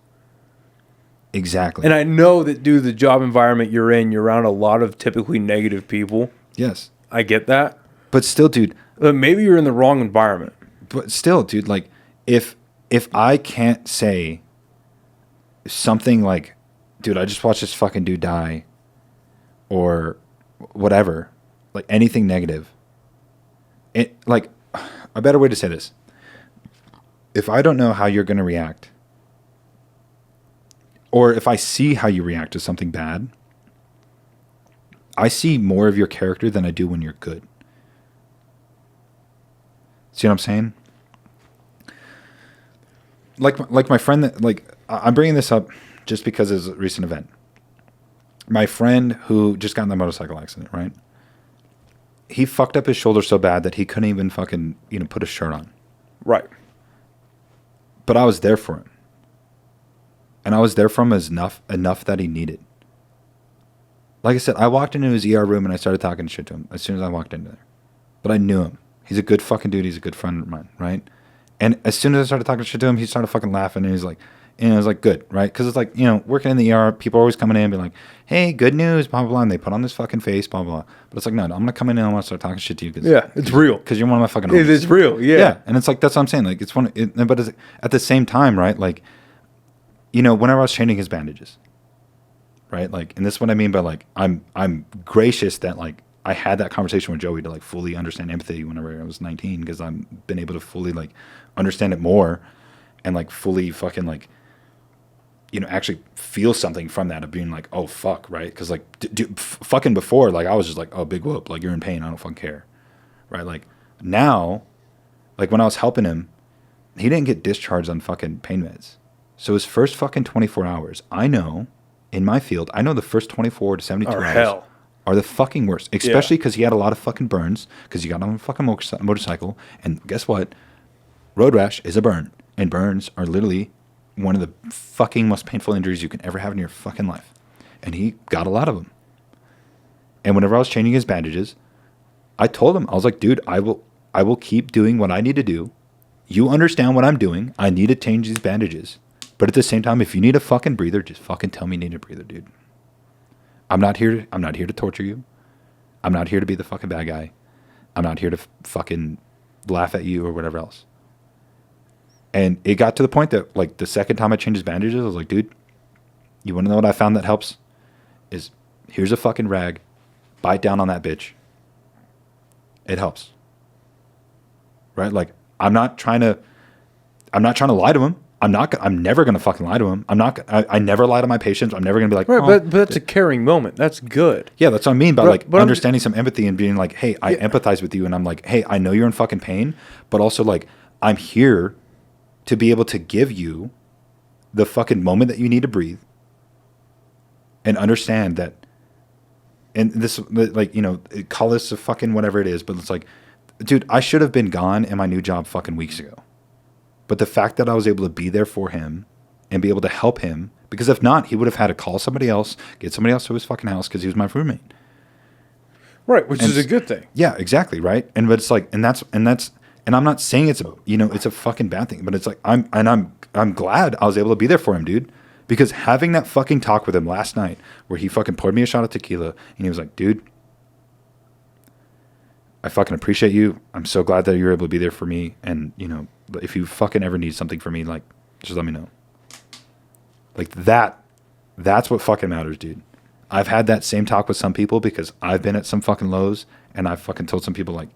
Exactly. And I know that due to the job environment you're in, you're around a lot of typically negative people. Yes. I get that. But still, dude. Maybe you're in the wrong environment. But still, dude, like, if I can't say something like, dude, I just watched this fucking dude die, or whatever, like anything negative, like, a better way to say this, if I don't know how you're going to react, or if I see how you react to something bad, I see more of your character than I do when you're good. See what I'm saying? Like my friend that, like, I'm bringing this up just because it's a recent event. My friend who just got in the motorcycle accident, right? He fucked up his shoulder so bad that he couldn't even fucking, put a shirt on. Right. But I was there for him. And I was there for him enough that he needed. Like I said, I walked into his ER room and I started talking shit to him as soon as I walked into there. But I knew him. He's a good fucking dude. He's a good friend of mine, right? And as soon as I started talking shit to him, he started fucking laughing, and he's like, and I was like, good, right? Because it's like, working in the ER, people are always coming in and being like, hey, good news, blah, blah, blah. And they put on this fucking face, blah, blah, blah. But it's like, no, I'm going to come in and I'm going to start talking shit to you. It's real. Because you're one of my fucking homies. It is real, yeah. Yeah, and it's like, that's what I'm saying. Like, it's one, but it's, at the same time, right? Like, whenever I was changing his bandages, right? Like, and this is what I mean by like, I'm gracious that like, I had that conversation with Joey to like fully understand empathy whenever I was 19, because I've been able to fully like understand it more and like fully fucking like, actually feel something from that of being like, oh fuck, right? Because like fucking before, like I was just like, oh big whoop, like you're in pain, I don't fucking care, right? Like now, like when I was helping him, he didn't get discharged on fucking pain meds. So his first fucking 24 hours, I know in my field, I know the first 24 to 72 hours are the fucking worst, especially because he had a lot of fucking burns because he got on a fucking motorcycle. And guess what? Road rash is a burn, and burns are literally one of the fucking most painful injuries you can ever have in your fucking life. And he got a lot of them. And whenever I was changing his bandages, I told him, I was like, dude, I will keep doing what I need to do. You understand what I'm doing. I need to change these bandages. But at the same time, if you need a fucking breather, just fucking tell me you need a breather, dude. I'm not here to torture you. I'm not here to be the fucking bad guy. I'm not here to fucking laugh at you or whatever else. And it got to the point that like the second time I changed his bandages, I was like, dude, you want to know what I found that helps? Is here's a fucking rag. Bite down on that bitch. It helps. Right? Like I'm not trying to lie to him. I'm never going to fucking lie to him. I never lie to my patients. I'm never going to be like, right, but that's a caring moment. That's good. Yeah, that's what I mean by but understanding some empathy and being like, hey, I empathize with you. And I'm like, hey, I know you're in fucking pain, but also like, I'm here to be able to give you the fucking moment that you need to breathe and understand that. And this, like, call this a fucking whatever it is, but it's like, dude, I should have been gone in my new job fucking weeks ago. But the fact that I was able to be there for him and be able to help him, because if not, he would have had to call somebody else, get somebody else to his fucking house because he was my roommate. Right, which is a good thing. Yeah, exactly, right? And but it's like, and I'm not saying it's a fucking bad thing, but it's like I'm glad I was able to be there for him, dude. Because having that fucking talk with him last night where he fucking poured me a shot of tequila and he was like, dude, I fucking appreciate you. I'm so glad that you're able to be there for me. And, if you fucking ever need something from me, like, just let me know. Like that's what fucking matters, dude. I've had that same talk with some people because I've been at some fucking lows and I've fucking told some people like,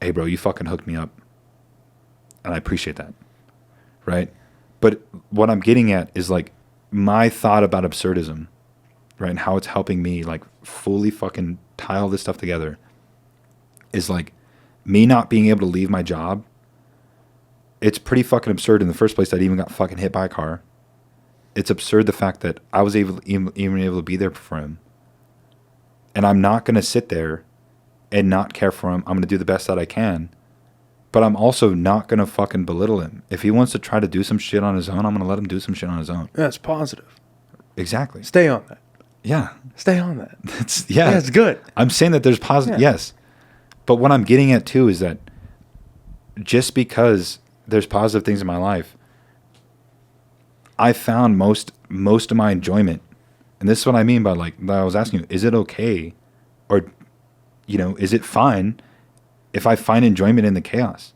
hey bro, you fucking hooked me up. And I appreciate that. Right? But what I'm getting at is like my thought about absurdism, right? And how it's helping me like fully fucking tie all this stuff together is like me not being able to leave my job. It's pretty fucking absurd in the first place that I even got fucking hit by a car. It's absurd the fact that I was even able to be there for him. And I'm not going to sit there and not care for him. I'm going to do the best that I can. But I'm also not going to fucking belittle him. If he wants to try to do some shit on his own, I'm going to let him do some shit on his own. That's positive. Exactly. Stay on that. Yeah. Stay on that. Yeah, it's good. I'm saying that there's positive, yes. But what I'm getting at too is that just because there's positive things in my life, I found most of my enjoyment, and this is what I mean by like, I was asking you, is it okay, or, you know, is it fine if I find enjoyment in the chaos?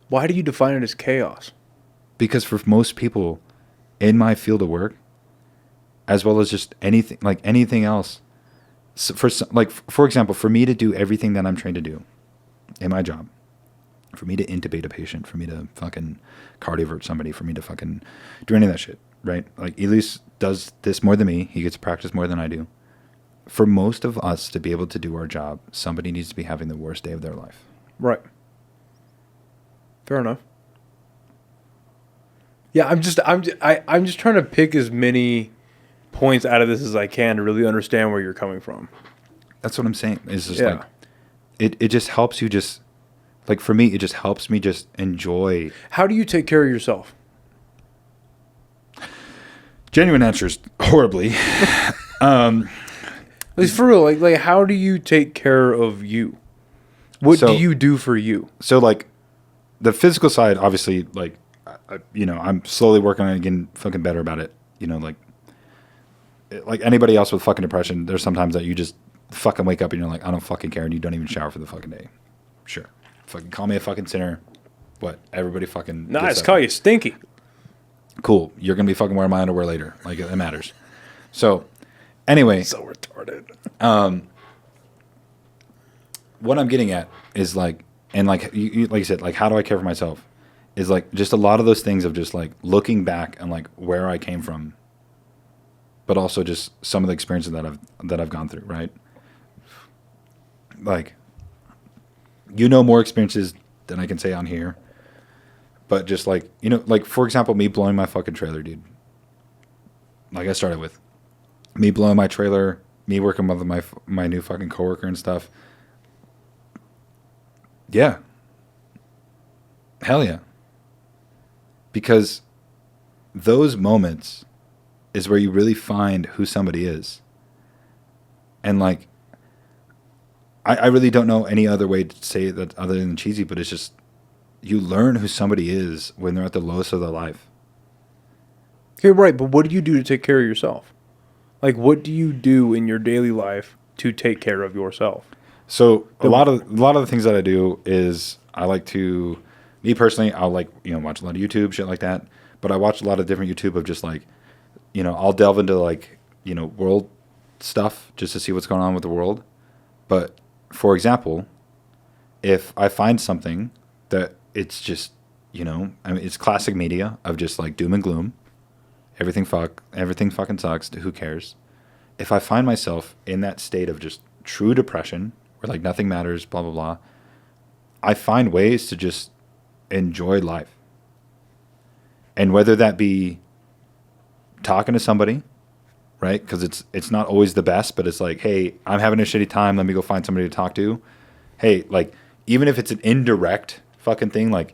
Why do you define it as chaos? Because for most people in my field of work, as well as just anything else, so for example, for me to do everything that I'm trained to do in my job, for me to intubate a patient, for me to fucking cardiovert somebody, for me to fucking do any of that shit, right? Like Elise does this more than me. He gets to practice more than I do. For most of us to be able to do our job, somebody needs to be having the worst day of their life. Right. Fair enough. Yeah, I'm just trying to pick as many points out of this as I can to really understand where you're coming from. That's what I'm saying. It's just like it just helps you just like for me, it just helps me just enjoy. How do you take care of yourself? Genuine answer is horribly. Like for real, like how do you take care of you? What do you do for you? So like the physical side, obviously, like you know, I'm slowly working on getting fucking better about it. You know, like anybody else with fucking depression, there's sometimes that you just fucking wake up and you're like, I don't fucking care, and you don't even shower for the fucking day. Sure, fucking call me a fucking sinner. What? Everybody fucking. Nice, call you stinky. Cool. You're gonna be fucking wearing my underwear later. Like it matters. So, anyway. So retarded. What I'm getting at is like, and like you like you said, like how do I care for myself? Is like just a lot of those things of just like looking back and like where I came from, but also just some of the experiences that I've gone through, right? Like, you know, more experiences than I can say on here, but just like, you know, like for example, me blowing my fucking trailer, dude. Like I started with me blowing my trailer, me working with my new fucking coworker and stuff. Yeah. Hell yeah. Because those moments is where you really find who somebody is. And like, I really don't know any other way to say that other than cheesy, but it's just, you learn who somebody is when they're at the lowest of their life. Okay, right, but what do you do to take care of yourself? Like, what do you do in your daily life to take care of yourself? So a lot of the things that I do is I like to, me personally, I'll like, you know, watch a lot of YouTube, shit like that. But I watch a lot of different YouTube of just like, you know, I'll delve into like, you know, world stuff just to see what's going on with the world. But for example, if I find something that it's just, you know, I mean, it's classic media of just like doom and gloom. Everything fucking sucks. Who cares? If I find myself in that state of just true depression, where like nothing matters, blah, blah, blah, I find ways to just enjoy life. And whether that be talking to somebody, right? Because it's not always the best, but it's like, hey, I'm having a shitty time. Let me go find somebody to talk to. Hey, like, even if it's an indirect fucking thing, like,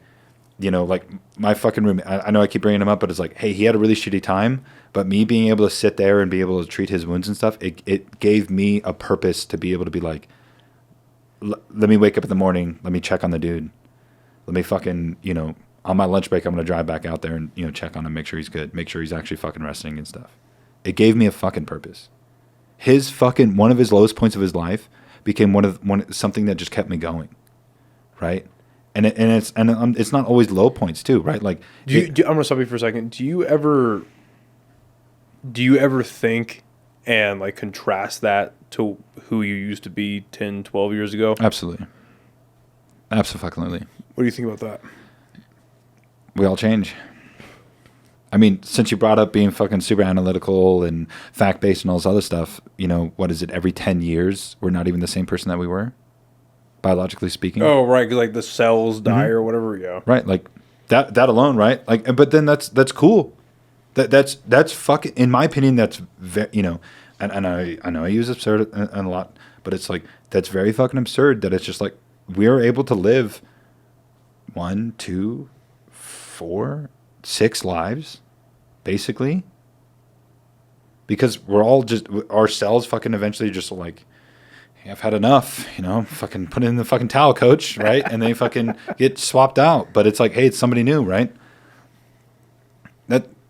you know, like my fucking roommate, I know I keep bringing him up, but it's like, hey, he had a really shitty time, but me being able to sit there and be able to treat his wounds and stuff, it gave me a purpose to be able to be like, let me wake up in the morning, let me check on the dude. Let me fucking, you know, on my lunch break, I'm going to drive back out there and, you know, check on him, make sure he's good, make sure he's actually fucking resting and stuff. It gave me a fucking purpose. His fucking, one of his lowest points of his life became something that just kept me going. Right? And it's not always low points too, right? Like, I'm gonna stop you for a second. Do you ever Do you ever think and like contrast that to who you used to be 10, 12 years ago? Absolutely. Absolutely. What do you think about that? We all change. I mean, since you brought up being fucking super analytical and fact-based and all this other stuff, you know, what is it? Every 10 years, we're not even the same person that we were, biologically speaking. Oh, right, because like the cells die or whatever, yeah. Right, like that alone, right? Like, but then that's cool. That's fucking, in my opinion, that's you know, and I know I use absurd a lot, but it's like that's very fucking absurd that it's just like we're able to live 1, 2, 4, 6 lives, basically, because we're all just our cells fucking eventually just like, hey, I've had enough, you know, fucking put in the fucking towel, coach, right? And they fucking get swapped out, but it's like, hey, it's somebody new, right?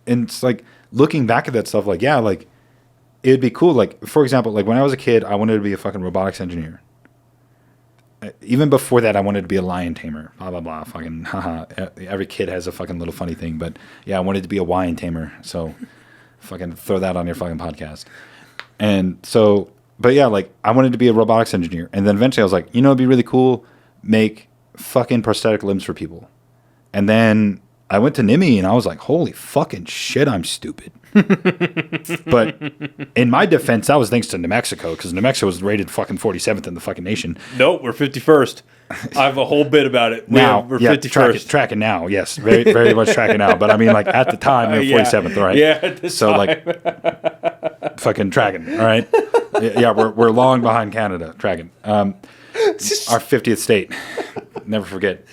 And it's like looking back at that stuff, like, yeah, like it'd be cool. Like, for example, like when I was a kid, I wanted to be a fucking robotics engineer. Even before that, I wanted to be a lion tamer. Blah, blah, blah. Fucking, haha. Every kid has a fucking little funny thing. But yeah, I wanted to be a lion tamer. So fucking throw that on your fucking podcast. And so, but yeah, like I wanted to be a robotics engineer. And then eventually I was like, you know, it'd be really cool, make fucking prosthetic limbs for people. And then I went to NMMI and I was like, holy fucking shit, I'm stupid. But in my defense, that was thanks to New Mexico, because New Mexico was rated fucking 47th in the fucking nation. Nope, we're 51st. I have a whole bit about it. Now, we're yeah, 51st. tracking now, yes. Very, very much tracking now. But I mean, like, at the time, we were 47th, right? Yeah, at the so, time. like, fucking tracking, all right? Yeah, we're long behind Canada, tracking. Our 50th state. Never forget.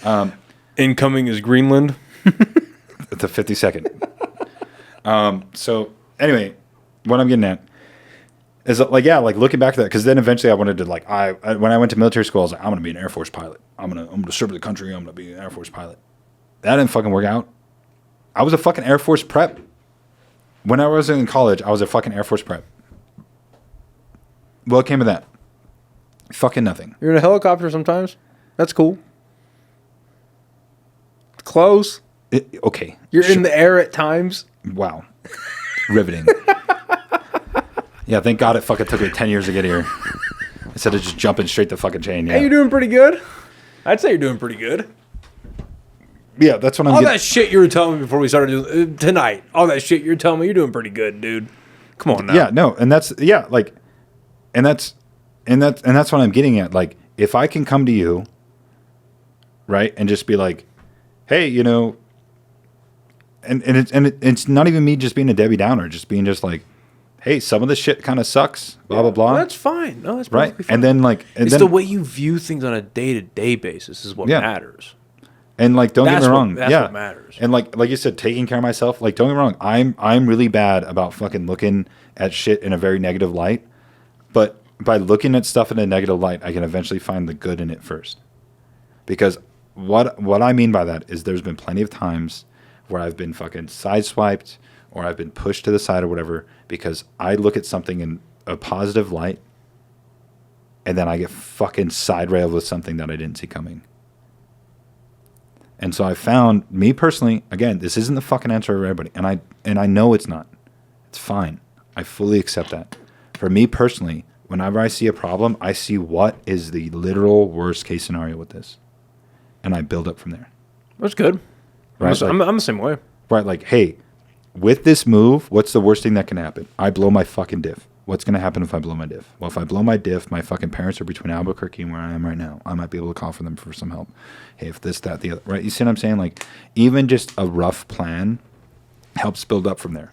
Incoming is Greenland. The 52nd. So anyway, what I'm getting at is like, yeah, like looking back to that, because then eventually I wanted to like, when I went to military school, I was like, I'm gonna be an Air Force pilot. I'm gonna serve the country. I'm gonna be an Air Force pilot. That didn't fucking work out. I was a fucking Air Force prep. When I was in college, I was a fucking Air Force prep. What came of that? Fucking nothing. You're in a helicopter sometimes. That's cool. Close. Okay. You're in the air at times. Wow. Riveting. Yeah, thank God it fucking took me 10 years to get here. Instead of just jumping straight to fucking chain. Yeah. Hey, you're doing pretty good. I'd say you're doing pretty good. Yeah, that's what I'm All getting. that shit you were telling me before we started doing tonight. All that shit you're telling me, you're doing pretty good, dude. Come on now. Yeah, no, and that's like, and that's what I'm getting at. Like, if I can come to you, right, and just be like, hey, you know, and it's not even me just being a Debbie Downer, just being just like, hey, some of this shit kind of sucks, blah blah blah. Well, that's fine. No, that's right. perfectly fine. And then like, it's the way you view things on a day-to-day basis is what matters. And like, don't get me wrong, that's what matters. And like you said, taking care of myself. Like, don't get me wrong, I'm really bad about fucking looking at shit in a very negative light. But by looking at stuff in a negative light, I can eventually find the good in it first. Because what I mean by that is there's been plenty of times where I've been fucking sideswiped or I've been pushed to the side or whatever because I look at something in a positive light and then I get fucking side railed with something that I didn't see coming. And so I found, me personally, again, this isn't the fucking answer for everybody, and I know it's not. It's fine. I fully accept that. For me personally, whenever I see a problem, I see what is the literal worst case scenario with this. And I build up from there. That's good. Right? I'm the same way. Right, like, hey, with this move, what's the worst thing that can happen? I blow my fucking diff. What's going to happen if I blow my diff? Well, if I blow my diff, my fucking parents are between Albuquerque and where I am right now. I might be able to call for them for some help. Hey, if this, that, the other. Right? You see what I'm saying? Like, even just a rough plan helps build up from there.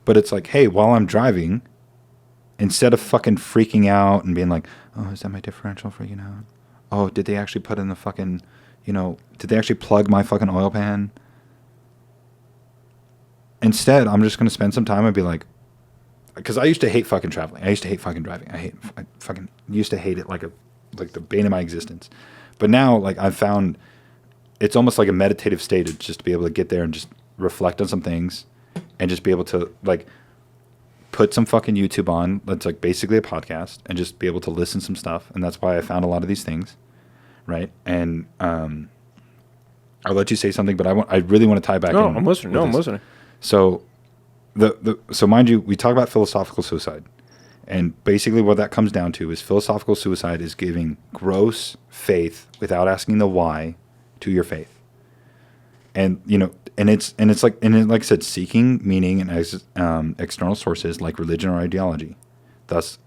But it's like, hey, while I'm driving, instead of fucking freaking out and being like, oh, is that my differential freaking out? Oh, did they actually put in the fucking, you know, did they actually plug my fucking oil pan? Instead, I'm just going to spend some time and be like, because I used to hate fucking traveling. I used to hate fucking driving. I fucking used to hate it like the bane of my existence. But now, like, I've found it's almost like a meditative state of just to be able to get there and just reflect on some things and just be able to, like, put some fucking YouTube on that's, like, basically a podcast and just be able to listen some stuff. And that's why I found a lot of these things, right? And I'll let you say something, but I really want to tie back in. I'm listening. No, I'm listening. So so mind you, we talk about philosophical suicide. And basically what that comes down to is philosophical suicide is giving gross faith without asking the why to your faith. And, it's like I said, seeking meaning in external sources like religion or ideology, thus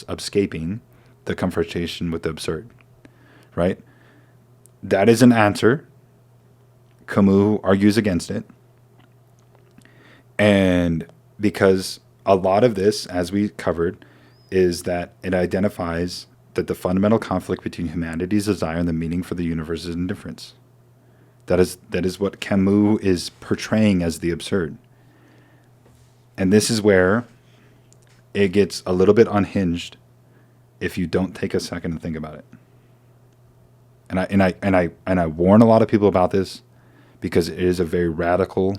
escaping the confrontation with the absurd, right? That is an answer. Camus argues against it. And because a lot of this, as we covered, is that it identifies that the fundamental conflict between humanity's desire and the meaning for the universe is indifference. That is what Camus is portraying as the absurd. And this is where it gets a little bit unhinged if you don't take a second to think about it. And I warn a lot of people about this because it is a very radical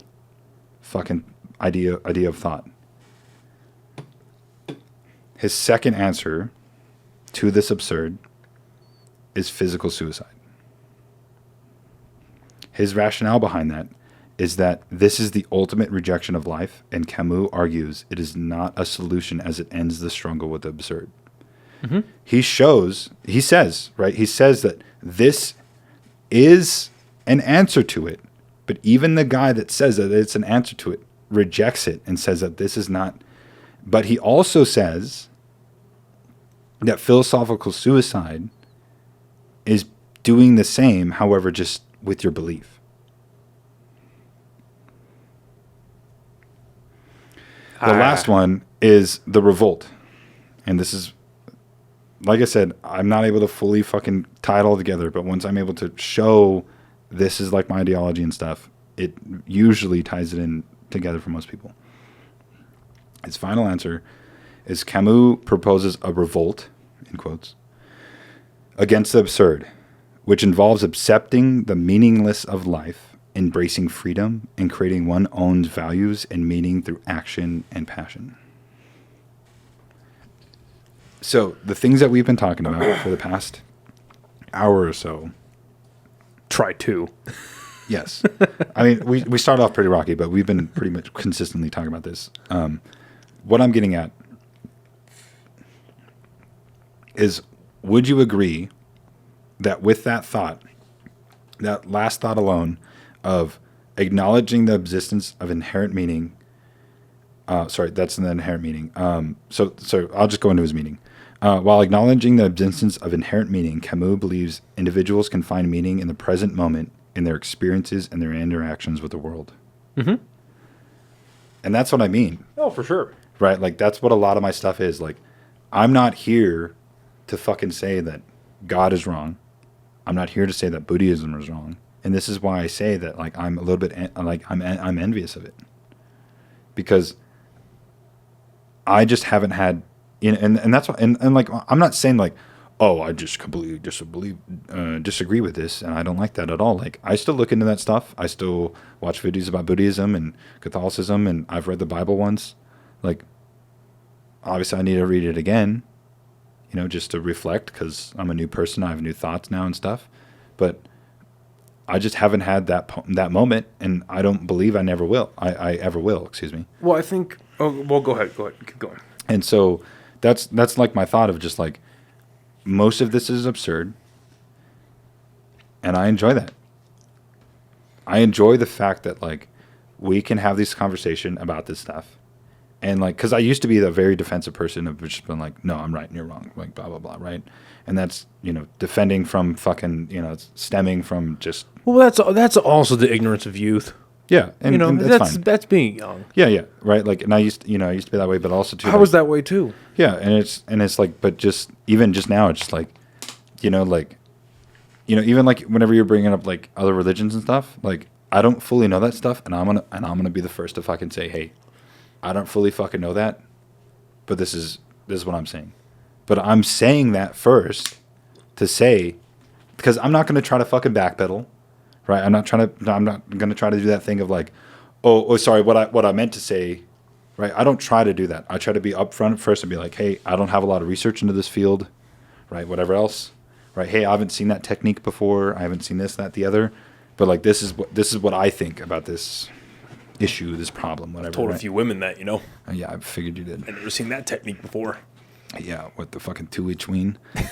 fucking idea of thought. His second answer to this absurd is physical suicide. His rationale behind that is that this is the ultimate rejection of life, and Camus argues it is not a solution as it ends the struggle with the absurd. Mm-hmm. He says that this is an answer to it, but even the guy that says that it's an answer to it rejects it and says that this is not. But he also says that philosophical suicide is doing the same, however, just with your belief. The last one is the revolt. And this is, like I said, I'm not able to fully fucking tie it all together, but once I'm able to show this is like my ideology and stuff, it usually ties it in together for most people. His final answer is Camus proposes a revolt, in quotes, against the absurd, which involves accepting the meaningless of life, embracing freedom, and creating one's own values and meaning through action and passion. So the things that we've been talking about for the past hour or so. Try two. Yes. I mean, we started off pretty rocky, but we've been pretty much consistently talking about this. What I'm getting at is, would you agree that with that thought, that last thought alone of acknowledging the existence of inherent meaning, that's the inherent meaning. So I'll just go into his meaning. While acknowledging the existence of inherent meaning, Camus believes individuals can find meaning in the present moment in their experiences and their interactions with the world. Mm-hmm. And that's what I mean. Oh, for sure. Right? Like, that's what a lot of my stuff is. Like, I'm not here to fucking say that God is wrong. I'm not here to say that Buddhism is wrong. And this is why I say that, like, I'm a little bit, I'm envious of it. Because I just haven't had, and that's what, and like, I'm not saying like, oh, I just completely disagree with this, and I don't like that at all. Like, I still look into that stuff. I still watch videos about Buddhism and Catholicism, and I've read the Bible once. Like, obviously I need to read it again, just to reflect, because I'm a new person. I have new thoughts now and stuff. But I just haven't had that moment, and I don't believe I never will. I ever will, excuse me. Well, I think, go ahead, keep going. And so that's like my thought of just like, most of this is absurd, and I enjoy that. I enjoy the fact that, like, we can have this conversation about this stuff. And, like, because I used to be a very defensive person of just been like, no, I'm right and you're wrong, like, blah, blah, blah, right? And that's, defending from fucking, stemming from just... Well, that's also the ignorance of youth. Yeah, and that's fine. That's being young. Yeah, right. Like, and I used to be that way, but also too. I was that way too. Yeah, and it's like, but just even just now, it's just like, even like whenever you're bringing up like other religions and stuff, like, I don't fully know that stuff, and I'm gonna be the first to fucking say, hey, I don't fully fucking know that, but this is what I'm saying. But I'm saying that first to say, because I'm not gonna try to fucking backpedal. Right, I'm not going to try to do that thing of like, oh, sorry, what I meant to say, right? I don't try to do that. I try to be upfront first and be like, hey, I don't have a lot of research into this field, right? Whatever else, right? Hey, I haven't seen that technique before. I haven't seen this, that, the other, but like this is what I think about this issue, this problem, whatever. Told right? a few women that, Yeah, I figured you did. I've never seen that technique before. Yeah, what the fucking 2-inch ween? Is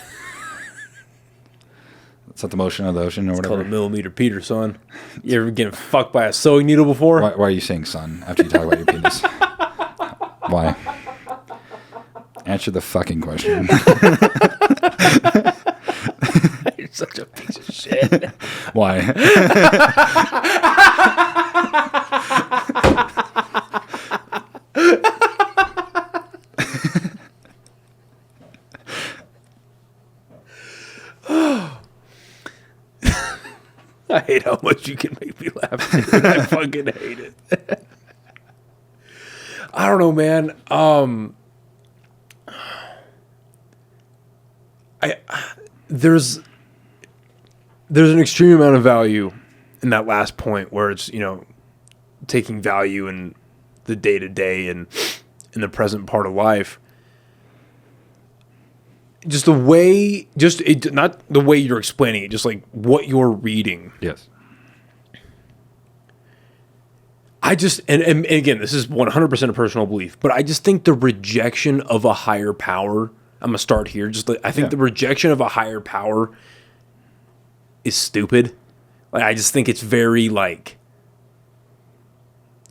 that the motion of the ocean or It's whatever? called a millimeter Peter, son. You ever getting fucked by a sewing needle before? Why are you saying son after you talk about your penis? Why? Answer the fucking question. You're such a piece of shit. Why? I hate how much you can make me laugh. Dude. I fucking hate it. I don't know, man. There's an extreme amount of value in that last point where it's, taking value in the day-to-day and in the present part of life. Just the way, not the way you're explaining it, just like what you're reading. Yes. And again, this is 100% a personal belief, but I just think the rejection of a higher power, I'm going to start here. I think the rejection of a higher power is stupid. Like, I just think it's very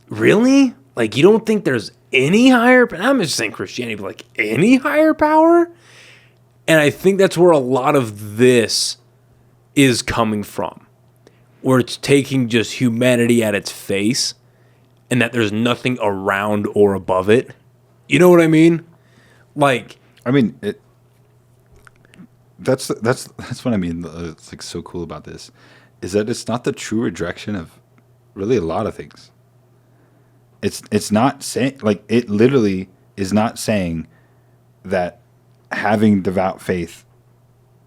really? Like, you don't think there's any higher, I'm just saying Christianity, but any higher power? And I think that's where a lot of this is coming from, where it's taking just humanity at its face and that there's nothing around or above it. You know what I mean? That's what I mean. It's so cool about this is that it's not the true rejection of really a lot of things. It's not saying, it literally is not saying that having devout faith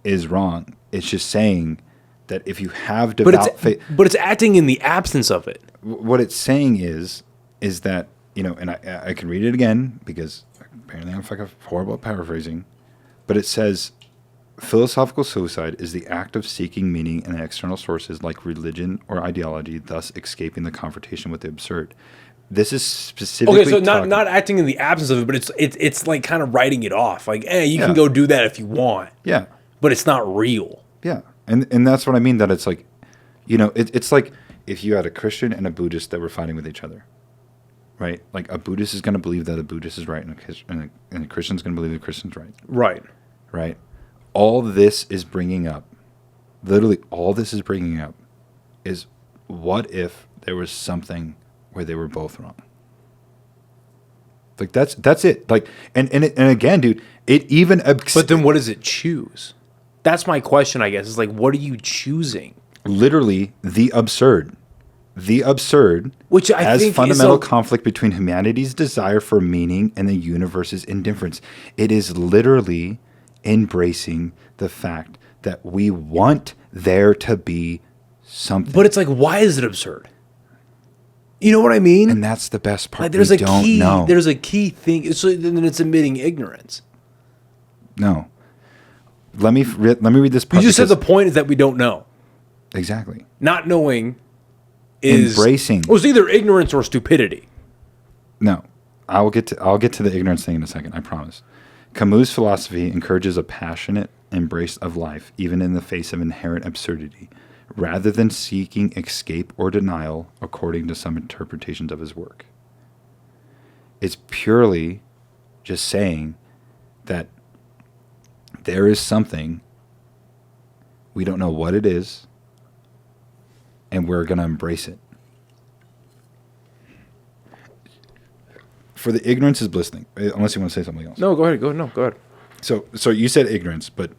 is wrong. It's just saying that if you have devout faith, but it's acting in the absence of it. What it's saying is that, and I can read it again because apparently I'm fucking horrible at paraphrasing, but it says philosophical suicide is the act of seeking meaning in external sources like religion or ideology, thus escaping the confrontation with the absurd. This is specifically okay. So not acting in the absence of it, but it's like kind of writing it off. Like, hey, you can go do that if you want. Yeah, but it's not real. Yeah, and that's what I mean. That it's like, it's like if you had a Christian and a Buddhist that were fighting with each other, right? Like a Buddhist is going to believe that a Buddhist is right, and a Christian's going to believe the Christian's right. Right. Right. All this is bringing up, literally all this is bringing up, is what if there was something where they were both wrong? Like that's it. Like and again, dude, it even. But then, what does it choose? That's my question, I guess. Is like, what are you choosing? Literally, the absurd, which I has think fundamental conflict between humanity's desire for meaning and the universe's indifference. It is literally embracing the fact that we want there to be something. But it's like, why is it absurd? You know what I mean? And that's the best part. Like, there's we don't know. There's a key thing. Then it's admitting ignorance. No. Let me read this part. You just said the point is that we don't know. Exactly. Not knowing is embracing. Well, it's either ignorance or stupidity. No. I'll get to the ignorance thing in a second, I promise. Camus' philosophy encourages a passionate embrace of life, even in the face of inherent absurdity, rather than seeking escape or denial, according to some interpretations of his work. It's purely just saying that there is something, we don't know what it is, and we're going to embrace it. For the ignorance is bliss thing, unless you want to say something else. No, go ahead. Go ahead. So you said ignorance, but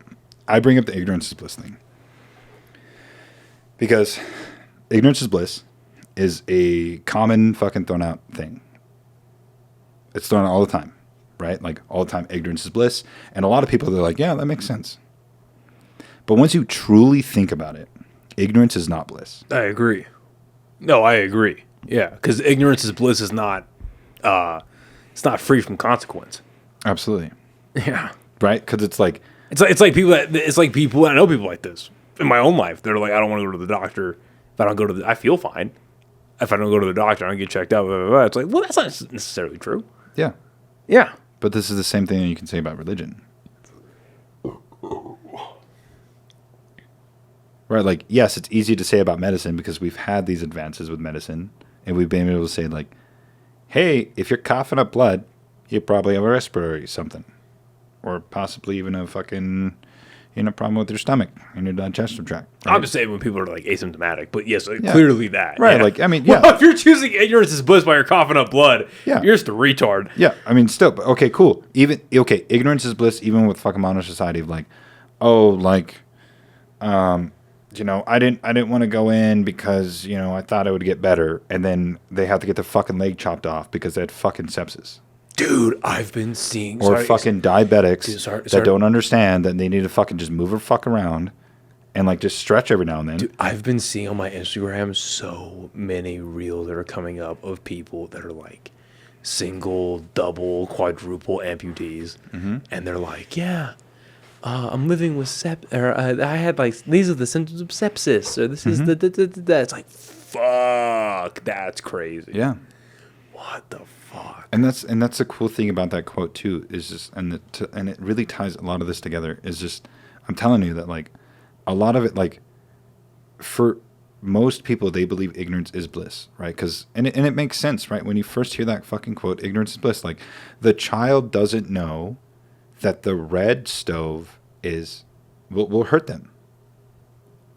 I bring up the ignorance is bliss thing. Because ignorance is bliss is a common fucking thrown out thing. It's thrown out all the time, right? Like all the time, ignorance is bliss. And a lot of people, they're like, yeah, that makes sense. But once you truly think about it, ignorance is not bliss. I agree. No, I agree. Yeah, because ignorance is bliss is not, it's not free from consequence. Absolutely. Yeah. Right? Because it's like people, I know people like this in my own life. They're like, I don't want to go to the doctor. If I don't go to I feel fine. if I don't go to the doctor, I don't get checked out. Blah, blah, blah. It's like, well, that's not necessarily true. Yeah. Yeah. But this is the same thing you can say about religion. Right, like, yes, it's easy to say about medicine because we've had these advances with medicine, and we've been able to say, like, hey, if you're coughing up blood, you probably have a respiratory something. Or possibly even a fucking, problem with your stomach and your digestive tract. Right? I'm just saying when people are, like, asymptomatic, but yes, clearly that. Right, yeah. like, I mean, well, if you're choosing ignorance is bliss while you're coughing up blood, you're just a retard. Yeah, I mean, still, okay, cool. Ignorance is bliss even with fucking modern society of, like, oh, like, I didn't want to go in because, I thought it would get better. And then they have to get their fucking leg chopped off because they had fucking sepsis. Dude, I've been seeing... Or fucking diabetics that don't understand that they need to fucking just move her fuck around and, like, just stretch every now and then. Dude, I've been seeing on my Instagram so many reels that are coming up of people that are, like, single, double, quadruple amputees. Mm-hmm. And they're like, yeah... I'm living with I had like these are the symptoms of sepsis, or this is the. It's like, fuck, that's crazy. Yeah. What the fuck? And that's the cool thing about that quote too is just and it really ties a lot of this together is just I'm telling you that like a lot of it like for most people they believe ignorance is bliss, right? Because and it makes sense, right? When you first hear that fucking quote, ignorance is bliss. Like the child doesn't know that the red stove will hurt them.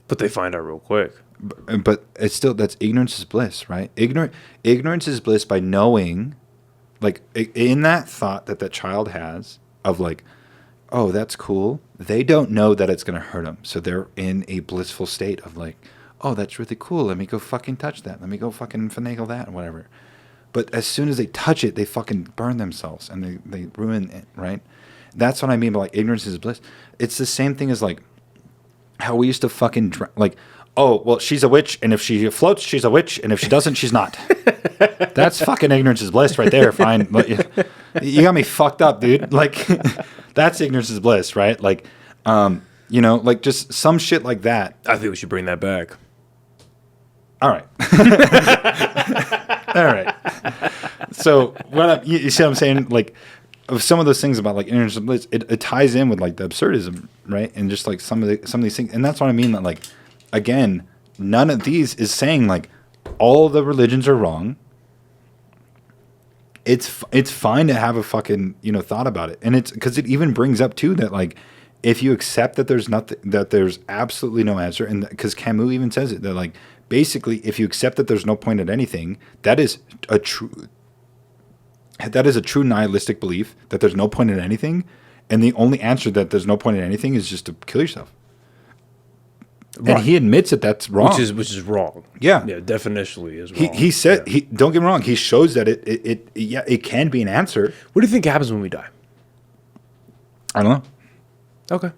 But they find out real quick. But it's still, that's ignorance is bliss, right? Ignorance is bliss by knowing, like, in that thought that child has of like, oh, that's cool. They don't know that it's going to hurt them. So they're in a blissful state of like, oh, that's really cool. Let me go fucking touch that. Let me go fucking finagle that or whatever. But as soon as they touch it, they fucking burn themselves and they ruin it, right? That's what I mean by like ignorance is bliss. It's the same thing as like how we used to fucking like, oh, well, she's a witch, and if she floats, she's a witch, and if she doesn't, she's not. That's fucking ignorance is bliss right there. Fine, you got me fucked up, dude. Like that's ignorance is bliss, right? Like, like just some shit like that. I think we should bring that back. All right. All right. So you see what I'm saying? Like. Of some of those things about like ignorance and bliss, it ties in with like the absurdism, right? And just like some of these things, and that's what I mean. That like, again, none of these is saying like all the religions are wrong. It's fine to have a fucking thought about it, and it's because it even brings up too that like if you accept that there's nothing, that there's absolutely no answer, and because Camus even says it that like basically if you accept that there's no point at anything, that is a true nihilistic belief that there's no point in anything, and the only answer that there's no point in anything is just to kill yourself. Right. And he admits that that's wrong. Which is wrong. Yeah. Yeah, definitionally is wrong. He said, don't get me wrong, he shows that it can be an answer. What do you think happens when we die? I don't know. Okay.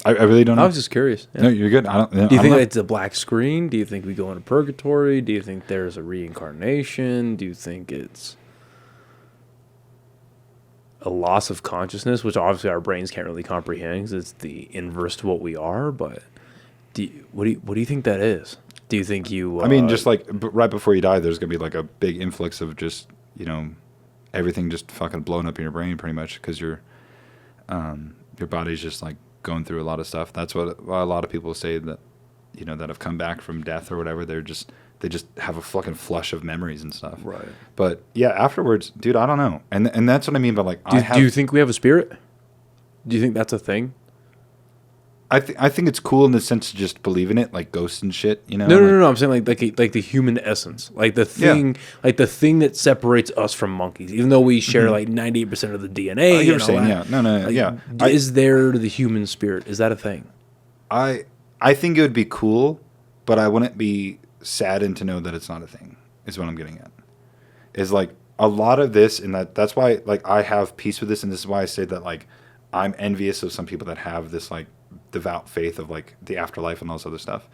I really don't know. I was just curious. Yeah. No, you're good. Do you think it's a black screen? Do you think we go into purgatory? Do you think there's a reincarnation? Do you think it's a loss of consciousness, which obviously our brains can't really comprehend because it's the inverse to what we are. But what do you think that is? Do you think you? I mean, just like right before you die, there's gonna be like a big influx of just everything just fucking blowing up in your brain, pretty much, because your body's just like going through a lot of stuff. That's what a lot of people say that that have come back from death or whatever. They just have a fucking flush of memories and stuff. Right. But yeah, afterwards, dude, I don't know. And that's what I mean by like, do you think we have a spirit? Do you think that's a thing? I think it's cool in the sense to just believe in it, like ghosts and shit. No. I'm saying like the human essence, like the thing, like the thing that separates us from monkeys. Even though we share like 98% of the DNA. You're saying, yeah, no, like, yeah. Is there the human spirit? Is that a thing? I think it would be cool, but I wouldn't be saddened to know that it's not a thing. Is what I'm getting at. Is like a lot of this, and that's why like I have peace with this, and this is why I say that like I'm envious of some people that have this like devout faith of like the afterlife and all this other stuff,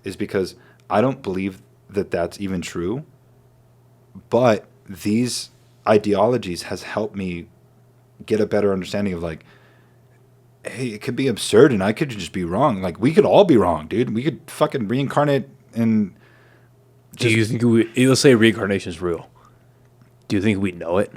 is because I don't believe that that's even true. But these ideologies has helped me get a better understanding of like, hey, it could be absurd and I could just be wrong. Like we could all be wrong, dude. We could fucking reincarnate and Do you think let's say reincarnation is real? Do you think we know it?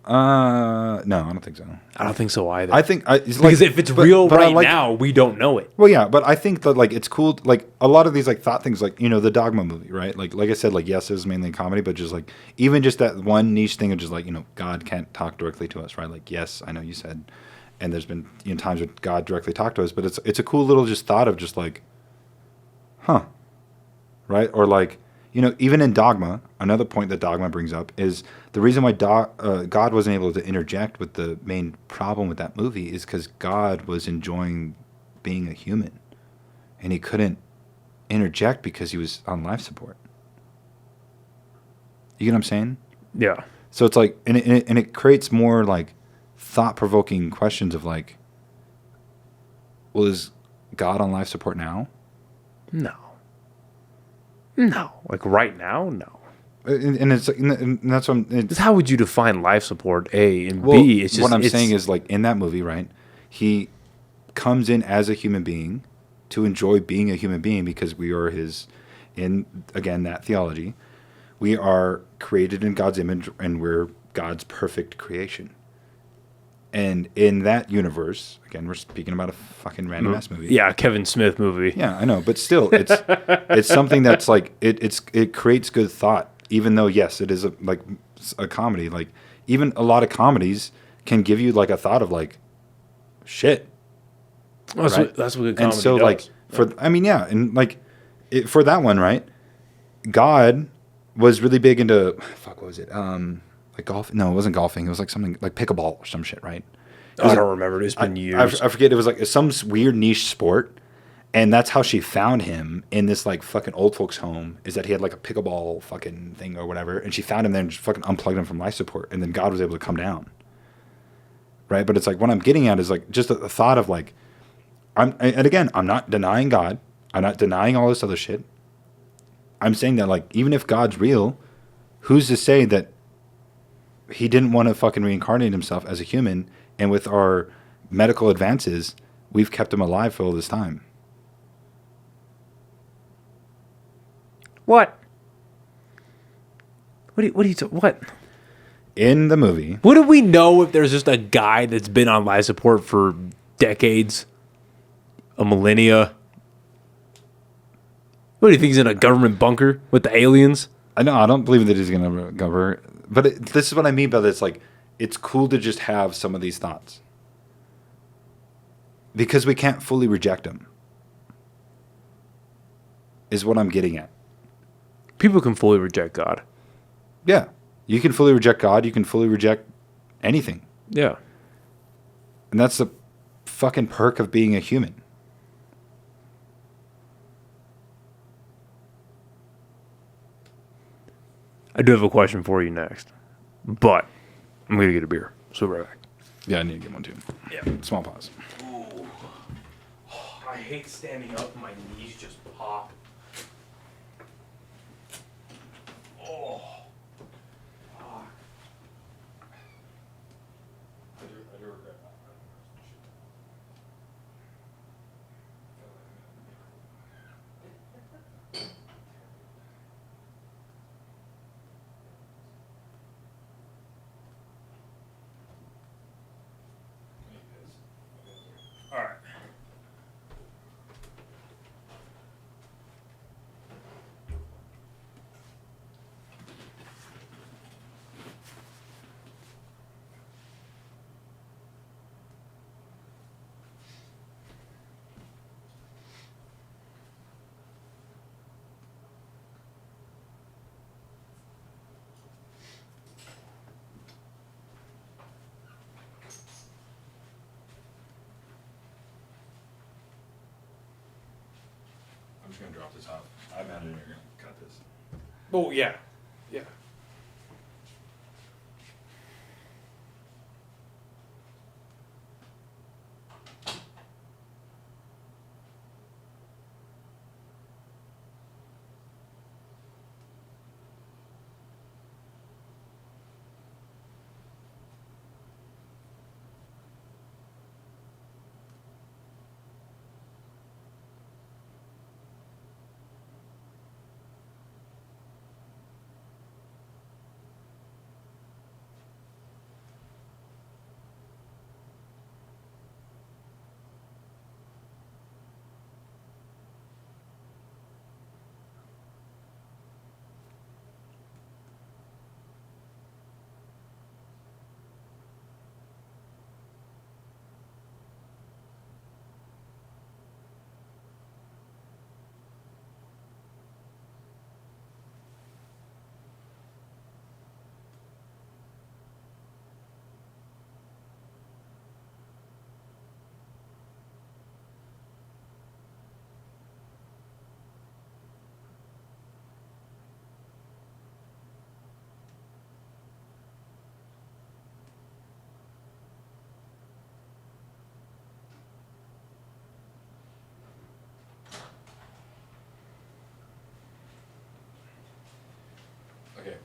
No, I don't think so. I don't think so either. I think because if it's real now, we don't know it. Well, yeah, but I think that like it's cool. Like a lot of these like thought things, like the Dogma movie, right? Like I said, like yes, it was mainly a comedy, but just like even just that one niche thing of just like God can't talk directly to us, right? Like yes, I know you said, and there's been times when God directly talked to us, but it's a cool little just thought of just like, huh, right? Or like even in Dogma, another point that Dogma brings up is the reason why God wasn't able to interject with the main problem with that movie is because God was enjoying being a human, and he couldn't interject because he was on life support. You get what I'm saying? Yeah. So it's like, and it creates more like thought-provoking questions of like, well, is God on life support now? No. Like right now, no. And it's and that's what how would you define life support? A and well, B. It's just what I'm saying is like in that movie, right? He comes in as a human being to enjoy being a human being because we are his. In again that theology, we are created in God's image and we're God's perfect creation. And in that universe, again, we're speaking about a fucking random ass movie. Yeah, Kevin Smith movie. Yeah, I know, but still, it's something that's like it creates good thought. Even though yes, it is a comedy. Like even a lot of comedies can give you like a thought of like, shit. That's right? That's what good comedy and so does. Like and like for that one, right? God was really big into what was it? Like golf? No, it wasn't golfing. It was like something like pickleball or some shit, right? I don't remember. It's been years. I forget. It was like some weird niche sport, and that's how she found him in this like fucking old folks home. Is that he had like a pickleball fucking thing or whatever, and she found him there and just fucking unplugged him from life support, and then God was able to come down, right? But it's like what I'm getting at is like just the thought of like, and again, I'm not denying God. I'm not denying all this other shit. I'm saying that like even if God's real, who's to say that he didn't want to fucking reincarnate himself as a human, and with our medical advances, we've kept him alive for all this time. What? What? In the movie, What do we know if there's just a guy that's been on life support for decades, a millennia? What do you think he's in a government bunker with the aliens? I know I don't believe that he's going to recover, but this is what I mean by this. Like, it's cool to just have some of these thoughts because we can't fully reject them. Is what I'm getting at. People can fully reject God. Yeah, you can fully reject God. You can fully reject anything. Yeah. And that's the fucking perk of being a human. I do have a question for you next, but I'm going to get a beer. So right back. Yeah, I need to get one too. Yeah. Small pause. Ooh. I hate standing up. My knees just pop. Oh. Fuck. I do regret that. All right. I'm just gonna drop this off. I imagine you're gonna cut this. Oh, yeah. Yeah.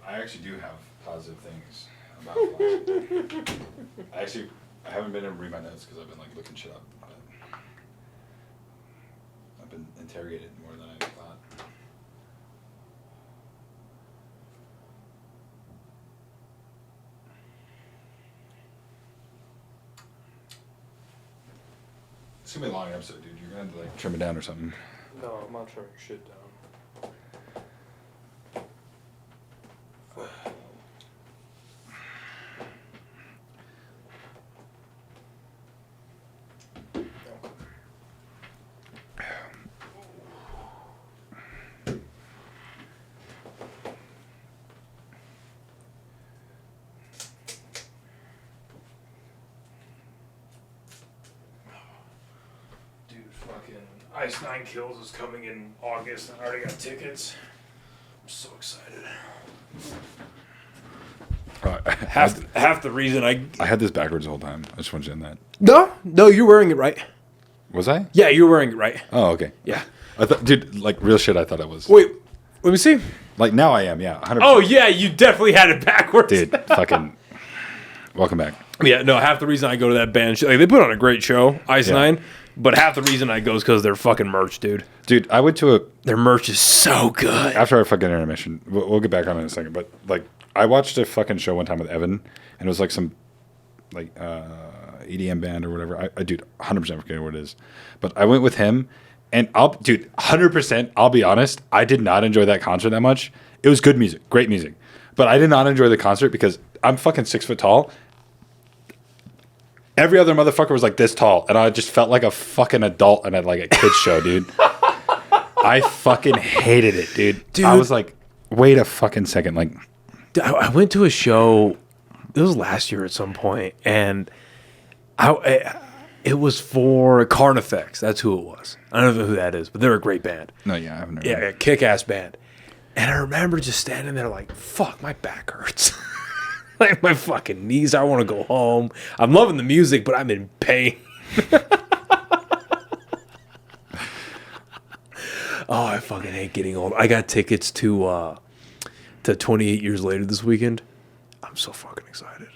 I actually do have positive things about philosophy. I haven't been able to read my notes because I've been like looking shit up. But I've been interrogated more than I thought. It's gonna be a long episode, dude. You're gonna have to like trim it down or something. No, I'm not trimming shit down. Ice 9 Kills is coming in August, and I already got tickets. I'm so excited. Half the reason I had this backwards the whole time. I just want you to know that. No, you're wearing it right. Was I? Yeah, you're wearing it right. Oh, okay. Yeah. I thought, dude, like real shit. I thought I was. Wait, let me see. Like now I am. Yeah. 100%. Oh yeah, you definitely had it backwards, dude. Fucking. Welcome back. Yeah. No, half the reason I go to that band, like they put on a great show, Ice 9. But half the reason I go is because their fucking merch, dude. Dude, I went to their merch is so good. After our fucking intermission, we'll get back on it in a second. But like, I watched a fucking show one time with Evan, and it was like some like EDM band or whatever. I dude, 100% forgetting what it is. But I went with him, and 100%. I'll be honest, I did not enjoy that concert that much. It was good music, great music, but I did not enjoy the concert because I'm fucking 6 foot tall. Every other motherfucker was like this tall, and I just felt like a fucking adult at like a kid's show, dude. I fucking hated it, dude. I was like, wait a fucking second. Like, I went to a show, it was last year at some point, and it was for Carnifex. That's who it was. I don't know who that is, but they're a great band. No, yeah, I haven't heard. Yeah, a kick-ass band. And I remember just standing there like, fuck, my back hurts. Like my fucking knees, I want to go home. I'm loving the music, but I'm in pain. Oh, I fucking hate getting old. I got tickets to 28 Years Later this weekend. I'm so fucking excited.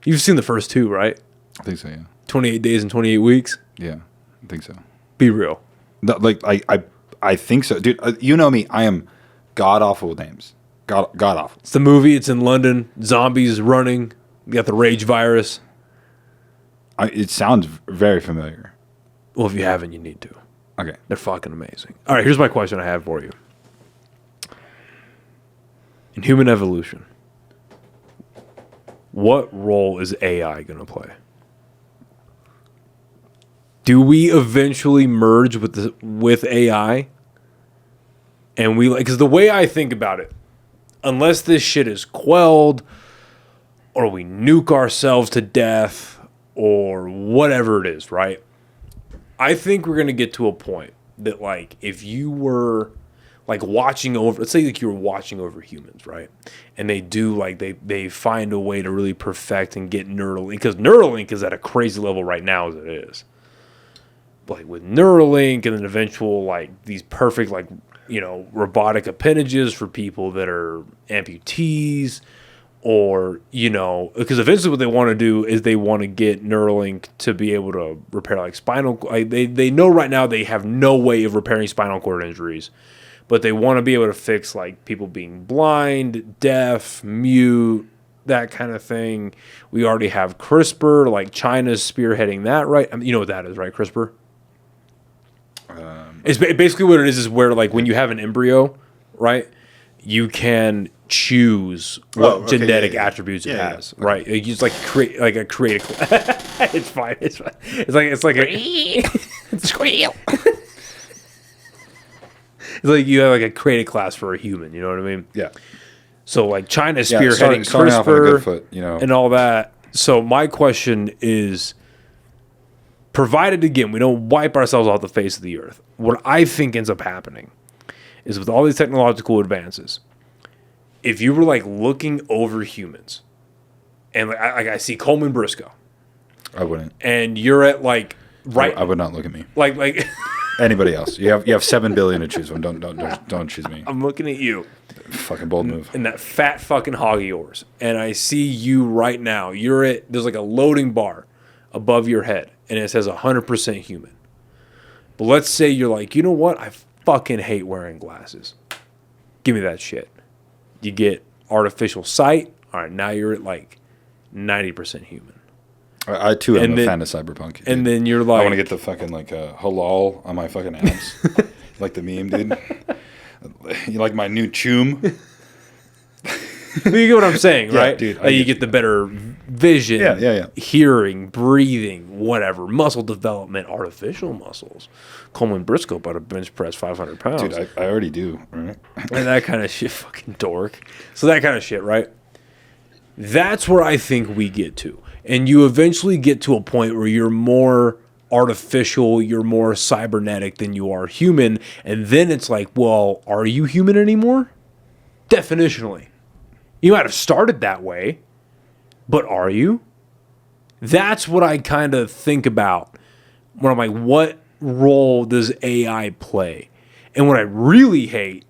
You've seen the first two, right? I think so, yeah. 28 Days and 28 Weeks? Yeah, I think so. Be real. No, like, I think so. Dude, you know me. I am god-awful with names. God awful. It's the movie. It's in London. Zombies running. You got the rage virus. It sounds very familiar. Well, if you haven't, you need to. Okay. They're fucking amazing. All right, here's my question I have for you. In human evolution, what role is AI going to play? Do we eventually merge with AI? And because the way I think about it, unless this shit is quelled, or we nuke ourselves to death, or whatever it is, right? I think we're going to get to a point that, like, if you were, like, watching over, let's say, like, you were watching over humans, right? And they do, like, they find a way to really perfect and get Neuralink, because Neuralink is at a crazy level right now as it is. Like, with Neuralink and then eventual, like, these perfect, like, you know, robotic appendages for people that are amputees, or, you know, because eventually what they want to do is they want to get Neuralink to be able to repair like spinal. Like they know right now they have no way of repairing spinal cord injuries, but they want to be able to fix like people being blind, deaf, mute, that kind of thing. We already have CRISPR, like China's spearheading that, right? I mean, you know what that is, right? CRISPR. It's basically what it is where like when you have an embryo, right, you can choose what genetic attributes it has, right? You just like create it's fine. It's like a squeal. It's like you have like a create a class for a human. You know what I mean? Yeah. So like China's spearheading starting off on a good foot, you know, and all that. So my question is, provided again we don't wipe ourselves off the face of the earth, what I think ends up happening is with all these technological advances, if you were like looking over humans, and like I see Coleman Briscoe, I wouldn't. and you're at like I would not look at me. Like Anybody else? You have 7 billion to choose from. Don't choose me. I'm looking at you. Fucking bold move. And that fat fucking hog of yours. And I see you right now. There's like a loading bar above your head. And it says 100% human. But let's say you're like, you know what? I fucking hate wearing glasses. Give me that shit. You get artificial sight. All right, now you're at like 90% human. I too am a fan of cyberpunk. Dude. And then you're like, I want to get the fucking like halal on my fucking abs, like the meme, dude. You like my new choom? you get what I'm saying, Yeah, right? dude, Like you get the better vision, Yeah. hearing, breathing, whatever, muscle development, artificial muscles. Coleman Briscoe about to bench press 500 pounds. Dude, I already do, right? And that kind of shit, fucking dork. So that kind of shit, right? That's where I think we get to. And you eventually get to a point where you're more artificial, you're more cybernetic than you are human. And then it's like, well, are you human anymore? Definitionally. You might have started that way, but are you? That's what I kind of think about when I'm like, what role does AI play? And what I really hate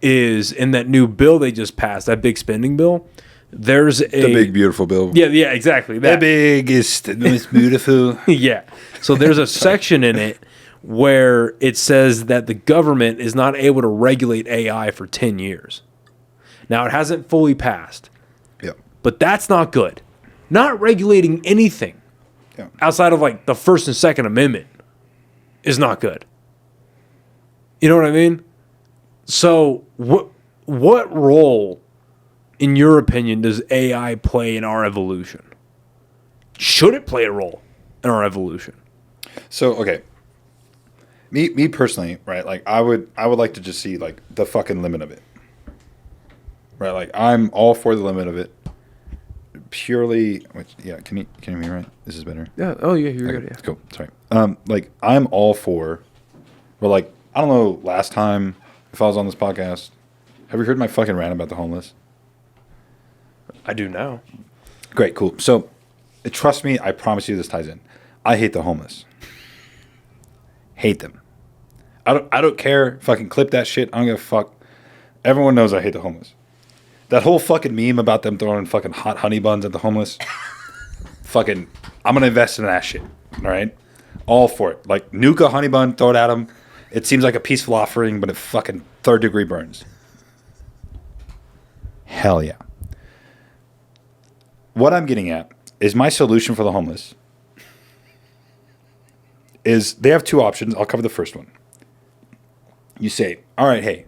is in that new bill they just passed, that big spending bill, there's The big beautiful bill. Yeah, exactly. The biggest, the most beautiful. Yeah. So there's a section in it where it says that the government is not able to regulate AI for 10 years. Now, it hasn't fully passed, Yep. but that's not good. Not regulating anything Yeah. outside of like the First and Second Amendment is not good. You know what I mean? So what role, in your opinion, does AI play in our evolution? Should it play a role in our evolution? So okay, me personally, right? Like I would like to just see like the fucking limit of it, right? Like I'm all for the limit of it. Purely, yeah. Can you hear me right? This is better. Yeah. Oh yeah, you're Okay, good. Yeah. cool. Sorry. Like I'm all for. Well, like I don't know. Last time if I was on this podcast, have you heard my fucking rant about the homeless? I do now. Great, cool. So, trust me, I promise you this ties in. I hate the homeless. Hate them. I don't care. Fucking clip that shit. I don't give a fuck. Everyone knows I hate the homeless. That whole fucking meme about them throwing fucking hot honey buns at the homeless. Fucking, I'm gonna invest in that shit. All right, all for it. Like nuke a honey bun, throw it at them. It seems like a peaceful offering, but it fucking 3rd degree burns. Hell yeah. What I'm getting at is my solution for the homeless is they have 2 options. I'll cover the first one. You say, all right, hey,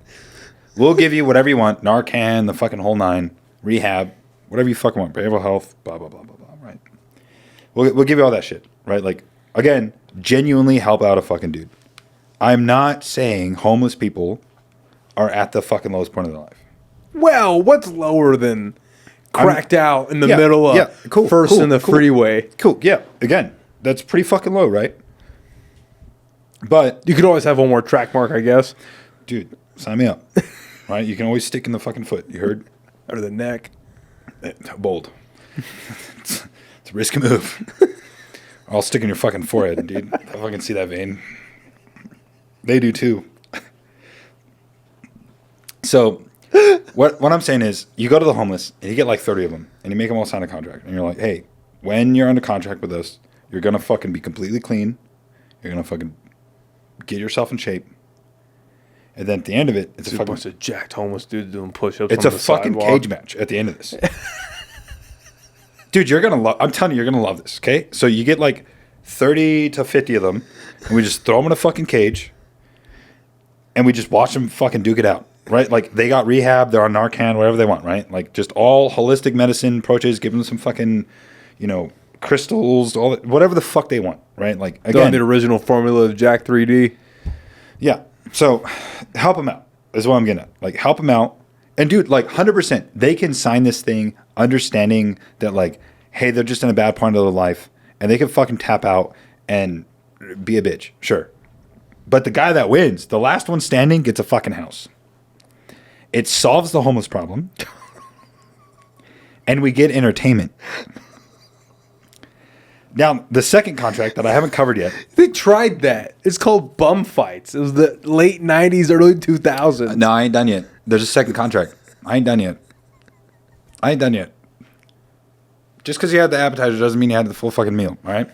we'll give you whatever you want, Narcan, the fucking whole 9, rehab, whatever you fucking want, behavioral health, blah, blah, blah, blah, blah, right? We'll give you all that shit, right? Like, again, genuinely help out a fucking dude. I'm not saying homeless people are at the fucking lowest point of their life. Well, what's lower than cracked out in the middle of First in the freeway? Cool, yeah. Again, that's pretty fucking low, right? But You could always have one more track mark, I guess. dude, sign me up. Right? You can always stick in the fucking foot. You heard? Or the neck. Bold. it's a risky move. I'll stick in your fucking forehead, dude. I fucking see that vein. They do too. So, what I'm saying is, you go to the homeless and you get like 30 of them, and you make them all sign a contract, and you're like, hey, when you're under contract with us, you're gonna fucking be completely clean. You're gonna fucking get yourself in shape. And then at the end of it, it's a bunch of jacked homeless dudes doing push-ups. It's a fucking cage match at the end of this. Dude, you're gonna love. I'm telling you, you're gonna love this. Okay, so you get like 30 to 50 of them, and we just throw them in a fucking cage, and we just watch them fucking duke it out. Right? Like they got rehab, they're on Narcan, whatever they want. Right? Like just all holistic medicine approaches, give them some fucking, crystals, all that, whatever the fuck they want. Right? Like again, the original formula of Jack 3D. Yeah. So help them out is what I'm getting at. Like help them out. And dude, like 100%, they can sign this thing understanding that like, hey, they're just in a bad point of their life and they can fucking tap out and be a bitch. Sure. But the guy that wins, the last one standing, gets a fucking house. It solves the homeless problem. And we get entertainment. Now, the second contract that I haven't covered yet. They tried that. It's called bum fights. It was the late 90s, early 2000s. No, I ain't done yet. There's a second contract. I ain't done yet. Just because you had the appetizer doesn't mean you had the full fucking meal, all right?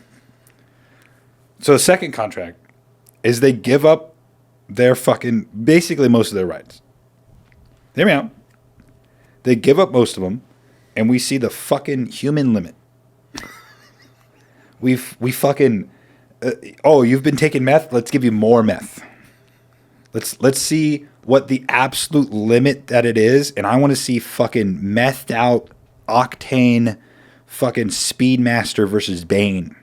So the second contract is they give up their fucking, basically most of their rights. Hear me out. They give up most of them, and we see the fucking human limit. We fucking, you've been taking meth? Let's give you more meth. Let's see what the absolute limit that it is, and I want to see fucking methed out octane fucking Speedmaster versus Bane.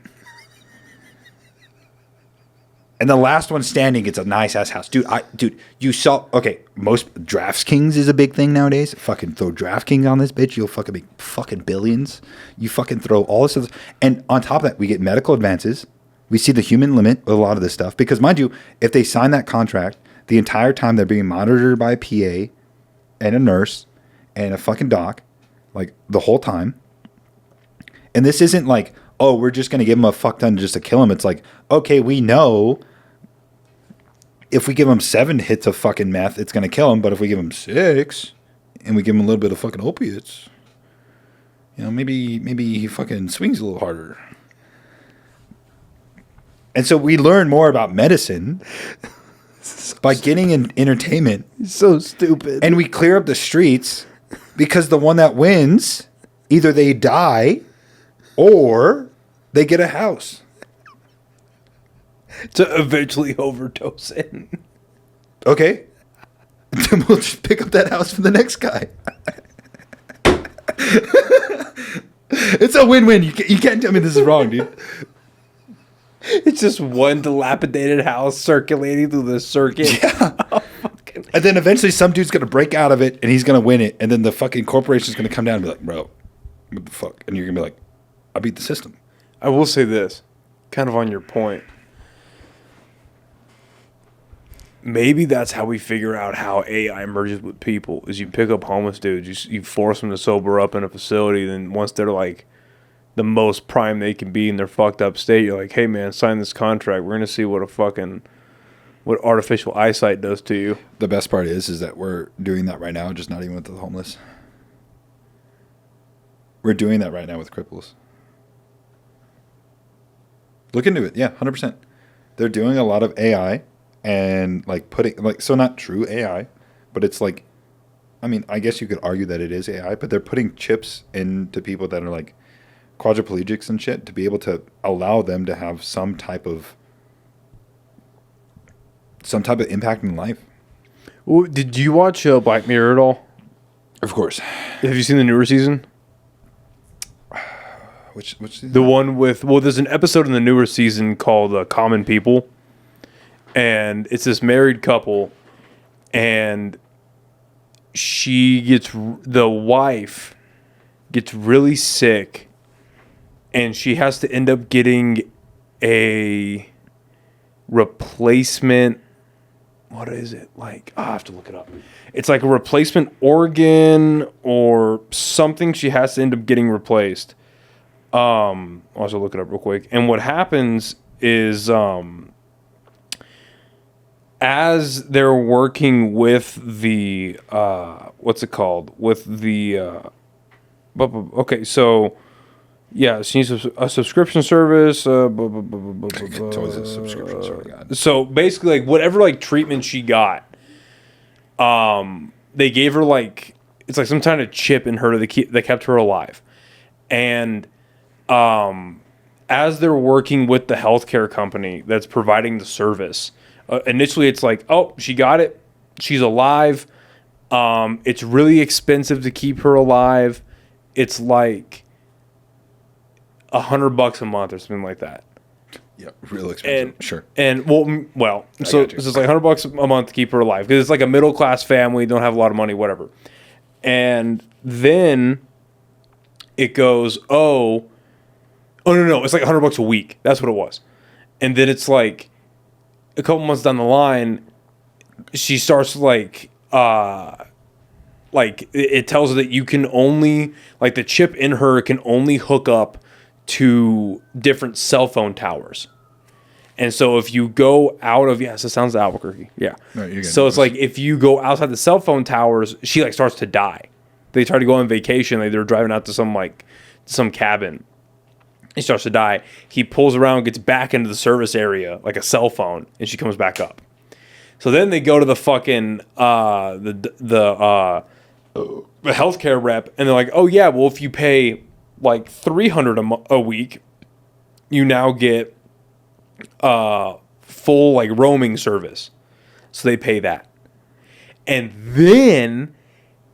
And the last one standing gets a nice ass house. Dude, you saw, okay, most DraftKings is a big thing nowadays. Fucking throw DraftKings on this bitch, you'll fucking make fucking billions. You fucking throw all this stuff. And on top of that, we get medical advances. We see the human limit with a lot of this stuff. Because mind you, if they sign that contract, the entire time they're being monitored by a PA and a nurse and a fucking doc, like the whole time. And this isn't like, oh, we're just going to give him a fuck ton just to kill him. It's like, okay, we know if we give him 7 hits of fucking meth, it's going to kill him. But if we give him 6 and we give him a little bit of fucking opiates, you know, maybe he fucking swings a little harder. And so we learn more about medicine by getting in entertainment. So stupid. And we clear up the streets because the one that wins, either they die or they get a house. To eventually overdose in. Okay. Then we'll just pick up that house for the next guy. It's a win-win. You can't tell me this is wrong, dude. It's just one dilapidated house circulating through the circuit. Yeah. And then eventually some dude's going to break out of it and he's going to win it. And then the fucking corporation's going to come down and be like, bro, what the fuck? And you're going to be like, I beat the system. I will say this, kind of on your point. Maybe that's how we figure out how AI merges with people, is you pick up homeless dudes, you force them to sober up in a facility, then once they're like the most prime they can be in their fucked up state, you're like, hey man, sign this contract. We're going to see what artificial eyesight does to you. The best part is that we're doing that right now, just not even with the homeless. We're doing that right now with cripples. Look into it. Yeah, 100%. They're doing a lot of AI and like putting, like, so not true AI, but it's like, I mean, I guess you could argue that it is AI, but they're putting chips into people that are like quadriplegics and shit to be able to allow them to have some type of impact in life. Well, did you watch Black Mirror at all? Of course. Have you seen the newer season? Which season? The one with, well, there's an episode in the newer season called Common People. And it's this married couple. And the wife gets really sick. And she has to end up getting a replacement. What is it? Like, I have to look it up. It's like a replacement organ or something she has to end up getting replaced. I'll also look it up real quick. And what happens is, as they're working with the, what's it called? With the, okay, so, yeah, she needs a subscription service. It's always a subscription service. So basically, like, whatever, like, treatment she got, they gave her, like, it's like some kind of chip in her that kept her alive. And as they're working with the healthcare company that's providing the service, initially it's like, oh, she got it, she's alive. It's really expensive to keep her alive. It's like $100 a month or something like that. Yeah, real expensive. And, sure. And so it's like $100 a month to keep her alive because it's like a middle class family, don't have a lot of money, whatever. And then it goes, no, it's like $100 a week. That's what it was. And then it's like a couple months down the line, she starts like it tells her that you can only, like, the chip in her can only hook up to different cell phone towers. And so if you go out of, yes, it sounds Albuquerque. Yeah. No, you're good. So it's like if you go outside the cell phone towers, she like starts to die. They try to go on vacation. Like they're driving out to some cabin. He starts to die. He pulls around, gets back into the service area, like a cell phone, and she comes back up. So then they go to the fucking the healthcare rep, and they're like, "Oh yeah, well if you pay like $300 a week, you now get full like roaming service." So they pay that, and then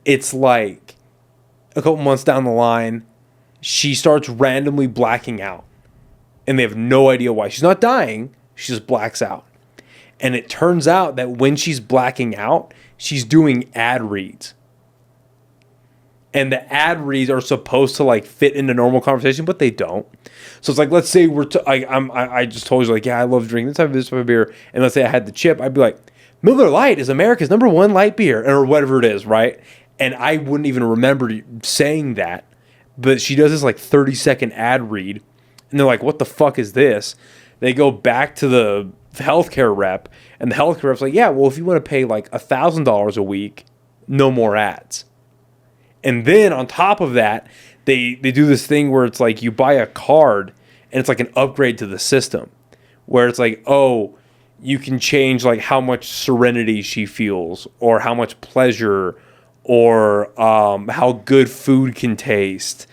it's like a couple months down the line, she starts randomly blacking out, and they have no idea why. She's not dying; she just blacks out. And it turns out that when she's blacking out, she's doing ad reads. And the ad reads are supposed to like fit into normal conversation, but they don't. So it's like, let's say I just told you like, yeah, I love drinking this type of beer. And let's say I had the chip, I'd be like, Miller Lite is America's #1 light beer, or whatever it is, right? And I wouldn't even remember saying that. But she does this like 30-second ad read, and they're like, what the fuck is this? They go back to the healthcare rep, and the healthcare rep's like, yeah, well, if you want to pay like $1,000 a week, no more ads. And then on top of that, they do this thing where it's like you buy a card, and it's like an upgrade to the system, where it's like, oh, you can change like how much serenity she feels, or how much pleasure, or how good food can taste,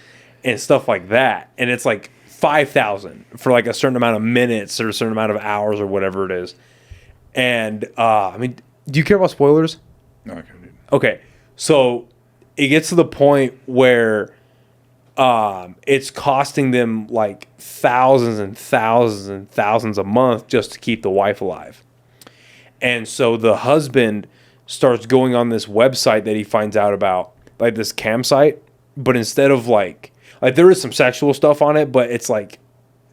and stuff like that. And it's like $5,000 for like a certain amount of minutes or a certain amount of hours or whatever it is. And I mean, do you care about spoilers? No, I can't. Okay, so it gets to the point where it's costing them like thousands and thousands and thousands a month just to keep the wife alive. And so the husband starts going on this website that he finds out about, like this campsite, but instead of like there is some sexual stuff on it, but it's like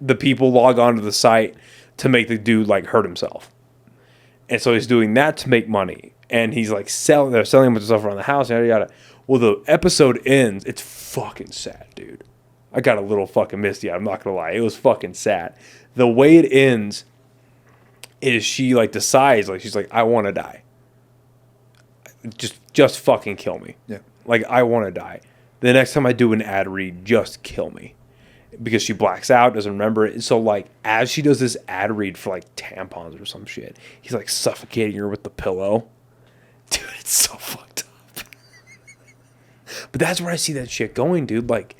the people log on to the site to make the dude like hurt himself. And so he's doing that to make money. And he's like they're selling a bunch of stuff around the house, yada yada. Well, the episode ends. It's fucking sad, dude. I got a little fucking misty. I'm not gonna lie. It was fucking sad. The way it ends is she like decides, like she's like, I want to die. Just fucking kill me. Yeah. Like I want to die. The next time I do an ad read, just kill me. Because she blacks out, doesn't remember it. So, like, as she does this ad read for, like, tampons or some shit, he's, like, suffocating her with the pillow. Dude, it's so fucked up. But that's where I see that shit going, dude. Like,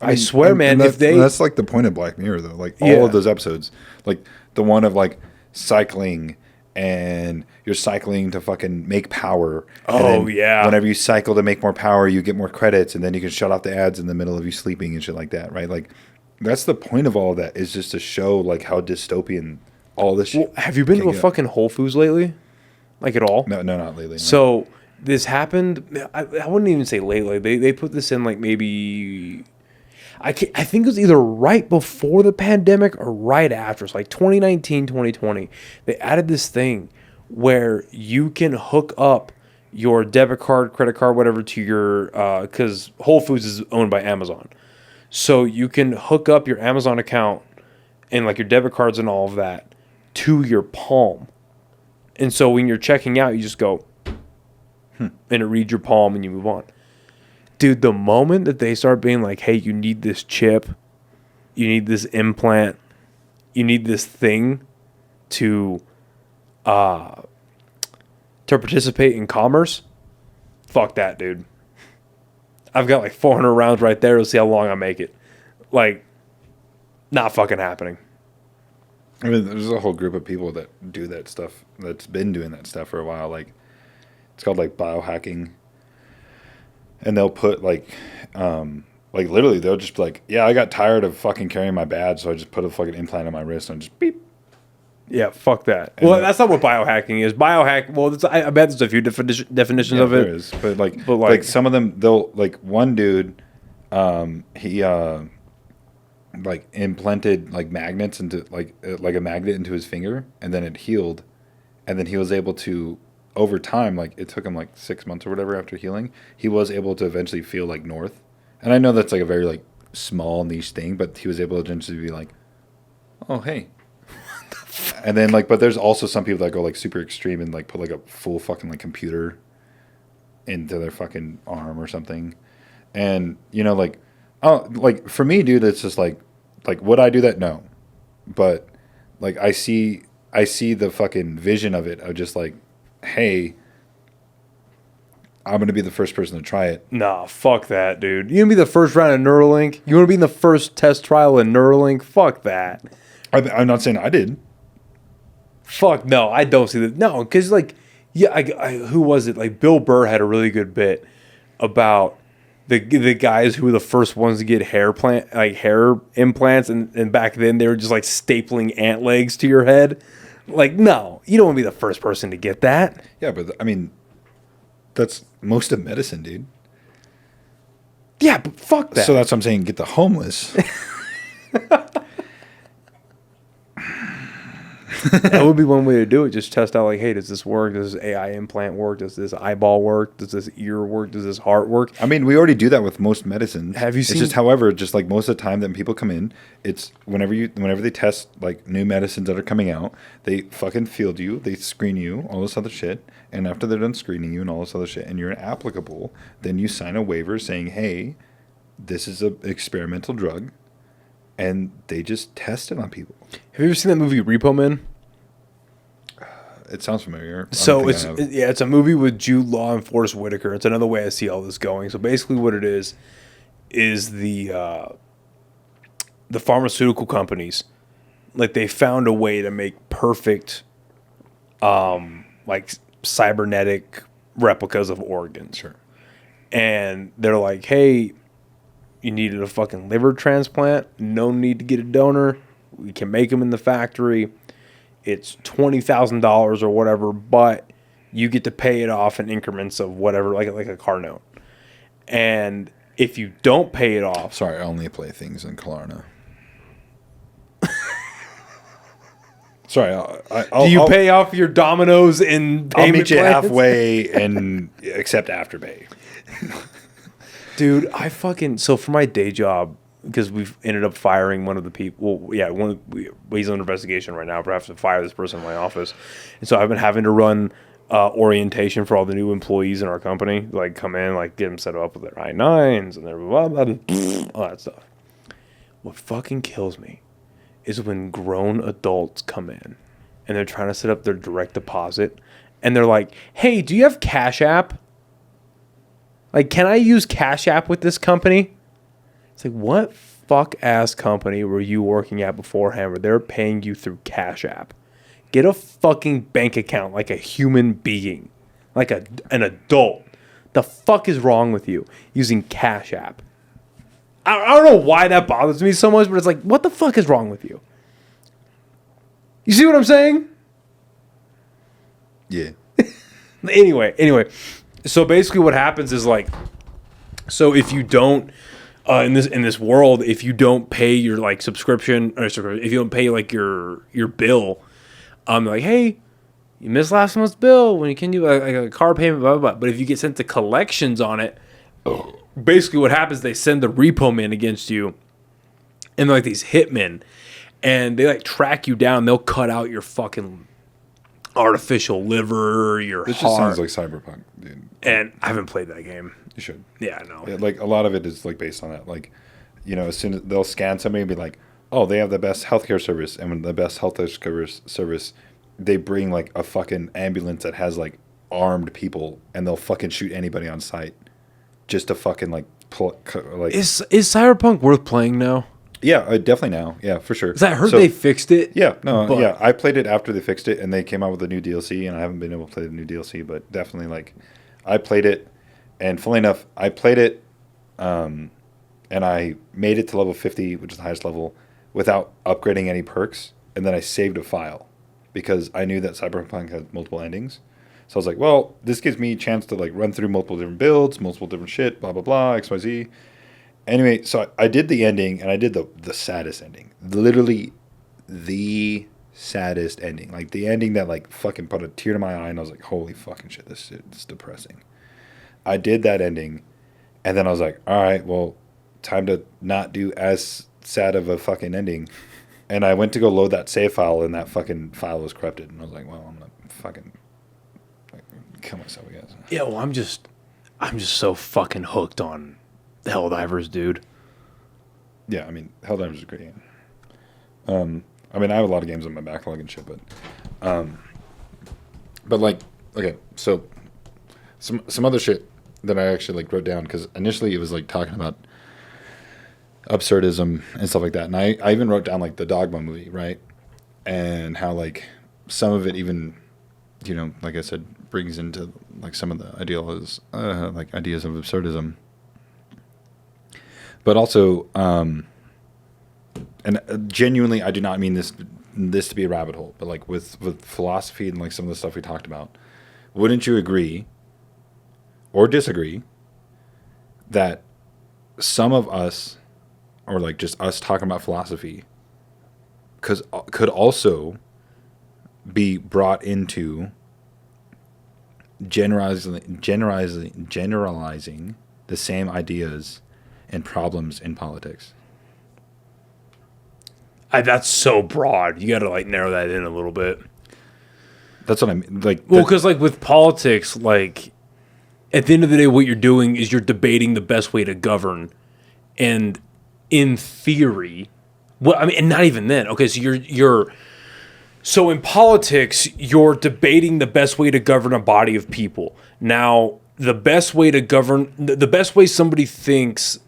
I mean, swear, man, if they... That's, like, the point of Black Mirror, though. Like, all of those episodes. Like, the one of, like, cycling... and you're cycling to fucking make power. Oh, yeah. Whenever you cycle to make more power, you get more credits, and then you can shut off the ads in the middle of you sleeping and shit like that, right? Like, that's the point of all of that, is just to show, like, how dystopian all this shit. Well, have you been to a fucking Whole Foods lately? Like, at all? No, not lately. No. So, this happened, I wouldn't even say lately. They put this in, like, maybe... I think it was either right before the pandemic or right after. It's like 2019, 2020. They added this thing where you can hook up your debit card, credit card, whatever, to your... because Whole Foods is owned by Amazon. So you can hook up your Amazon account and like your debit cards and all of that to your palm. And so when you're checking out, you just go... and it reads your palm and you move on. Dude, the moment that they start being like, hey, you need this chip, you need this implant, you need this thing to participate in commerce, fuck that, dude. I've got like 400 rounds right there. We'll see how long I make it. Like, not fucking happening. I mean, there's a whole group of people that do that stuff, that's been doing that stuff for a while. Like, it's called like biohacking. And they'll put like literally they'll just be like, yeah, I got tired of fucking carrying my badge, so I just put a fucking implant on my wrist and just beep. Yeah, fuck that. And well, that's not what biohacking is. Biohack, well, I bet there's a few definitions of it. There is, but like some of them, they'll, like one dude, he like implanted like magnets into like a magnet into his finger, and then it healed, and then he was able to, over time, like it took him like 6 months or whatever after healing, he was able to eventually feel like north. And I know that's like a very like small niche thing, but he was able to eventually be like, oh, hey. And then, like, but there's also some people that go, like, super extreme and, like, put, like, a full fucking, like, computer into their fucking arm or something. And, you know, like, oh, like, for me, dude, it's just, like, would I do that? No. But, like, I see the fucking vision of it of just, like, hey, I'm going to be the first person to try it. Nah, fuck that, dude. You want to be the first round of Neuralink? You want to be in the first test trial in Neuralink? Fuck that. I'm not saying I did. Fuck no, I don't see that. No, because like, yeah, who was it? Like Bill Burr had a really good bit about the guys who were the first ones to get hair implants, and back then they were just like stapling ant legs to your head. Like, no, you don't want to be the first person to get that. Yeah, but I mean, that's most of medicine, dude. Yeah, but fuck that. So that's what I'm saying. Get the homeless. That would be one way to do it. Just test out, like, hey, does this work? Does this AI implant work? Does this eyeball work? Does this ear work? Does this heart work? I mean, we already do that with most medicines. Have you seen? It's just, however, just like most of the time that people come in, it's whenever they test like new medicines that are coming out, they fucking field you, they screen you, all this other shit, and after they're done screening you and all this other shit, and you're applicable, then you sign a waiver saying, hey, this is an experimental drug, and they just test it on people. Have you ever seen that movie Repo Man? It sounds familiar. So it's a movie with Jude Law and Forrest Whitaker. It's another way I see all this going. So basically, what it is the pharmaceutical companies, like, they found a way to make perfect, like, cybernetic replicas of organs. Sure. And they're like, hey, you needed a fucking liver transplant? No need to get a donor. We can make them in the factory. It's $20,000 or whatever, but you get to pay it off in increments of whatever, like a car note. And if you don't pay it off... Sorry, I only play things in Klarna. Sorry, do you pay off your dominoes in payment I'll meet you plans? halfway and accept Afterpay. Dude, so for my day job, because we've ended up firing one of the people. Well, yeah, he's under investigation right now. But I have to fire this person in my office, and so I've been having to run orientation for all the new employees in our company. Like, come in, like, get them set up with their I-9s and their blah, blah, blah, all that stuff. What fucking kills me is when grown adults come in and they're trying to set up their direct deposit, and they're like, "Hey, do you have Cash App? Like, can I use Cash App with this company?" It's like, what fuck-ass company were you working at beforehand where they're paying you through Cash App? Get a fucking bank account like a human being, like an adult. The fuck is wrong with you using Cash App? I don't know why that bothers me so much, but it's like, what the fuck is wrong with you? You see what I'm saying? Yeah. Anyway. So basically what happens is, like, so if you don't... in this world, if you don't pay your, like, subscription, or if you don't pay, like, your bill, like, hey, you missed last month's bill when you can do like a car payment, blah, blah, blah. But if you get sent to collections on it, basically what happens, they send the repo man against you, and they're like these hitmen, and they, like, track you down. They'll cut out your fucking artificial liver, your This heart. just sounds like Cyberpunk, dude. And I haven't played that game. You should. Yeah, I know. Yeah, like, a lot of it is, like, based on that. Like, you know, as soon as they'll scan somebody and be like, oh, they have the best healthcare service. And when the best healthcare service, they bring, like, a fucking ambulance that has, like, armed people, and they'll fucking shoot anybody on sight just to fucking, like, Is Cyberpunk worth playing now? Yeah, definitely now. Yeah, for sure. Because I heard they fixed it. Yeah, no, yeah. I played it after they fixed it, and they came out with a new DLC, and I haven't been able to play the new DLC, but definitely, like, I played it, and funnily enough, I played it, and I made it to level 50, which is the highest level, without upgrading any perks, and then I saved a file, because I knew that Cyberpunk had multiple endings. So I was like, well, this gives me a chance to, like, run through multiple different builds, multiple different shit, blah, blah, blah, XYZ. Anyway, so I did the ending, and I did the saddest ending. Literally the saddest ending. Like, the ending that, like, fucking put a tear to my eye, and I was like, holy fucking shit, this is depressing. I did that ending, and then I was like, all right, well, time to not do as sad of a fucking ending. And I went to go load that save file, and that fucking file was corrupted. And I was like, well, I'm gonna fucking kill myself, I guess. Yeah, well, I'm just so fucking hooked on Helldivers, dude. Yeah, I mean, Helldivers is a great game. I mean, I have a lot of games on my backlog and shit, but like, okay, so some other shit that I actually like wrote down, because initially it was like talking about absurdism and stuff like that, and I even wrote down like the Dogma movie, right, and how like some of it even, you know, like I said, brings into like some of the ideas of absurdism, but also and genuinely, I do not mean this to be a rabbit hole, but like with philosophy and like some of the stuff we talked about, wouldn't you agree or disagree that some of us, or like just us talking about philosophy, could also be brought into generalizing the same ideas and problems in politics? That's so broad. You got to like narrow that in a little bit. That's what I mean. Like, well, because like with politics, like at the end of the day, what you're doing is you're debating the best way to govern, and in theory, well, I mean, and not even then. Okay, so so in politics, you're debating the best way to govern a body of people. Now, the best way somebody thinks.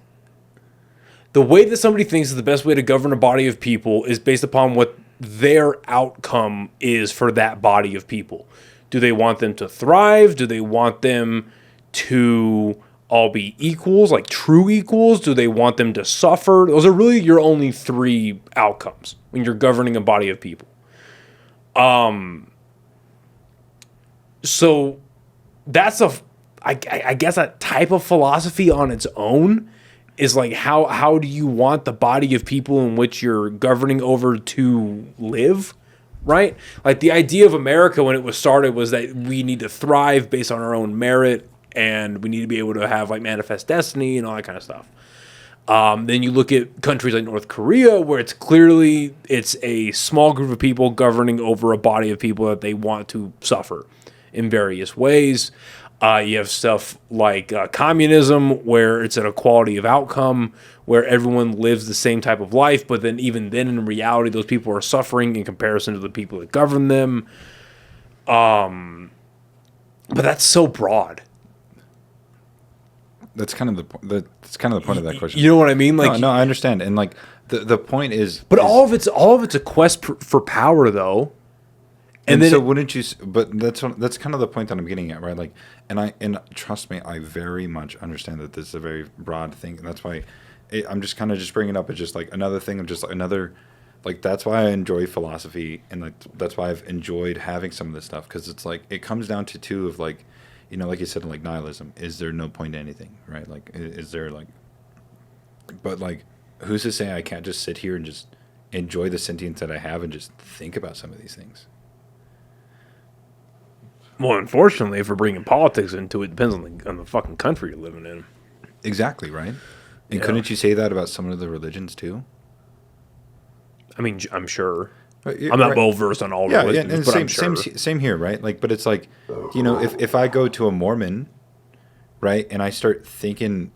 The way that somebody thinks is the best way to govern a body of people is based upon what their outcome is for that body of people. Do they want them to thrive? Do they want them to all be equals, like true equals? Do they want them to suffer? Those are really your only three outcomes when you're governing a body of people. So that's I guess a type of philosophy on its own. Is like how do you want the body of people in which you're governing over to live, right? Like the idea of America when it was started was that we need to thrive based on our own merit, and we need to be able to have like manifest destiny and all that kind of stuff. Then you look at countries like North Korea, where it's a small group of people governing over a body of people that they want to suffer in various ways. You have stuff like communism, where it's an equality of outcome, where everyone lives the same type of life, but then even then, in reality, those people are suffering in comparison to the people that govern them. But that's so broad. That's kind of the point of that question. You know what I mean? Like, no, I understand, and like the point is, but all of it's a quest for power, though. And then so wouldn't you? But that's kind of the point that I'm getting at, right? Like, and trust me, I very much understand that this is a very broad thing, and that's why I'm just kind of just bringing it up as just like another thing of just like another, like that's why I enjoy philosophy, and like that's why I've enjoyed having some of this stuff, because it's like it comes down to two of like, you know, like you said, like nihilism. Is there no point to anything, right? Like, is there like, but like, who's to say I can't just sit here and just enjoy the sentience that I have and just think about some of these things? Well, unfortunately, if we're bringing politics into it, depends on the fucking country you're living in. Exactly, right? And couldn't you say that about some of the religions too? I mean, I'm sure. I'm not well versed on all religions, and but same, I'm sure. Same here, right? Like, but it's like, you know, if I go to a Mormon, right, and I start thinking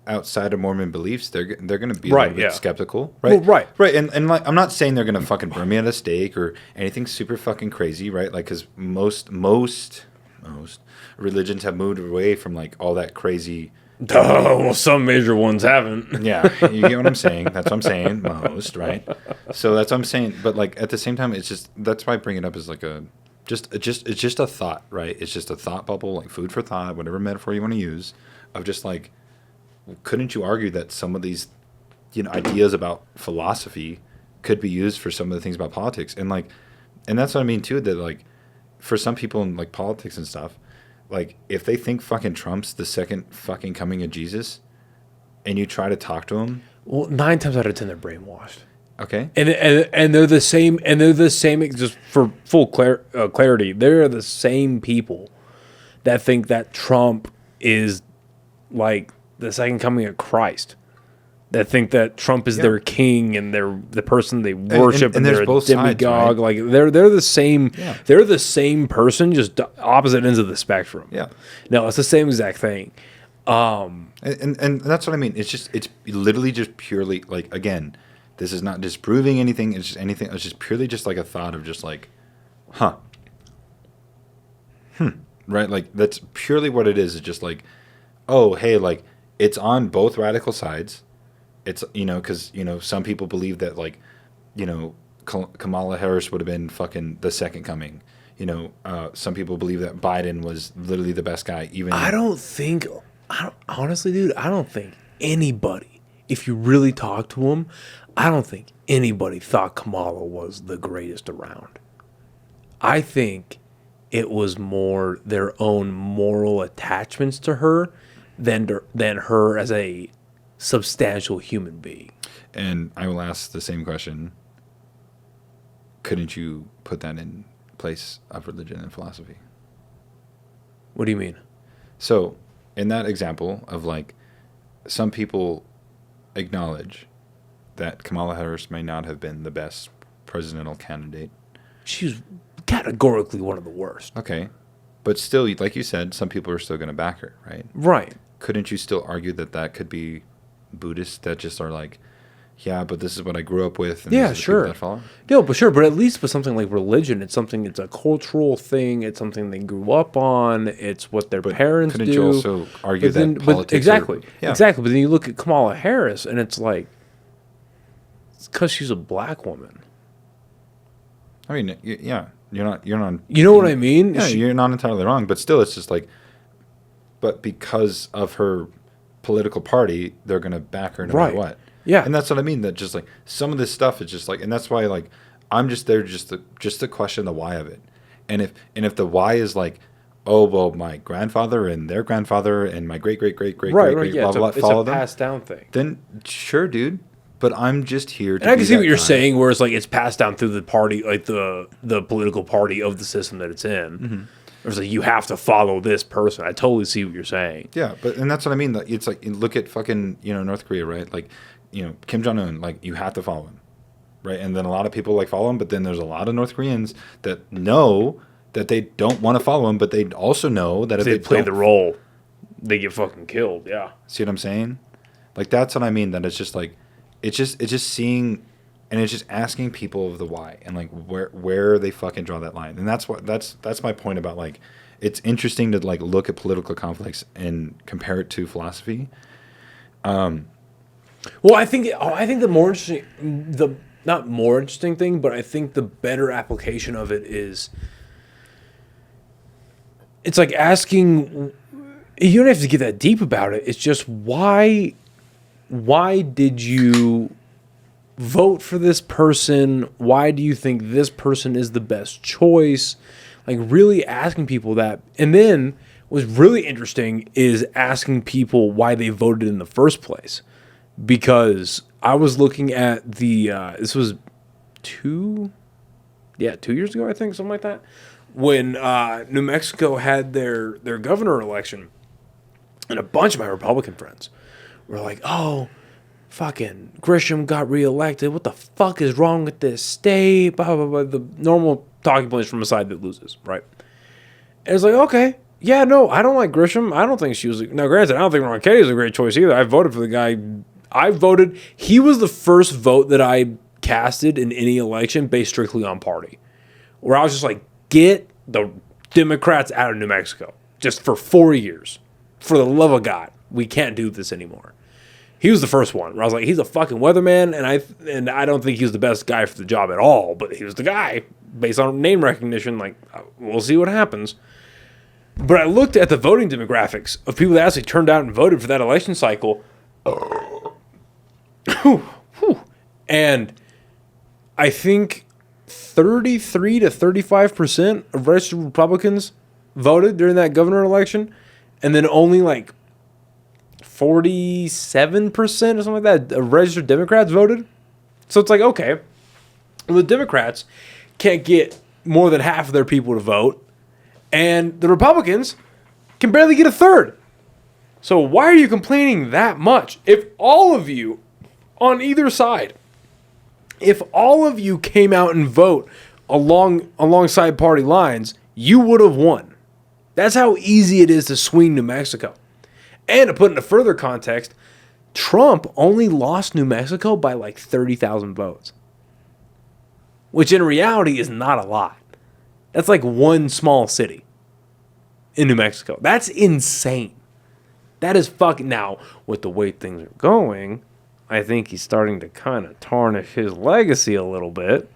outside of Mormon beliefs, they're going to be a little bit skeptical, right? Well, right. And like, I'm not saying they're going to fucking burn me at a stake or anything super fucking crazy, right? Like, because most religions have moved away from like all that crazy. Oh, well, some major ones haven't. Yeah, you get what I'm saying. That's what I'm saying. Most, right? So that's what I'm saying. But like at the same time, it's just that's why I bring it up as like it's just a thought, right? It's just a thought bubble, like food for thought, whatever metaphor you want to use, of just like, couldn't you argue that some of these, you know, ideas about philosophy could be used for some of the things about politics, and that's what I mean too. That like, for some people in like politics and stuff. Like, if they think fucking Trump's the second fucking coming of Jesus, and you try to talk to them, well, 9 times out of 10 they're brainwashed. Okay, and they're the same. And they're the same. Just for full clarity, they're the same people that think that Trump is like the second coming of Christ. that think that Trump is their king and they're the person they worship and they're a demigod. Sides, right? Like they're the same. Yeah. They're the same person, just opposite ends of the spectrum. Yeah. No, it's the same exact thing. And that's what I mean. It's literally just purely like, again, this is not disproving anything. It's just anything. It's just purely just like a thought of just like, right? Like that's purely what it is. It's just like, oh, hey, like it's on both radical sides. It's, because, some people believe that, like, Kamala Harris would have been fucking the second coming. Some people believe that Biden was literally the best guy. Honestly, dude, I don't think anybody, if you really talk to them, I don't think anybody thought Kamala was the greatest around. I think it was more their own moral attachments to her than her as a substantial human being. And I will ask the same question. Couldn't you put that in place of religion and philosophy? What do you mean? So, in that example of like, some people acknowledge that Kamala Harris may not have been the best presidential candidate. She's categorically one of the worst. Okay. But still, like you said, some people are still going to back her, right? Right. Couldn't you still argue that could be Buddhists that just are like, yeah, but this is what I grew up with. And yeah, sure. No, but sure. But at least with something like religion, it's a cultural thing. It's something they grew up on. It's what their parents do. Couldn't you also argue that politics exactly. Exactly. But then you look at Kamala Harris, and it's like, it's because she's a black woman. I mean, yeah, you're not. You know what I mean? Yeah, you're not entirely wrong. But still, it's just like, but because of her political party, they're going to back her no matter what. Yeah. And that's what I mean, that just like some of this stuff is just like, and that's why like I'm just there just to question the why of it. And if the why is like, oh well, my grandfather and their grandfather and my great blah blah, it's a passed down thing. Then sure, dude. But I'm just here to and I can see what you're saying, where it's like it's passed down through the party, like the political party of the system that it's in. Mm-hmm. It's like you have to follow this person. I totally see what you're saying. Yeah, and that's what I mean. It's like, look at fucking North Korea, right? Like, Kim Jong-un, like you have to follow him, right? And then a lot of people like follow him, but then there's a lot of North Koreans that know that they don't want to follow him, but they also know that if they play the role, they get fucking killed. Yeah. See what I'm saying? Like that's what I mean. That it's just like it's just seeing. And it's just asking people of the why and like where they fucking draw that line. And that's my point about like it's interesting to like look at political conflicts and compare it to philosophy. Well, I think the more interesting not more interesting thing, but I think the better application of it is it's like asking, you don't have to get that deep about it. It's just why did you vote for this person? Why do you think this person is the best choice? Like really asking people that. And then what's really interesting is asking people why they voted in the first place. Because I was looking at this was 2 years ago, I think, something like that, when New Mexico had their governor election, and a bunch of my Republican friends were like, oh, fucking Grisham got reelected. What the fuck is wrong with this state? Blah, blah, blah. The normal talking points from a side that loses, right? And it's like, okay, yeah, no, I don't like Grisham. I don't think she was... Now, granted, I don't think Ron Kennedy was a great choice either. I voted for the guy. He was the first vote that I casted in any election based strictly on party. Where I was just like, get the Democrats out of New Mexico. Just for 4 years. For the love of God. We can't do this anymore. He was the first one where I was like, he's a fucking weatherman, and I don't think he was the best guy for the job at all, but he was the guy based on name recognition. Like, we'll see what happens. But I looked at the voting demographics of people that actually turned out and voted for that election cycle, and I think 33 to 35% of registered Republicans voted during that governor election, and then only like 47% or something like that of registered Democrats voted. So it's like, okay, well, the Democrats can't get more than half of their people to vote, and the Republicans can barely get a third. So why are you complaining that much? If all of you on either side. If all of you came out and vote alongside party lines, you would have won. That's how easy it is to swing New Mexico. And to put into further context, Trump only lost New Mexico by like 30,000 votes, which in reality is not a lot. That's like one small city in New Mexico. That's insane. That is fucking... Now, with the way things are going, I think he's starting to kind of tarnish his legacy a little bit.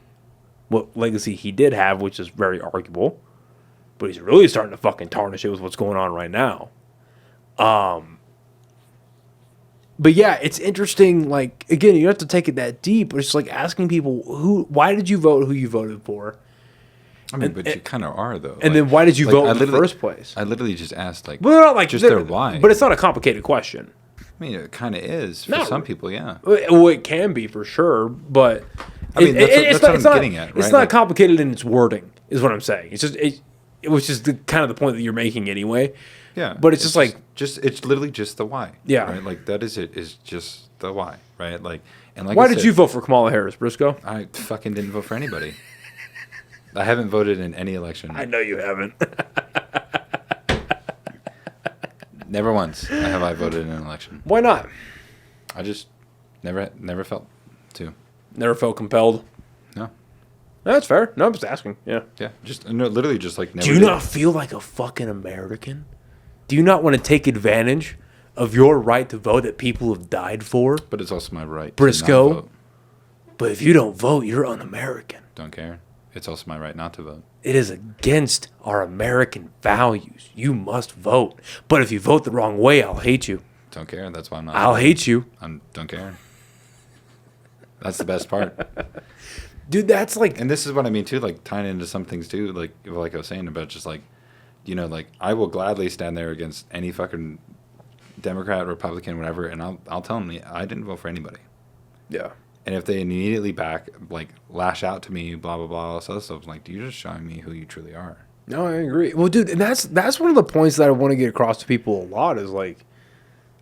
What legacy he did have, which is very arguable. But he's really starting to fucking tarnish it with what's going on right now. But yeah, it's interesting. Like, again, you don't have to take it that deep. But it's like asking people, why did you vote who you voted for? I mean, but you kind of are, though. And then why did you vote in the first place? I literally just asked, like, well, not like just their why. But it's not a complicated question. I mean, it kind of is for some people, yeah. Well, it can be for sure, but I mean, that's what I'm getting at, right? It's not complicated in its wording, is what I'm saying. It's just which is kind of the point that you're making anyway. Yeah, but it's just like it's literally just the why. Yeah, right? Like that is just the why, right? Like and like why did you vote for Kamala Harris, Briscoe? I fucking didn't vote for anybody. I haven't voted in any election. I know you haven't. Never once have I voted in an election. Why not? I just never felt to. Never felt compelled. No. That's fair. No, I'm just asking. Yeah. Yeah. Just no, literally just like never. Do you not feel like a fucking American? Do you not want to take advantage of your right to vote that people have died for? But it's also my right. Briscoe. To not vote. But if you don't vote, you're un-American. Don't care. It's also my right not to vote. It is against our American values. You must vote. But if you vote the wrong way, I'll hate you. Don't care. That's why I'm not. I'll hate you. Don't care. That's the best part. Dude, that's like... And this is what I mean, too, like, tying into some things, too, like I was saying about just, like, you know, like, I will gladly stand there against any fucking Democrat, Republican, whatever, and I'll tell them I didn't vote for anybody. Yeah. And if they immediately lash out to me, blah, blah, blah, all this other stuff, I'm like, you're just showing me who you truly are. No, I agree. Well, dude, and that's one of the points that I want to get across to people a lot is, like,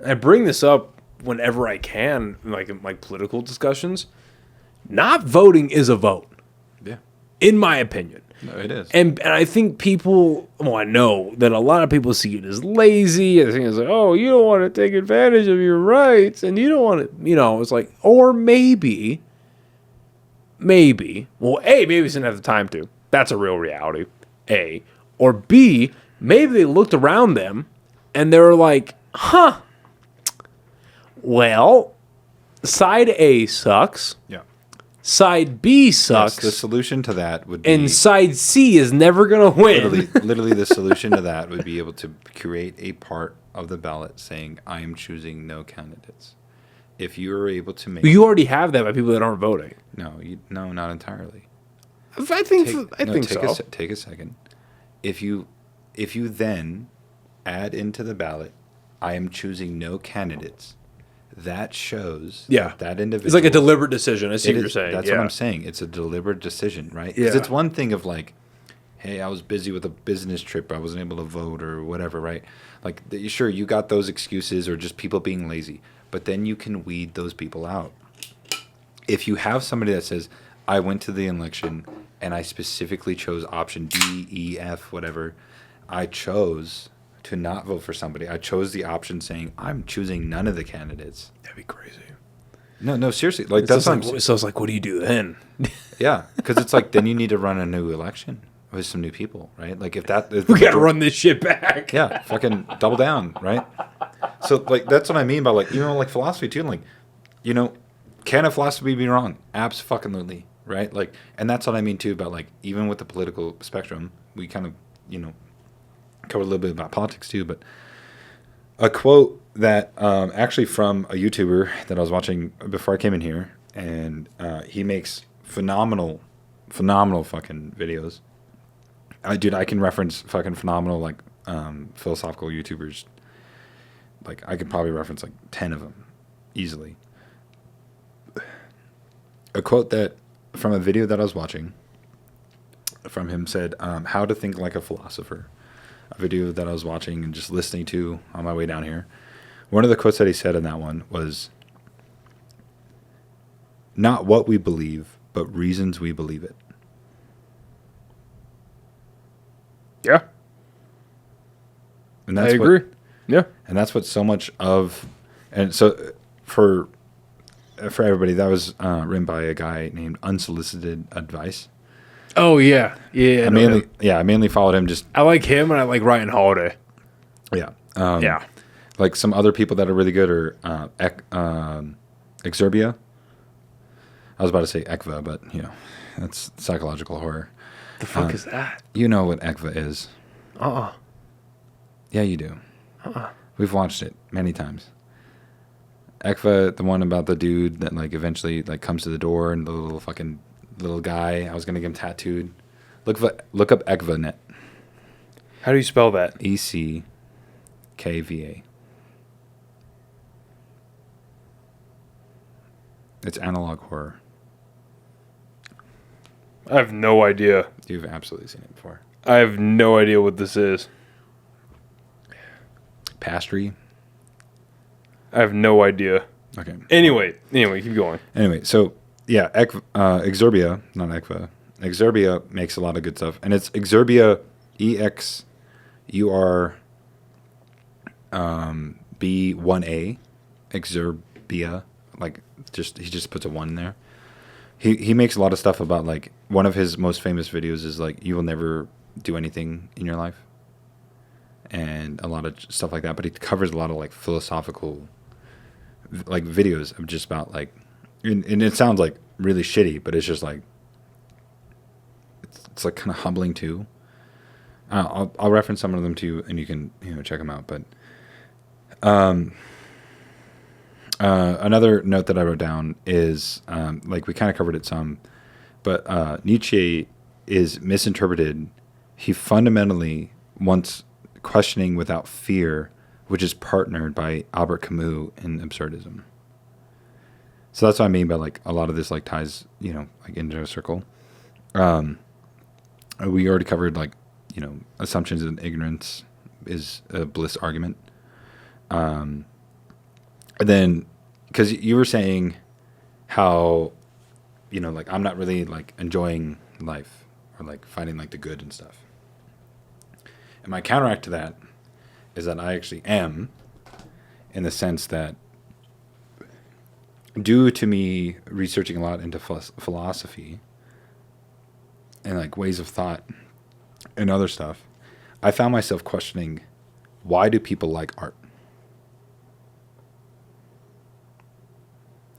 I bring this up whenever I can, like, in, like, political discussions. Not voting is a vote. Yeah. In my opinion. No, it is. And I think people, well, I know that a lot of people see it as lazy. I think it's like, oh, you don't want to take advantage of your rights. And you don't want to, you know, it's like, or maybe, well, A, maybe they didn't have the time to. That's a real reality. A. Or B, maybe they looked around them and they were like, huh, well, side A sucks. Yeah. Side B sucks. Yes, the solution to that would be... And side C is never going to win. Literally, the solution to that would be able to create a part of the ballot saying, I am choosing no candidates. If you are able to make... You already have that by people that aren't voting. No, not entirely. I think so. Take a second. If you then add into the ballot, I am choosing no candidates... That shows that individual... It's like a deliberate decision. I see what you're saying. That's what I'm saying. It's a deliberate decision, right? Because it's one thing of like, hey, I was busy with a business trip. I wasn't able to vote or whatever, right? Like, sure, you got those excuses or just people being lazy. But then you can weed those people out. If you have somebody that says, I went to the election and I specifically chose option D, E, F, whatever, I chose... to not vote for somebody. I chose the option saying, I'm choosing none of the candidates. That'd be crazy. No, seriously. Like, that's so it's like, what do you do then? Yeah, because it's like, then you need to run a new election with some new people, right? Like, if we got to run this shit back. Yeah, fucking double down, right? So, like, that's what I mean by, like, you know, like, philosophy, too. Like, you know, can a philosophy be wrong? Abso-fucking-lutely, right? Like, and that's what I mean, too, about, like, even with the political spectrum, we kind of, you know, cover a little bit about politics too, but a quote that actually from a YouTuber that I was watching before I came in here, and he makes phenomenal fucking videos. Dude, I can reference fucking phenomenal like philosophical YouTubers. Like I could probably reference like 10 of them easily. A quote that from a video that I was watching from him said, "How to think like a philosopher." A video that I was watching and just listening to on my way down here. One of the quotes that he said in that one was, not what we believe, but reasons we believe it. Yeah. And that's I agree. Yeah. And that's what so much of, and so for everybody, that was written by a guy named Unsolicited Advice. Oh yeah. Yeah. I mainly followed him. Just I like him, and I like Ryan Holiday. yeah, Yeah. like some other people that are really good are Exerbia. I was about to say Ekva, but that's psychological horror. The fuck is that? You know what Ekva is? Yeah, you do. We've watched it many times. Ekva, the one about the dude that like eventually like comes to the door and the little fucking little guy. I was gonna get him tattooed. Look up EKVA.net. How do you spell that? ECKVA. It's analog horror. I have no idea. You've absolutely seen it before. I have no idea what this is. Pastry. I have no idea. Okay. Anyway, keep going. Anyway, so yeah, Exerbia, not Ekva. Exerbia makes a lot of good stuff, and it's Exerbia, B1A, Exerbia. Like he just puts a 1 in there. He makes a lot of stuff about like one of his most famous videos is like you will never do anything in your life, and a lot of stuff like that. But he covers a lot of like philosophical like videos of just about like, and it sounds like really shitty, but it's just like it's like kind of humbling too. I'll reference some of them to you, and you can check them out. But another note that I wrote down is like we kind of covered it some, but Nietzsche is misinterpreted. He fundamentally wants questioning without fear, which is partnered by Albert Camus in absurdism. So that's what I mean by like a lot of this like ties, like into a circle. We already covered like, assumptions and ignorance is a bliss argument. And then, because you were saying how, like I'm not really like enjoying life or like finding like the good and stuff. And my counteract to that is that I actually am, in the sense that due to me researching a lot into philosophy and like ways of thought and other stuff, I found myself questioning, why do people like art?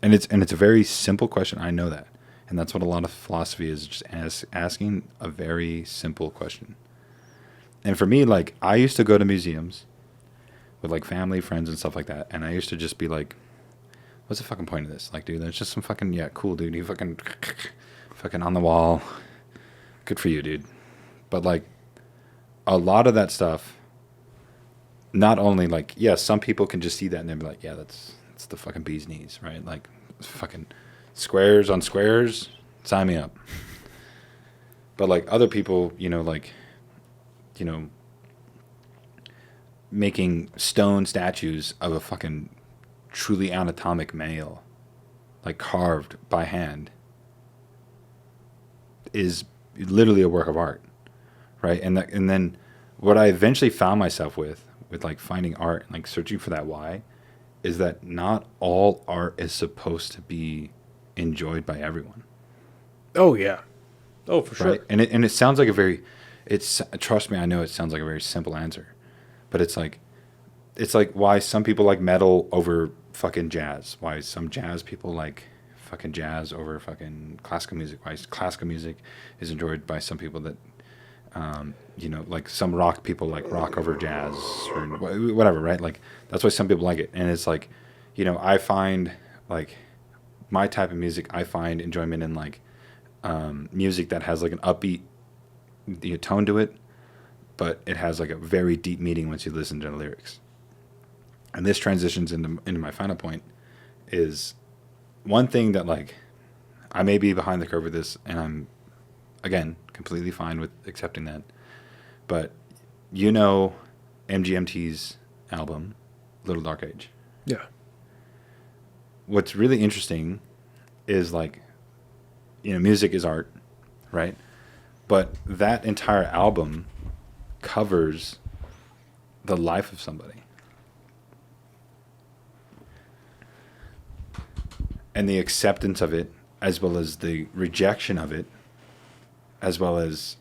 And it's a very simple question. I know that. And that's what a lot of philosophy is, just asking a very simple question. And for me, like, I used to go to museums with like family, friends, and stuff like that. And I used to just be like, what's the fucking point of this? Like, dude, there's just some fucking, yeah, cool, dude. You fucking on the wall. Good for you, dude. But like, a lot of that stuff, not only like, yeah, some people can just see that and they'll be like, yeah, that's the fucking bee's knees, right? Like, fucking squares on squares, sign me up. But like other people, making stone statues of a fucking truly anatomic male, like carved by hand, is literally a work of art, right? And then what I eventually found myself with like finding art and like searching for that why, is that not all art is supposed to be enjoyed by everyone. Oh yeah. Oh, for sure. Right? And it sounds like trust me, I know it sounds like a very simple answer, but it's like why some people like metal over fucking jazz, why some jazz people like fucking jazz over fucking classical music, why classical music is enjoyed by some people that, like some rock people like rock over jazz or whatever, right? Like that's why some people like it. And it's like, I find like my type of music, I find enjoyment in like music that has like an upbeat tone to it, but it has like a very deep meaning once you listen to the lyrics. And this transitions into my final point, is one thing that like I may be behind the curve with this, and I'm again completely fine with accepting that. But MGMT's album, Little Dark Age. Yeah. What's really interesting is like, music is art, right? But that entire album covers the life of somebody. And the acceptance of it, as well as the rejection of it, as well as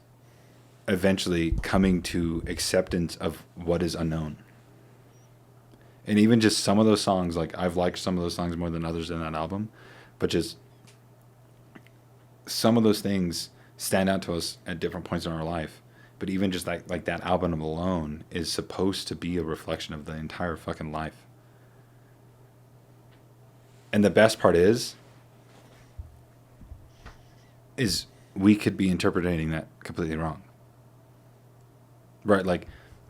eventually coming to acceptance of what is unknown. And even just some of those songs, like I've liked some of those songs more than others in that album, but just some of those things stand out to us at different points in our life. But even just like that album alone is supposed to be a reflection of the entire fucking life. And the best part is we could be interpreting that completely wrong. Right? Like,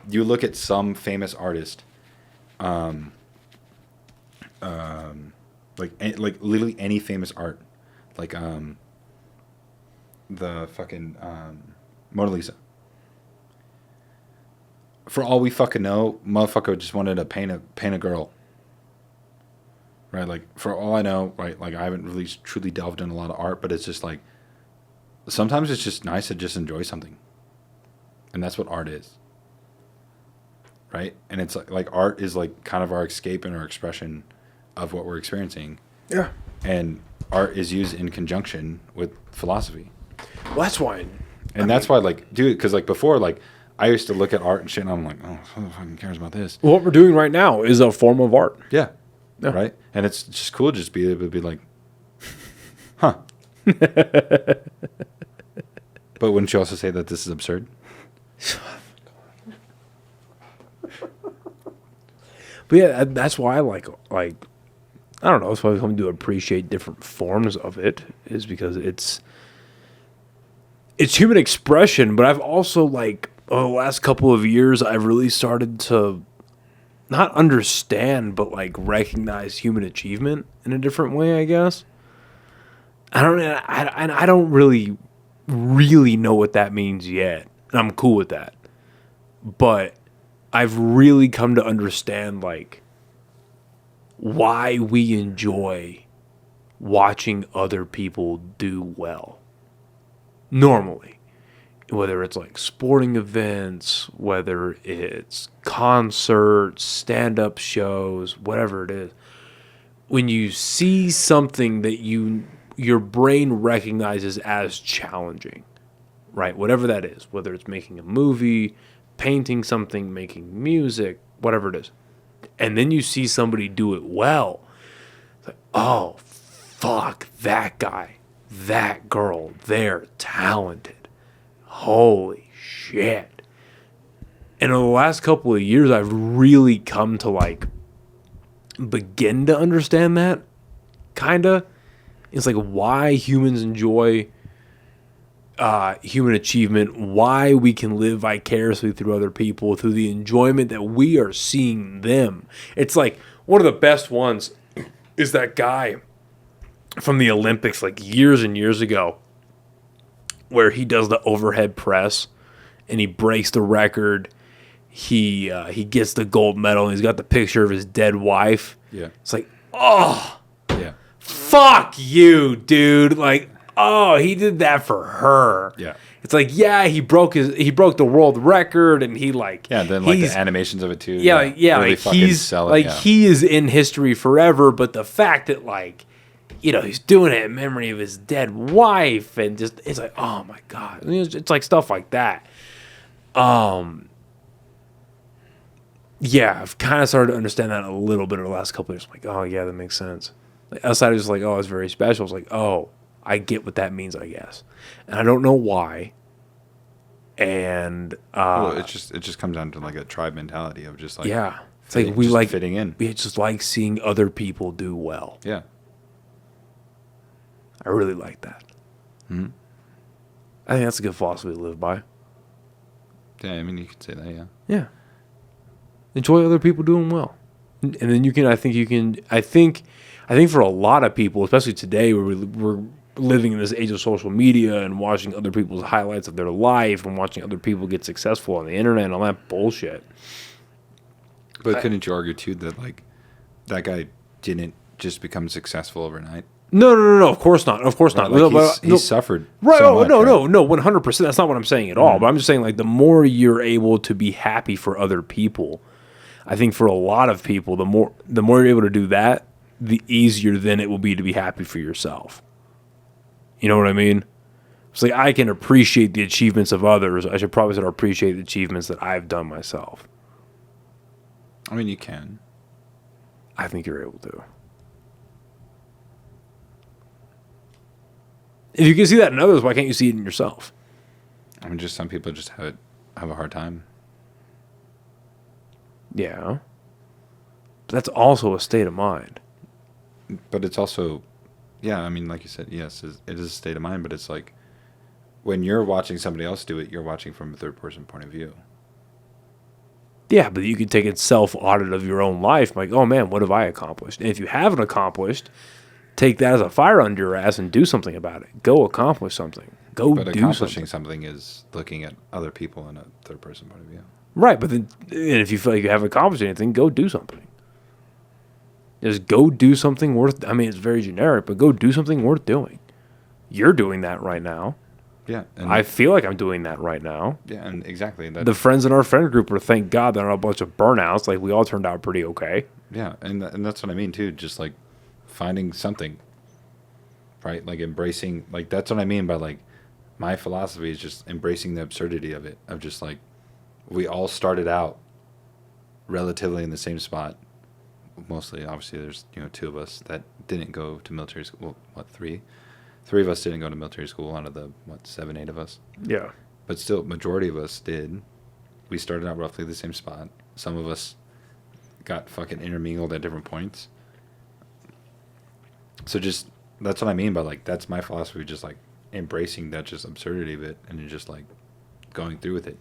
you look at some famous artist, like literally any famous art, like the fucking Mona Lisa. For all we fucking know, motherfucker just wanted to paint a girl. Right? Like, for all I know, right? Like, I haven't really truly delved in a lot of art, but it's just like, sometimes it's just nice to just enjoy something. And that's what art is. Right? And it's like art is like kind of our escape and our expression of what we're experiencing. Yeah. And art is used in conjunction with philosophy. Well, that's why. That's why, like, dude, because like before, like, I used to look at art and shit and I'm like, oh, who the fucking cares about this? What we're doing right now is a form of art. Yeah. Right? And it's just cool to just be able to be like, huh. But wouldn't you also say that this is absurd? But yeah, that's why I like I don't know, that's why I come to appreciate different forms of it, is because it's human expression. But I've also, like, the last couple of years, I've really started to not understand, but like recognize human achievement in a different way, I guess. I don't really know what that means yet, and I'm cool with that. But I've really come to understand, like, why we enjoy watching other people do well. Normally. Whether it's like sporting events, whether it's concerts, stand-up shows, whatever it is. When you see something that your brain recognizes as challenging, right? Whatever that is, whether it's making a movie, painting something, making music, whatever it is. And then you see somebody do it well. It's like, oh, fuck, that guy, that girl, they're talented. Holy shit. And in the last couple of years, I've really come to, like, begin to understand that, kind of. It's like why humans enjoy human achievement, why we can live vicariously through other people, through the enjoyment that we are seeing them. It's like one of the best ones is that guy from the Olympics, like years and years ago, where he does the overhead press and he breaks the record. He gets the gold medal and he's got the picture of his dead wife. Yeah. It's like, oh, yeah, fuck you, dude. Like, oh, he did that for her. Yeah. It's like, yeah, he broke the world record, and he, like, yeah, then like the animations of it too. Yeah, really, like he is in history forever. But the fact that, like, he's doing it in memory of his dead wife, and just, it's like, oh my God. I mean, it's like stuff like that. Yeah, I've kind of started to understand that a little bit over the last couple of years. I'm like, oh yeah, that makes sense. Like, outside of just like, oh, it's very special. It's like, oh, I get what that means, I guess. And I don't know why. And well, it just comes down to like a tribe mentality of just like, yeah, it's like we like fitting in. We just like seeing other people do well. Yeah. I really like that. Mm-hmm. I think that's a good philosophy to live by. Yeah, I mean, you could say that, yeah. Yeah. Enjoy other people doing well. And then I think for a lot of people, especially today, where we're living in this age of social media and watching other people's highlights of their life and watching other people get successful on the internet and all that bullshit. But couldn't you argue, too, that, like, that guy didn't just become successful overnight? No. Of course not. Of course not. Like No, he's suffered. Right. So much, no. 100%. That's not what I'm saying at all. But I'm just saying, like, the more you're able to be happy for other people, I think for a lot of people, the more you're able to do that, the easier then it will be to be happy for yourself. You know what I mean? It's like I can appreciate the achievements of others. I should probably start appreciate the achievements that I've done myself. I mean, you can. I think you're able to. If you can see that in others, why can't you see it in yourself? I mean, just some people just have a hard time. Yeah. But that's also a state of mind. But it's also, yeah, I mean, like you said, yes, it is a state of mind, but it's like when you're watching somebody else do it, you're watching from a third-person point of view. Yeah, but you can take a self-audit of your own life. Like, oh, man, what have I accomplished? And if you haven't accomplished, take that as a fire under your ass and do something about it. Go accomplish something. But accomplishing something is looking at other people in a third-person point of view. Right, but then and if you feel like you haven't accomplished anything, go do something. Just go do something worth... I mean, it's very generic, but go do something worth doing. You're doing that right now. Yeah. And I feel like I'm doing that right now. Yeah, and exactly. The friends in our friend group are, thank God, they're not a bunch of burnouts. Like, we all turned out pretty okay. Yeah, and that's what I mean, too. Just, like, finding something, right? Like, embracing... Like, that's what I mean by, like, my philosophy is just embracing the absurdity of it. Of just, like, we all started out relatively in the same spot. Mostly, obviously, there's, two of us that didn't go to military school. Well, what, three? Three of us didn't go to military school out of the, 7, 8 of us? Yeah. But still, majority of us did. We started out roughly the same spot. Some of us got fucking intermingled at different points. So just, that's what I mean by, like, that's my philosophy, just, like, embracing that just absurdity of it and just, like, going through with it.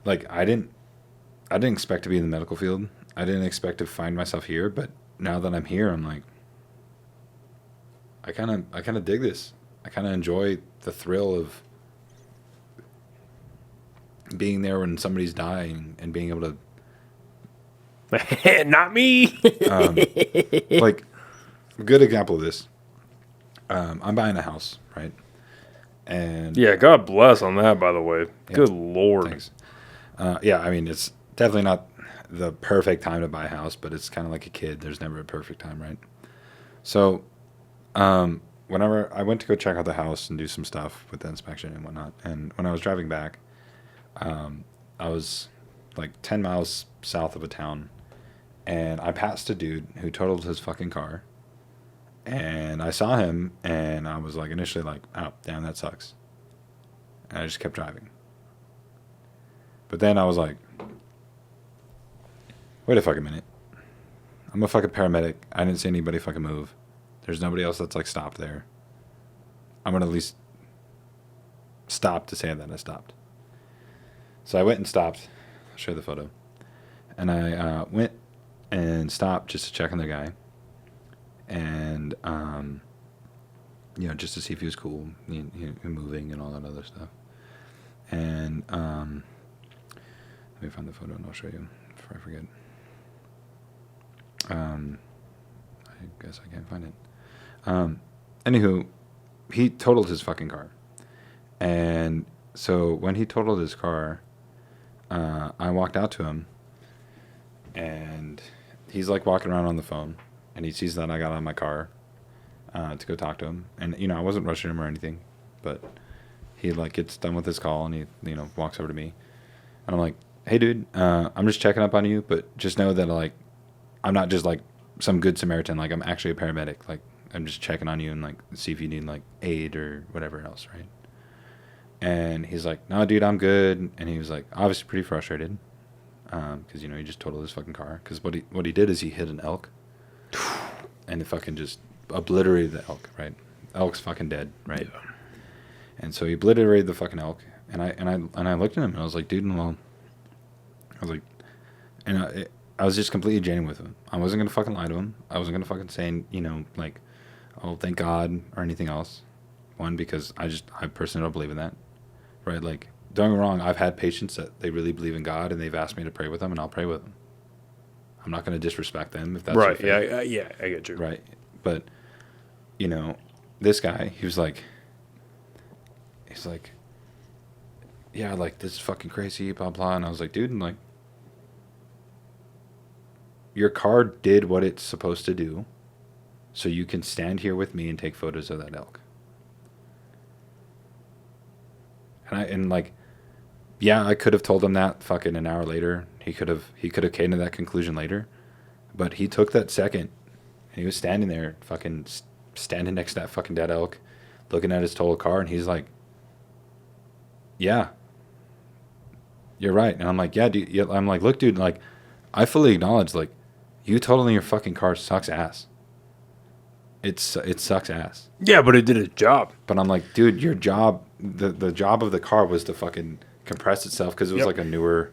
Like, I didn't expect to be in the medical field. I didn't expect to find myself here, but now that I'm here, I'm like, I kind of dig this. I kind of enjoy the thrill of being there when somebody's dying and being able to... Not me! Like, a good example of this, I'm buying a house, right? And yeah, God bless on that, by the way. Yeah, good Lord. Thanks. Yeah, I mean, it's definitely not the perfect time to buy a house, but it's kind of like a kid. There's never a perfect time, right? So... whenever I went to go check out the house and do some stuff with the inspection and whatnot, and when I was driving back, I was like 10 miles south of a town, and I passed a dude who totaled his fucking car, and I saw him, and I was like initially like, oh, damn, that sucks. And I just kept driving. But then I was like, wait a fucking minute. I'm a fucking paramedic. I didn't see anybody fucking move. There's nobody else that's, like, stopped there. I'm going to at least stop to say that I stopped. So I went and stopped. I'll show you the photo. And I went and stopped just to check on the guy. And, just to see if he was cool, moving and all that other stuff. And let me find the photo and I'll show you before I forget. I guess I can't find it. Anywho, he totaled his fucking car. And so when he totaled his car, I walked out to him, and he's like walking around on the phone, and he sees that I got out of my car to go talk to him. And, I wasn't rushing him or anything, but he like gets done with his call, and he, walks over to me. And I'm like, hey, dude, I'm just checking up on you, but just know that, like, I'm not just like some good Samaritan. Like, I'm actually a paramedic. Like, I'm just checking on you and, like, see if you need, like, aid or whatever else, right? And he's like, no, dude, I'm good. And he was, like, obviously pretty frustrated because, he just totaled his fucking car. Because what he did is he hit an elk, and it fucking just obliterated the elk, right? Elk's fucking dead, right? Yeah. And so he obliterated the fucking elk, and I looked at him, and I was like, dude, well, I was like, and I was just completely genuine with him. I wasn't going to fucking lie to him. I wasn't going to fucking say, like, oh, thank God, or anything else. One, because I personally don't believe in that, right? Like, don't get me wrong, I've had patients that they really believe in God, and they've asked me to pray with them, and I'll pray with them. I'm not going to disrespect them if that's right. Yeah, I get you. Right. But, you know, this guy, he's like, yeah, like, this is fucking crazy, blah, blah. And I was like, dude, like, your car did what it's supposed to do, so you can stand here with me and take photos of that elk. And like, yeah, I could have told him that fucking an hour later. He could have came to that conclusion later, but he took that second, and he was standing there, fucking standing next to that fucking dead elk, looking at his total car, and he's like, yeah, you're right. And I'm like, yeah, dude. Yeah, I'm like, look, dude, like, I fully acknowledge, like, you totaling your fucking car sucks ass. It sucks ass. Yeah, but it did its job. But I'm like, dude, your job, the job of the car was to fucking compress itself, because it was like a newer,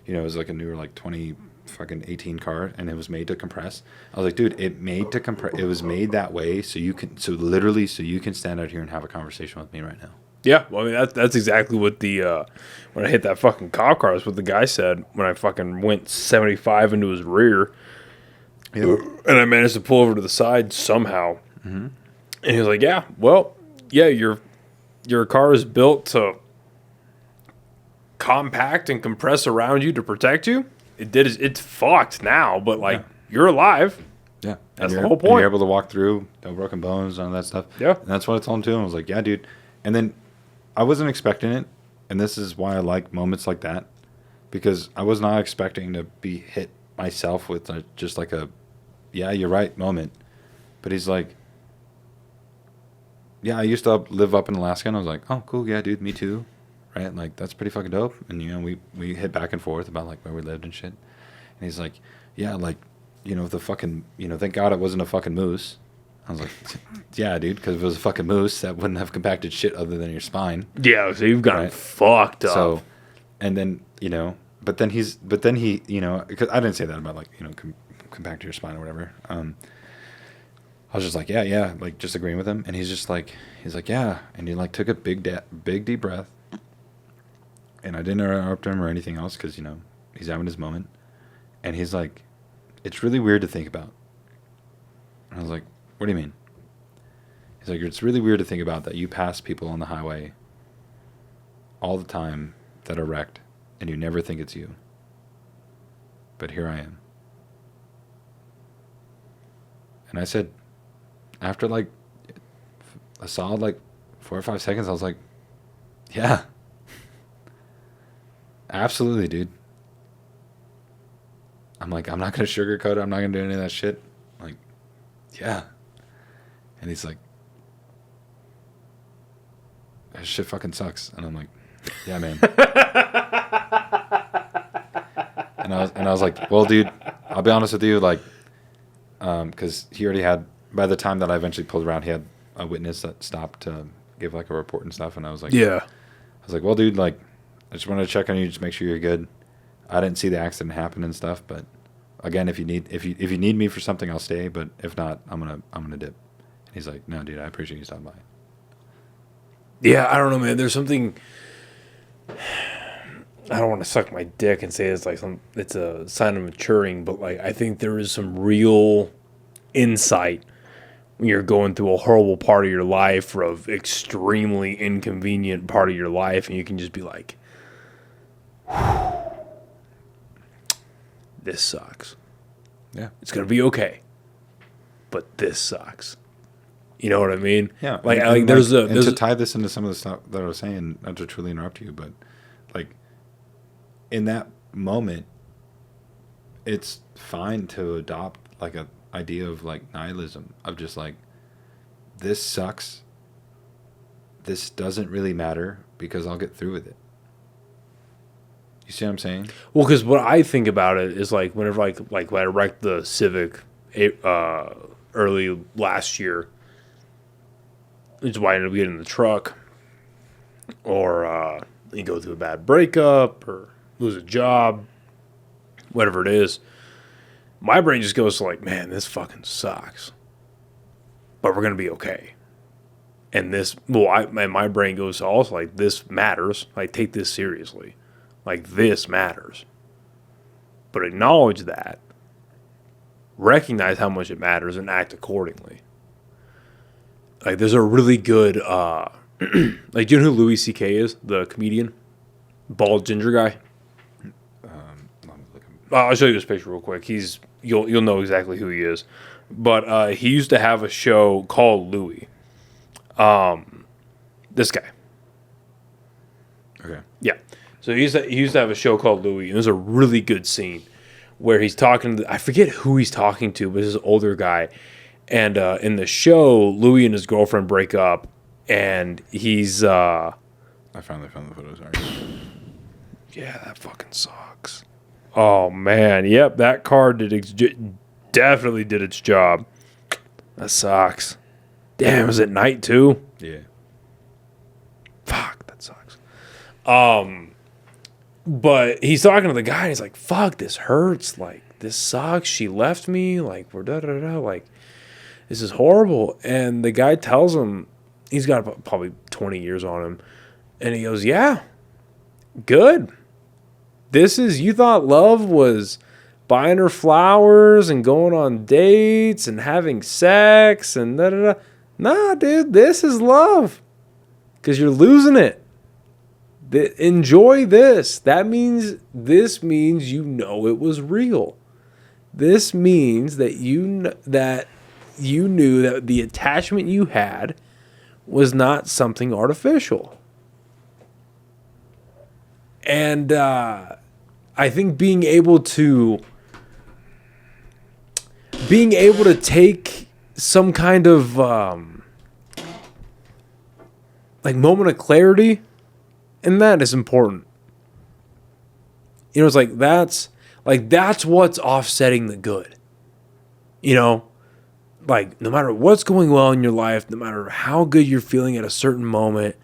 you know, it was like a newer, like 2018 car, and it was made to compress. I was like, dude, it was made that way so you can stand out here and have a conversation with me right now. Yeah, well, I mean, that's exactly what when I hit that fucking cop car, that's what the guy said when I fucking went 75 into his rear. Yeah. And I managed to pull over to the side somehow. Mm-hmm. And he was like, yeah, well, yeah, your car is built to compact and compress around you to protect you. It's fucked now, but like, you're alive. Yeah. That's the whole point. And you're able to walk through, no broken bones, none of that stuff. Yeah. And that's what I told him too. And I was like, yeah, dude. And then I wasn't expecting it. And this is why I like moments like that, because I was not expecting to be hit myself with just like a, yeah, you're right moment. But he's like, yeah, I used to live up in Alaska. And I was like, oh, cool. Yeah, dude, me too. Right? Like, that's pretty fucking dope. And, you know, we hit back and forth about, like, where we lived and shit. And he's like, yeah, like, you know, the fucking, you know, thank God it wasn't a fucking moose. I was like, yeah, dude, because if it was a fucking moose, that wouldn't have compacted shit other than your spine. Yeah, so you've got fucked up. So, and then, you know, but then he, you know, because I didn't say that about, like, you know, compact your spine or whatever. I was just like, yeah, like, just agreeing with him. And he's like, yeah. And he, like, took a big deep breath. And I didn't interrupt him or anything else because, you know, he's having his moment. And he's like, it's really weird to think about. And I was like, what do you mean? He's like, it's really weird to think about that you pass people on the highway all the time that are wrecked, and you never think it's you. But here I am. And I said, after like a solid like 4 or 5 seconds, I was like, yeah. Absolutely, dude. I'm like, I'm not going to sugarcoat it. I'm not going to do any of that shit. Like, yeah. And he's like, that shit fucking sucks. And I'm like, yeah, man. and I was like, well, dude, I'll be honest with you, like, because he already had, by the time that I eventually pulled around, he had a witness that stopped to give like a report and stuff. And I was like, yeah. I was like, well, dude, like, I just wanted to check on you, just make sure you're good. I didn't see the accident happen and stuff, but again, if you need me for something, I'll stay. But if not, I'm gonna dip. And he's like, no, dude, I appreciate you stopping by. Yeah, I don't know, man. There's something. I don't want to suck my dick and say it's like it's a sign of maturing, but like I think there is some real insight when you're going through a horrible part of your life or of extremely inconvenient part of your life, and you can just be like, this sucks. Yeah. It's going to be okay. But this sucks. You know what I mean? Yeah. Like there's to tie this into some of the stuff that I was saying, not to truly interrupt you, but like in that moment, it's fine to adopt like a idea of like nihilism, of just like, this sucks. This doesn't really matter because I'll get through with it. You see what I'm saying? Well, because what I think about it is like whenever like when I wrecked the Civic early last year, which is why I ended up getting in the truck, or you go through a bad breakup or lose a job, whatever it is, my brain just goes to like, man, this fucking sucks, but we're gonna be okay. And my brain goes to also like, this matters. Like, take this seriously. Like, this matters. But acknowledge that. Recognize how much it matters and act accordingly. Like, there's a really good, like, do you know who Louis C.K. is? The comedian? Bald ginger guy? I'll show you this picture real quick. You'll know exactly who he is. But he used to have a show called Louis. This guy. Okay. Yeah. So he used to have a show called Louis, and there's a really good scene where he's talking to, I forget who he's talking to, but it's this older guy. And in the show, Louis and his girlfriend break up, and he's I finally found the photos. Sorry. yeah, that fucking sucks. Oh man, yep, that car definitely did its job. That sucks. Damn, was it night too? Yeah. Fuck, that sucks. But he's talking to the guy, and he's like, fuck, this hurts. Like, this sucks. She left me. Like, we're da-da-da-da. Like, this is horrible. And the guy tells him, he's got probably 20 years on him. And he goes, yeah, good. You thought love was buying her flowers and going on dates and having sex and da-da-da. Nah, dude, this is love. Because you're losing it. Enjoy this. This means you know it was real. This means that you knew that the attachment you had was not something artificial. And I think being able to take some kind of like moment of clarity, and that is important. You know, it's like that's what's offsetting the good. You know, like no matter what's going well in your life, no matter how good you're feeling at a certain moment,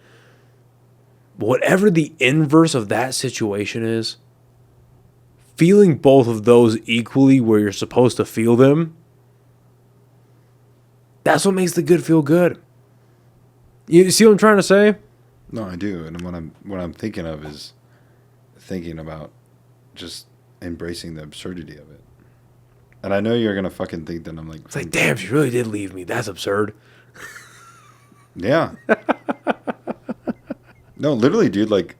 whatever the inverse of that situation is, feeling both of those equally where you're supposed to feel them, that's what makes the good feel good. You see what I'm trying to say? No, I do. And what I'm thinking of is thinking about just embracing the absurdity of it. And I know you're gonna fucking think that I'm like, it's like, damn, she really did leave me. That's absurd. Yeah. No, literally, dude. Like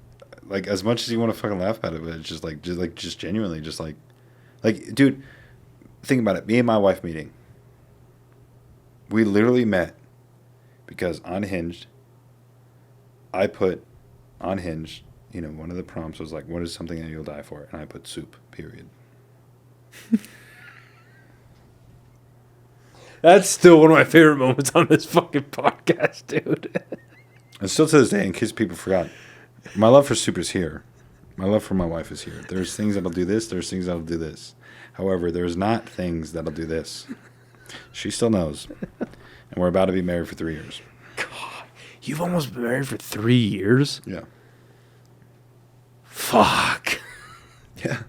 as much as you want to fucking laugh at it, but it's just genuinely, just like, dude. Think about it. Me and my wife meeting. We literally met because on Hinge, I put on Hinge, you know, one of the prompts was like, what is something that you'll die for? And I put soup, period. That's still one of my favorite moments on this fucking podcast, dude. And still to this day, in case people forgot, my love for soup is here. My love for my wife is here. There's things that'll do this. There's things that'll do this. However, there's not things that'll do this. She still knows. And we're about to be married for 3 years. God, you've almost been married for 3 years? Yeah. Fuck. Yeah.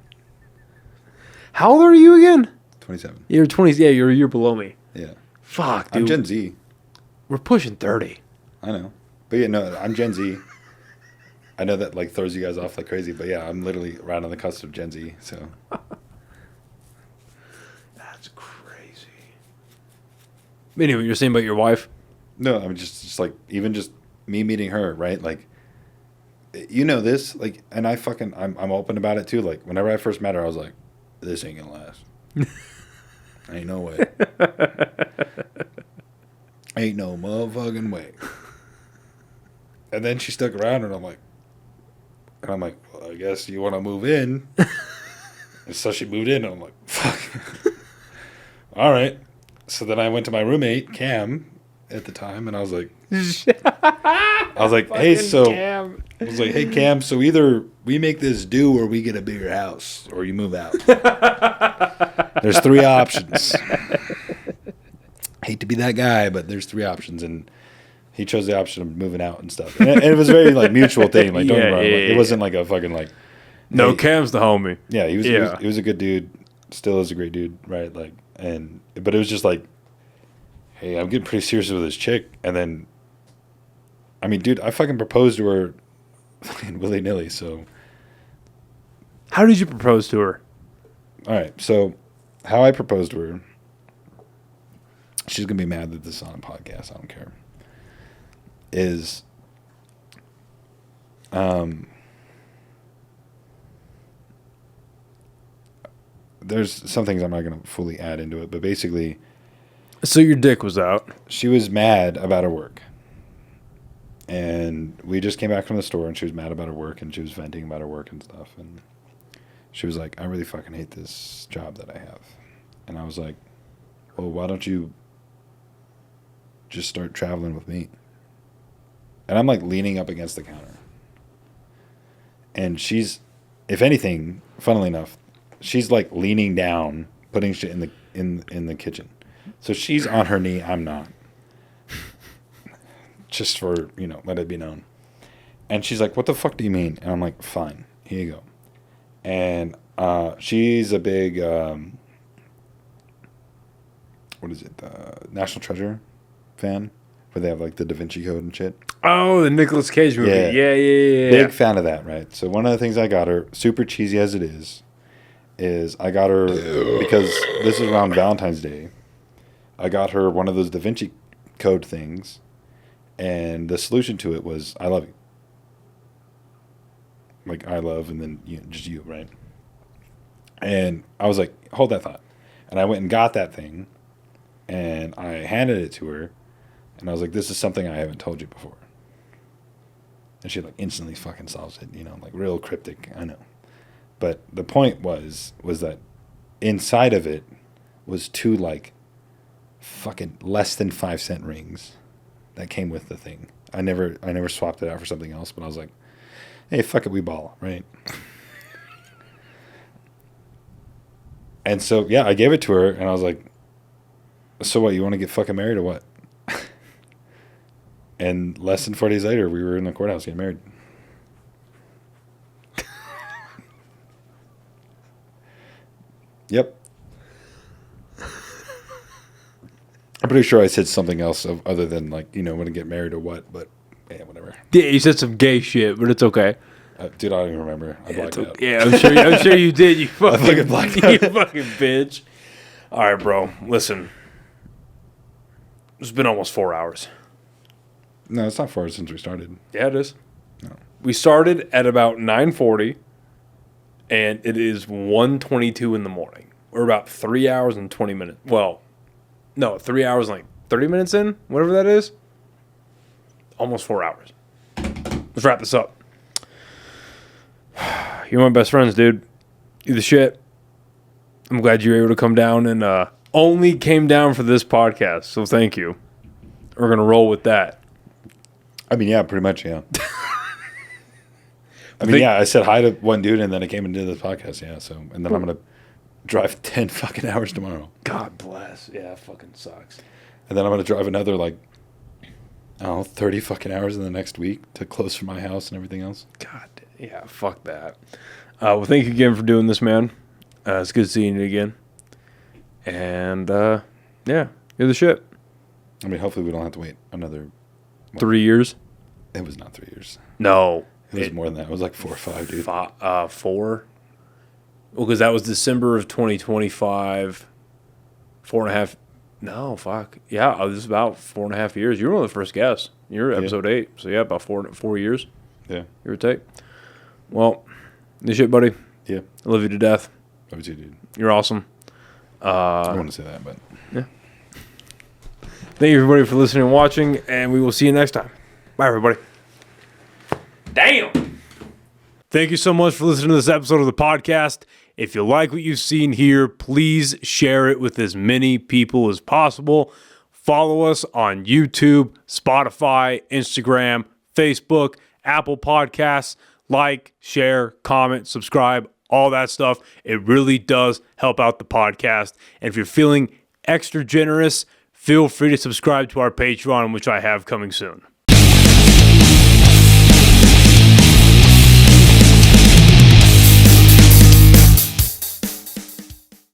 How old are you again? 27. You're 20. Yeah, you're a year below me. Yeah. Fuck, dude. I'm Gen Z. We're pushing 30. I know. But yeah, no, I'm Gen Z. I know that like throws you guys off like crazy, but yeah, I'm literally right on the cusp of Gen Z, so. That's crazy. Anyway, you're saying about your wife? No, I'm just like, even just me meeting her, right? Like, you know this, like, and I'm open about it too. Like, whenever I first met her, I was like, this ain't gonna last. Ain't no way. Ain't no motherfucking way. And then she stuck around, and I'm like, well, I guess you want to move in. And so she moved in, and I'm like, fuck. All right. So then I went to my roommate, Cam, at the time, and I was like, hey, Cam, so either we make this do or we get a bigger house or you move out. There's 3 options. Hate to be that guy, but there's 3 options, and he chose the option of moving out and stuff. And it was a very like mutual thing. Like, don't get me wrong, it wasn't like a fucking like. No, hey, Cam's the homie. Yeah, he was a good dude. Still is a great dude, right? Like, but it was just like, hey, I'm getting pretty serious with this chick, and then, I mean, dude, I fucking proposed to her, fucking willy nilly. So, how did you propose to her? All right, so how I proposed to her. She's gonna be mad that this is on a podcast. I don't care. is there's some things I'm not going to fully add into it, but basically, So your dick was out. she was mad about her work. And we just came back from the store, and she was mad about her work, and she was venting about her work and stuff. And she was like, I really fucking hate this job that I have. And I was like, well, why don't you just start traveling with me? And I'm like leaning up against the counter. And she's, if anything, funnily enough, she's like leaning down, putting shit in the kitchen. So she's on her knee, I'm not. Just for, let it be known. And she's like, what the fuck do you mean? And I'm like, fine, here you go. And she's a big, National Treasure fan, where they have like the Da Vinci Code and shit. Oh, the Nicolas Cage movie. Yeah. Big fan of that, right? So one of the things I got her, super cheesy as it is I got her, because this is around Valentine's Day, I got her one of those Da Vinci Code things. And the solution to it was, I love you. Like, I love, and then just you, right? And I was like, hold that thought. And I went and got that thing, and I handed it to her, and I was like, this is something I haven't told you before. And she, like, instantly fucking solves it, like, real cryptic, I know. But the point was that inside of it was 2, like, fucking less than 5-cent rings that came with the thing. I never swapped it out for something else, but I was like, hey, fuck it, we ball, right? And so, yeah, I gave it to her, and I was like, so what, you want to get fucking married or what? And less than 4 days later, we were in the courthouse getting married. Yep. I'm pretty sure I said something else other than, like, want to get married or what, but yeah, whatever. Yeah, you said some gay shit, but it's okay. Dude, I don't even remember. I blacked out. Yeah, I'm sure you did. You fucking blacked out. You fucking bitch. All right, bro. Listen. It's been almost 4 hours. No, it's not far since we started. Yeah, it is. No. We started at about 9:40, and it is 1:22 in the morning. We're about 3 hours and 20 minutes. Well, no, 3 hours and like 30 minutes in, whatever that is. Almost 4 hours. Let's wrap this up. You're my best friends, dude. You're the shit. I'm glad you were able to come down and only came down for this podcast, so thank you. We're going to roll with that. I mean, yeah, pretty much, yeah. I said hi to one dude, and then I came and did this podcast, yeah, so, and then I'm going to drive 10 fucking hours tomorrow. God bless. Yeah, it fucking sucks. And then I'm going to drive another, 30 fucking hours in the next week to close from my house and everything else. God, yeah, fuck that. Well, thank you again for doing this, man. It's good seeing you again. And, yeah, you're the shit. I mean, hopefully we don't have to wait another... 3 years? It was not 3 years. No. It was more than that. It was like 4 or 5, dude. 4? Well, because that was December of 2025. 4.5. No, fuck. Yeah, this is about 4.5 years. You were one of the first guests. You're episode 8. So, yeah, about 4 years. Yeah. Give or take. Well, this shit, buddy. Yeah. I love you to death. Love you too, dude. You're awesome. I want to say that, but... Yeah. Thank you, everybody, for listening and watching, and we will see you next time. Bye, everybody. Damn! Thank you so much for listening to this episode of the podcast. If you like what you've seen here, please share it with as many people as possible. Follow us on YouTube, Spotify, Instagram, Facebook, Apple Podcasts. Like, share, comment, subscribe, all that stuff. It really does help out the podcast. And if you're feeling extra generous, feel free to subscribe to our Patreon, which I have coming soon.